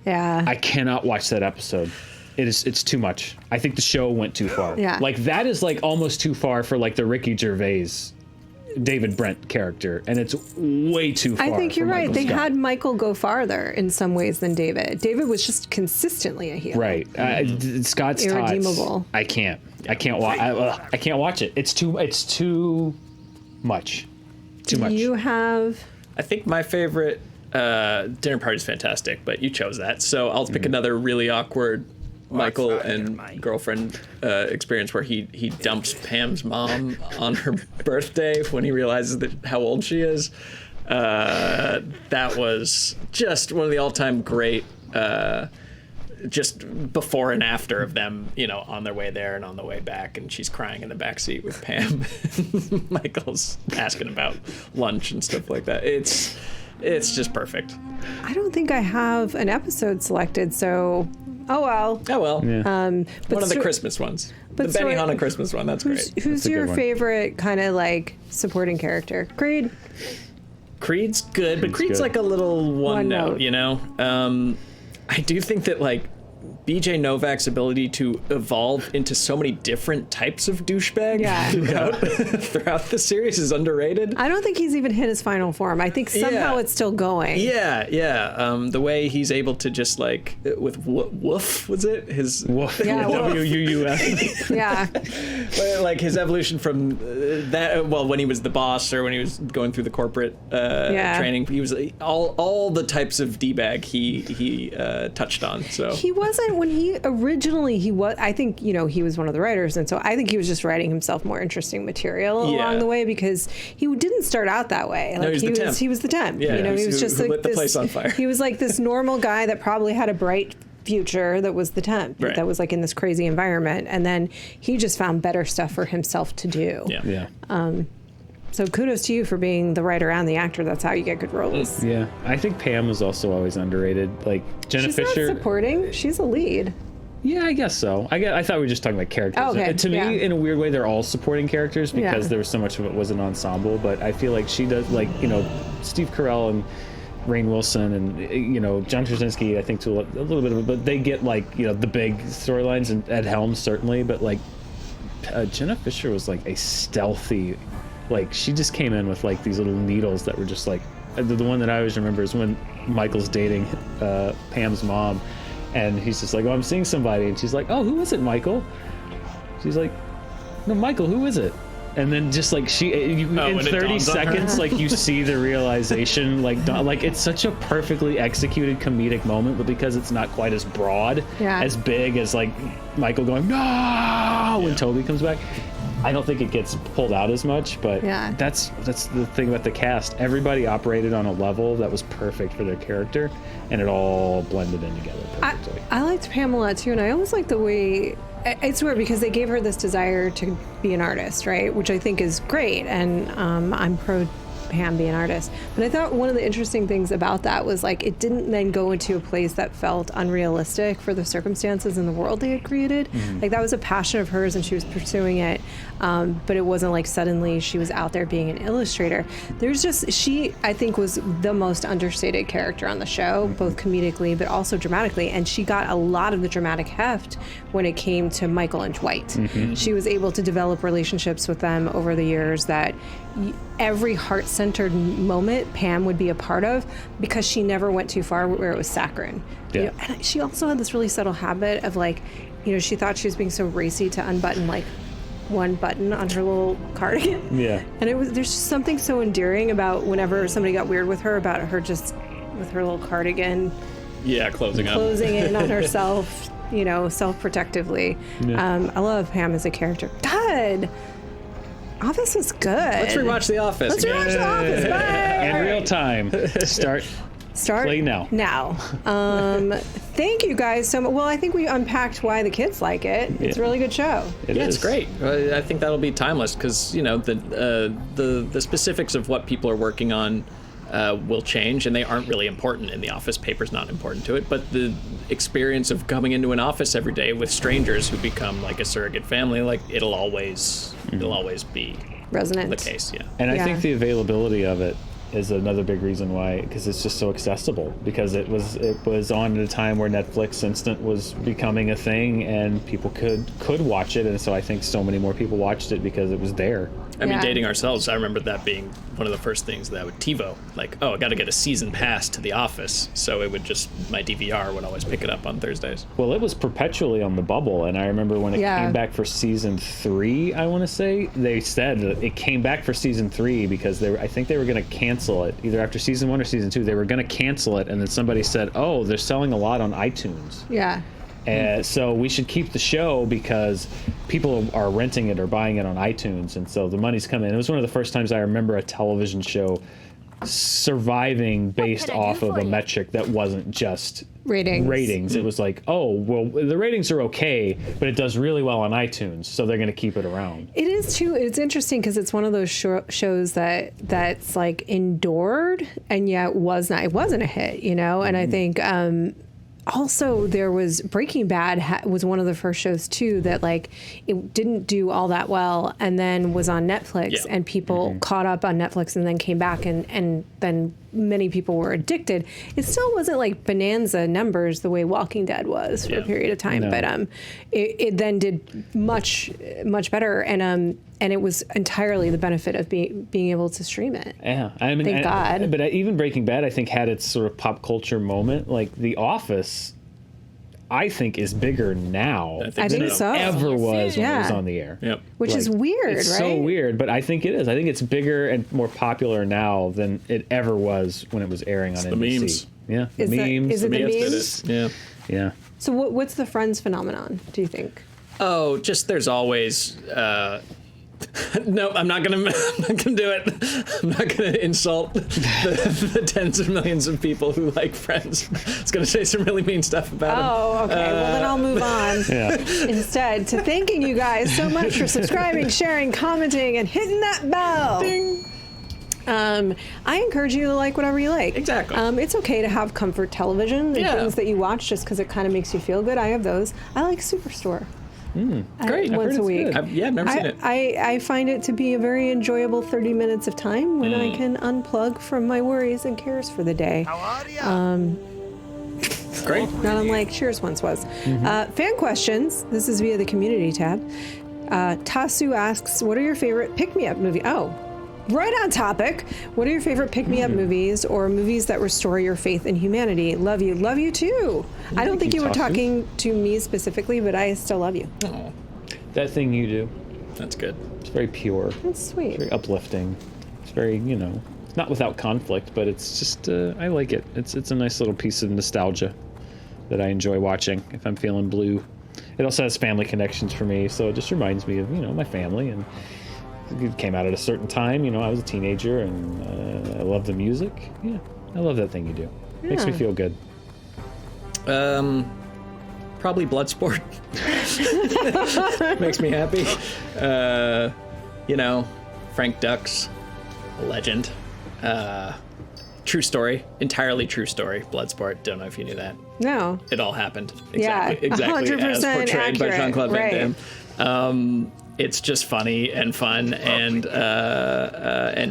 Yeah. I cannot watch that episode. It's too much. I think the show went too far. Yeah. Like that is like almost too far for like the Ricky Gervais David Brent character, and it's way too far. I think you're right. Michael They Scott. had Michael go farther in some ways than David. David was just consistently a heel. Right. Scott's irredeemable. Tots, I can't watch it. It's too much. Too much. You have. I think my favorite Dinner Party is fantastic, but you chose that, so I'll pick another really awkward Michael and girlfriend experience where he dumps Pam's mom on her birthday when he realizes how old she is. That was just one of the all-time great. Just before and after of them, on their way there and on the way back, and she's crying in the back seat with Pam. Michael's asking about lunch and stuff like that. It's just perfect. I don't think I have an episode selected, so oh well. Yeah. But one of the Christmas ones. The Benihana Christmas one. That's great. Who's your favorite kind of like supporting character? Creed. Creed's good, but Creed's good. like a little one note, I do think that like BJ Novak's ability to evolve into so many different types of douchebag throughout the series is underrated. I don't think he's even hit his final form. I think somehow it's still going. Yeah. The way he's able to just like with Woof, was it his Woof? Yeah, WUUF. Yeah. Like his evolution from that. Well, when he was the boss or when he was going through the corporate training, he was all the types of d-bag he touched on. So he wasn't when he originally I think he was one of the writers, and so I think he was just writing himself more interesting material along the way, because he didn't start out that way. Like he was the temp. Yeah, he was just who like lit the place on fire. He was like this normal guy that probably had a bright future that was the temp, that was like in this crazy environment, and then he just found better stuff for himself to do. So kudos to you for being the writer and the actor. That's how you get good roles. Yeah, I think Pam was also always underrated. Like Jenna She's Fisher. not supporting. She's a lead. Yeah, I guess so. I thought we were just talking about characters. Oh, okay. To me, in a weird way, they're all supporting characters because there was so much of it was an ensemble. But I feel like she does, like, Steve Carell and Rainn Wilson and, John Krasinski, I think to a little bit of it, but they get like, the big storylines, and Ed Helms certainly, but like Jenna Fisher was like a stealthy, like she just came in with like these little needles that were just like, the one that I always remember is when Michael's dating Pam's mom, and he's just like, oh, I'm seeing somebody, and she's like, oh, who is it, Michael? She's like, no, Michael, who is it? And then just like in 30 seconds, like you see the realization, like it's such a perfectly executed comedic moment, but because it's not quite as broad, as big as like Michael going no when Toby comes back, I don't think it gets pulled out as much. But that's the thing about the cast. Everybody operated on a level that was perfect for their character, and it all blended in together perfectly. I liked Pamela too, and I always like the way. It's weird because they gave her this desire to be an artist, right? Which I think is great, and I'm pro Pam be an artist. But I thought one of the interesting things about that was like it didn't then go into a place that felt unrealistic for the circumstances in the world they had created. Like that was a passion of hers, and she was pursuing it. But it wasn't like suddenly she was out there being an illustrator. She, I think, was the most understated character on the show, both comedically but also dramatically. And she got a lot of the dramatic heft when it came to Michael and Dwight. She was able to develop relationships with them over the years that every heart-centered moment Pam would be a part of, because she never went too far where it was saccharine. Yeah. You know, and she also had this really subtle habit of like, you know, she thought she was being so racy to unbutton like one button on her little cardigan. Yeah. And there's just something so endearing about whenever somebody got weird with her, about her just with her little cardigan. Yeah, closing in on herself, you know, self-protectively. Yeah. I love Pam as a character. God, Office is good. Let's rewatch The Office. Let's rewatch The Office. Bye. In real time. Start. Play now. Now. Thank you guys so much. Well, I think we unpacked why the kids like it. It's a really good show. It's great. I think that'll be timeless because, you know, the specifics of what people are working on will change, and they aren't really important in The Office. Paper's not important to it, but the experience of coming into an office every day with strangers who become like a surrogate family, like it'll always be resonant. The case, yeah. And I think the availability of it is another big reason why, because it's just so accessible, because it was on at a time where Netflix Instant was becoming a thing and people could watch it, and so I think so many more people watched it because it was there. I mean, dating ourselves, I remember that being one of the first things that would TiVo, like, oh, I got to get a season pass to The Office, so it would just, my DVR would always pick it up on Thursdays. Well, it was perpetually on the bubble, and I remember when it came back for season 3, I want to say, they said that it came back for season 3 because I think they were going to cancel it, either after season 1 or season 2, they were going to cancel it, and then somebody said, oh, they're selling a lot on iTunes. Yeah. So we should keep the show because people are renting it or buying it on iTunes, and so the money's coming in. It was one of the first times I remember a television show surviving based off of a metric that wasn't just ratings. It was like, oh, well, the ratings are okay, but it does really well on iTunes, so they're going to keep it around. It is too. It's interesting because it's one of those shows that's like endured, and yet it wasn't a hit, you know. And I think also there was Breaking Bad was one of the first shows too that like it didn't do all that well, and then was on Netflix, and people caught up on Netflix and then came back, and then many people were addicted. It still wasn't like bonanza numbers the way Walking Dead was for a period of time, but it then did much better, and it was entirely the benefit of being able to stream it. Yeah, I mean, thank God. But even Breaking Bad, I think, had its sort of pop culture moment. Like The Office, I think, is bigger now I think than it so. ever was when it was on the air. Yep. Which is weird, it's right? So weird, but I think it is. I think it's bigger and more popular now than it ever was when it was airing on NBC. The memes. Yeah, Is the memes. it the memes? Yeah. Yeah. So what's the Friends phenomenon, do you think? Oh, just there's always. No, I'm not gonna do it. I'm not gonna insult the tens of millions of people who like Friends. I was gonna say some really mean stuff about them. Oh, okay. Well, then I'll move on instead to thanking you guys so much for subscribing, sharing, commenting, and hitting that bell. Ding. I encourage you to like whatever you like. Exactly. It's okay to have comfort television and things that you watch just because it kind of makes you feel good. I have those. I like Superstore. Great. Once a week. I've never seen it. I find it to be a very enjoyable 30 minutes of time when I can unplug from my worries and cares for the day. How are ya? Great. Not unlike Cheers once was. Fan questions. This is via the community tab. Tasu asks, what are your favorite pick-me-up movie? Oh, right on topic. What are your favorite pick-me-up movies or movies that restore your faith in humanity? Love you. Love you too. I don't think you were talking to me specifically, but I still love you. Oh, That thing you do. that's good. It's very pure. That's sweet. Very uplifting. It's very, it's not without conflict, but it's just, I like it. It's a nice little piece of nostalgia that I enjoy watching if I'm feeling blue. It also has family connections for me, so it just reminds me of, my family, and it came out at a certain time. I was a teenager, and I love the music. Yeah, I love that thing you do. Makes me feel good. Probably Bloodsport. Makes me happy. Frank Dux, a legend. True story, entirely true story. Bloodsport. Don't know if you knew that. No. It all happened. Yeah, Exactly 100% as portrayed accurate. by Jean-Claude Van Right. Damme. It's just funny and fun and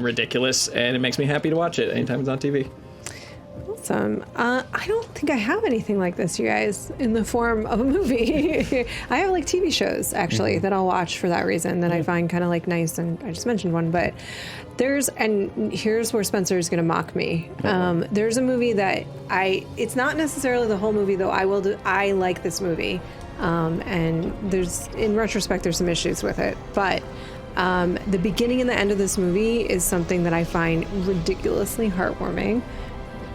ridiculous, and it makes me happy to watch it anytime it's on TV. Awesome. I don't think I have anything like this, you guys, in the form of a movie. I have like TV shows actually that I'll watch for that reason that I find kind of like nice, and I just mentioned one, but here's where Spencer is going to mock me. There's a movie that it's not necessarily the whole movie, though. I like this movie, and in retrospect, there's some issues with it, but the beginning and the end of this movie is something that I find ridiculously heartwarming,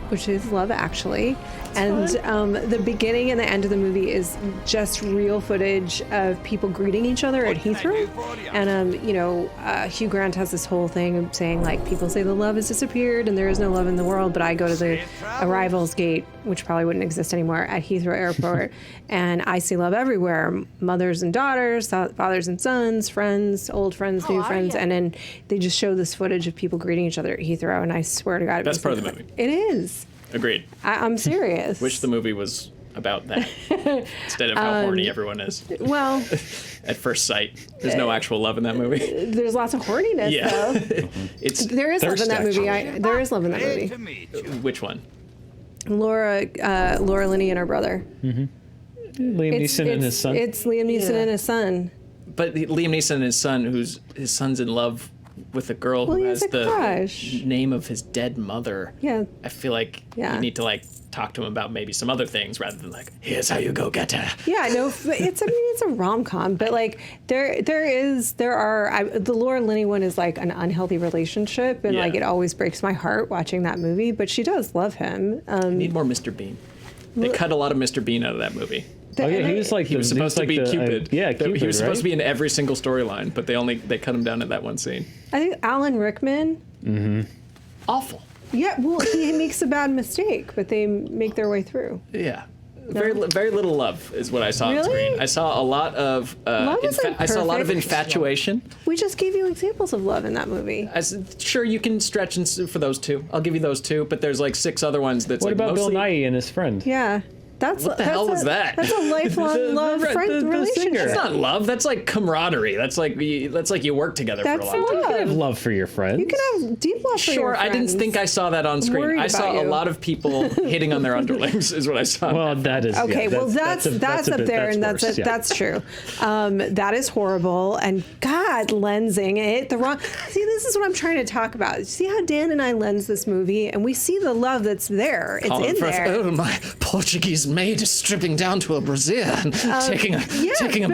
which is Love Actually. And the beginning and the end of the movie is just real footage of people greeting each other at Heathrow. And, Hugh Grant has this whole thing saying, like, people say the love has disappeared and there is no love in the world, but I go to the arrivals gate, which probably wouldn't exist anymore, at Heathrow Airport, and I see love everywhere. Mothers and daughters, fathers and sons, friends, old friends, new friends. And then they just show this footage of people greeting each other at Heathrow, and I swear to God, Best part of the movie. It is. Agreed. I'm serious. Wish the movie was about that instead of how horny everyone is. Well, at first sight, there's no actual love in that movie. There's lots of horniness, though. There is love in that movie. There is love in that movie. Which one? Laura Linney and her brother. Liam Neeson and his son. It's Liam Neeson and his son. But Liam Neeson and his son, his son's in love with a girl who has the crush. Name of his dead mother. Yeah. I feel like you need to like talk to him about maybe some other things rather than like, here's how you go get her. Yeah, no, it's a rom-com, but like the Laura Linney one is like an unhealthy relationship, and like it always breaks my heart watching that movie, but she does love him. Need more Mr. Bean. They cut a lot of Mr. Bean out of that movie. He was like he was supposed to be Cupid. Cupid, he was supposed to be in every single storyline, but they cut him down in that one scene. I think Alan Rickman. Awful. Yeah, well, he makes a bad mistake, but they make their way through. Yeah. Very little love is what I saw on screen. I saw a lot of I saw a lot of infatuation. We just gave you examples of love in that movie. Sure, you can stretch for those two. I'll give you those two, but there's like 6 other ones that's what like about mostly... Bill Nighy and his friend? Yeah. What the hell was that? That's a lifelong love friend relationship. That's not love. That's like camaraderie. That's like you work together for a long time. You can have love for your friends. You can have deep love for your friends. Sure, I didn't think I saw that on screen. I saw a lot of people hitting on their underlings. Is what I saw. Well, that is okay. Well, that's up there, and that's true. That is horrible. And God, lensing it the wrong. See, this is what I'm trying to talk about. See how Dan and I lens this movie, and we see the love that's there. It's in there. Oh, my Portuguese maid is stripping down to a brassiere and taking a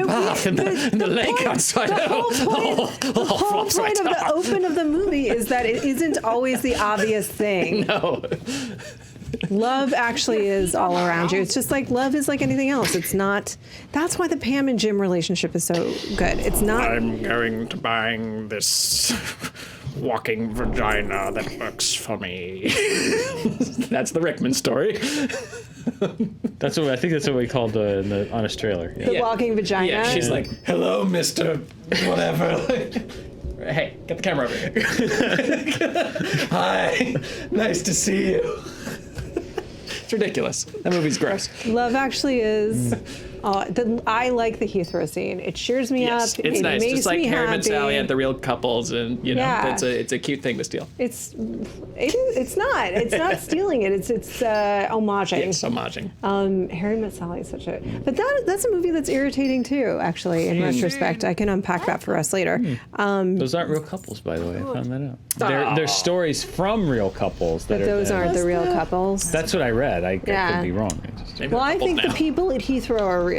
bath in the lake outside. The whole point of the open of the movie is that it isn't always the obvious thing. No. Love actually is all around you. It's just like love is like anything else. It's not. That's why the Pam and Jim relationship is so good. It's not. I'm going to buying this walking vagina that works for me. That's the Rickman story. That's what I think. That's what we called on Honest Trailer. The walking vagina. Yeah, she's like, "Hello, Mr. Whatever." Hey, get the camera over here. Hi, nice to see you. It's ridiculous. That movie's gross. Love Actually is. I like the Heathrow scene. It cheers me up. It's it nice. Makes Just like me Harry happy. and Sally at the real couples, and it's a cute thing to steal. It's not. It's not stealing it. It's homaging. It's homaging. Harry Met Sally is such a. But that's a movie that's irritating too. Actually, in retrospect, I can unpack that for us later. Those aren't real couples, by the way. I found that out. They're stories from real couples. But those aren't the real couples. That's what I read. I could be wrong. I think the people at Heathrow are real.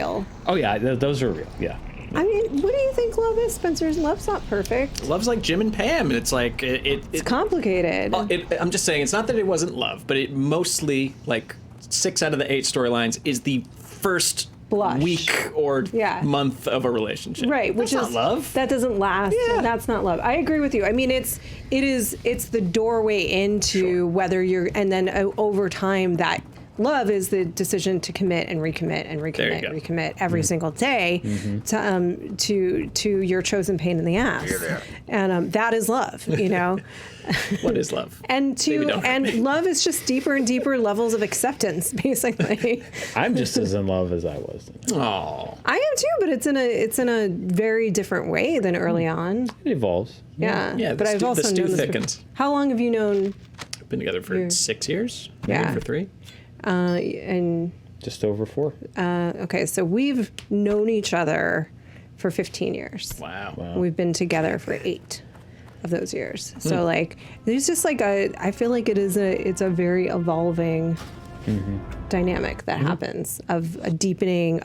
Oh yeah, those are real. Yeah. I mean, what do you think love is, Spencer? Love's not perfect. Love's like Jim and Pam. It's like it's complicated. I'm just saying, it's not that it wasn't love, but it mostly, like 6 out of the 8 storylines is the first week or month of a relationship. Right, which is not love. That doesn't last. Yeah. That's not love. I agree with you. I mean, it's the doorway into whether you're, and then over time that. Love is the decision to commit and recommit and recommit and recommit every single day to your chosen pain in the ass, and that is love. You know, what is love? And love is just deeper and deeper levels of acceptance, basically. I'm just as in love as I was. Oh, I am too, but it's in a very different way than early on. It evolves. Yeah, yeah. But I've also known this. thickens. How long have you known? been together for 6 years. Yeah. For 3. And just over 4. Okay, so we've known each other for 15 years. Wow. We've been together for 8 of those years. So like, it's just like I feel like it's a very evolving dynamic that happens of a deepening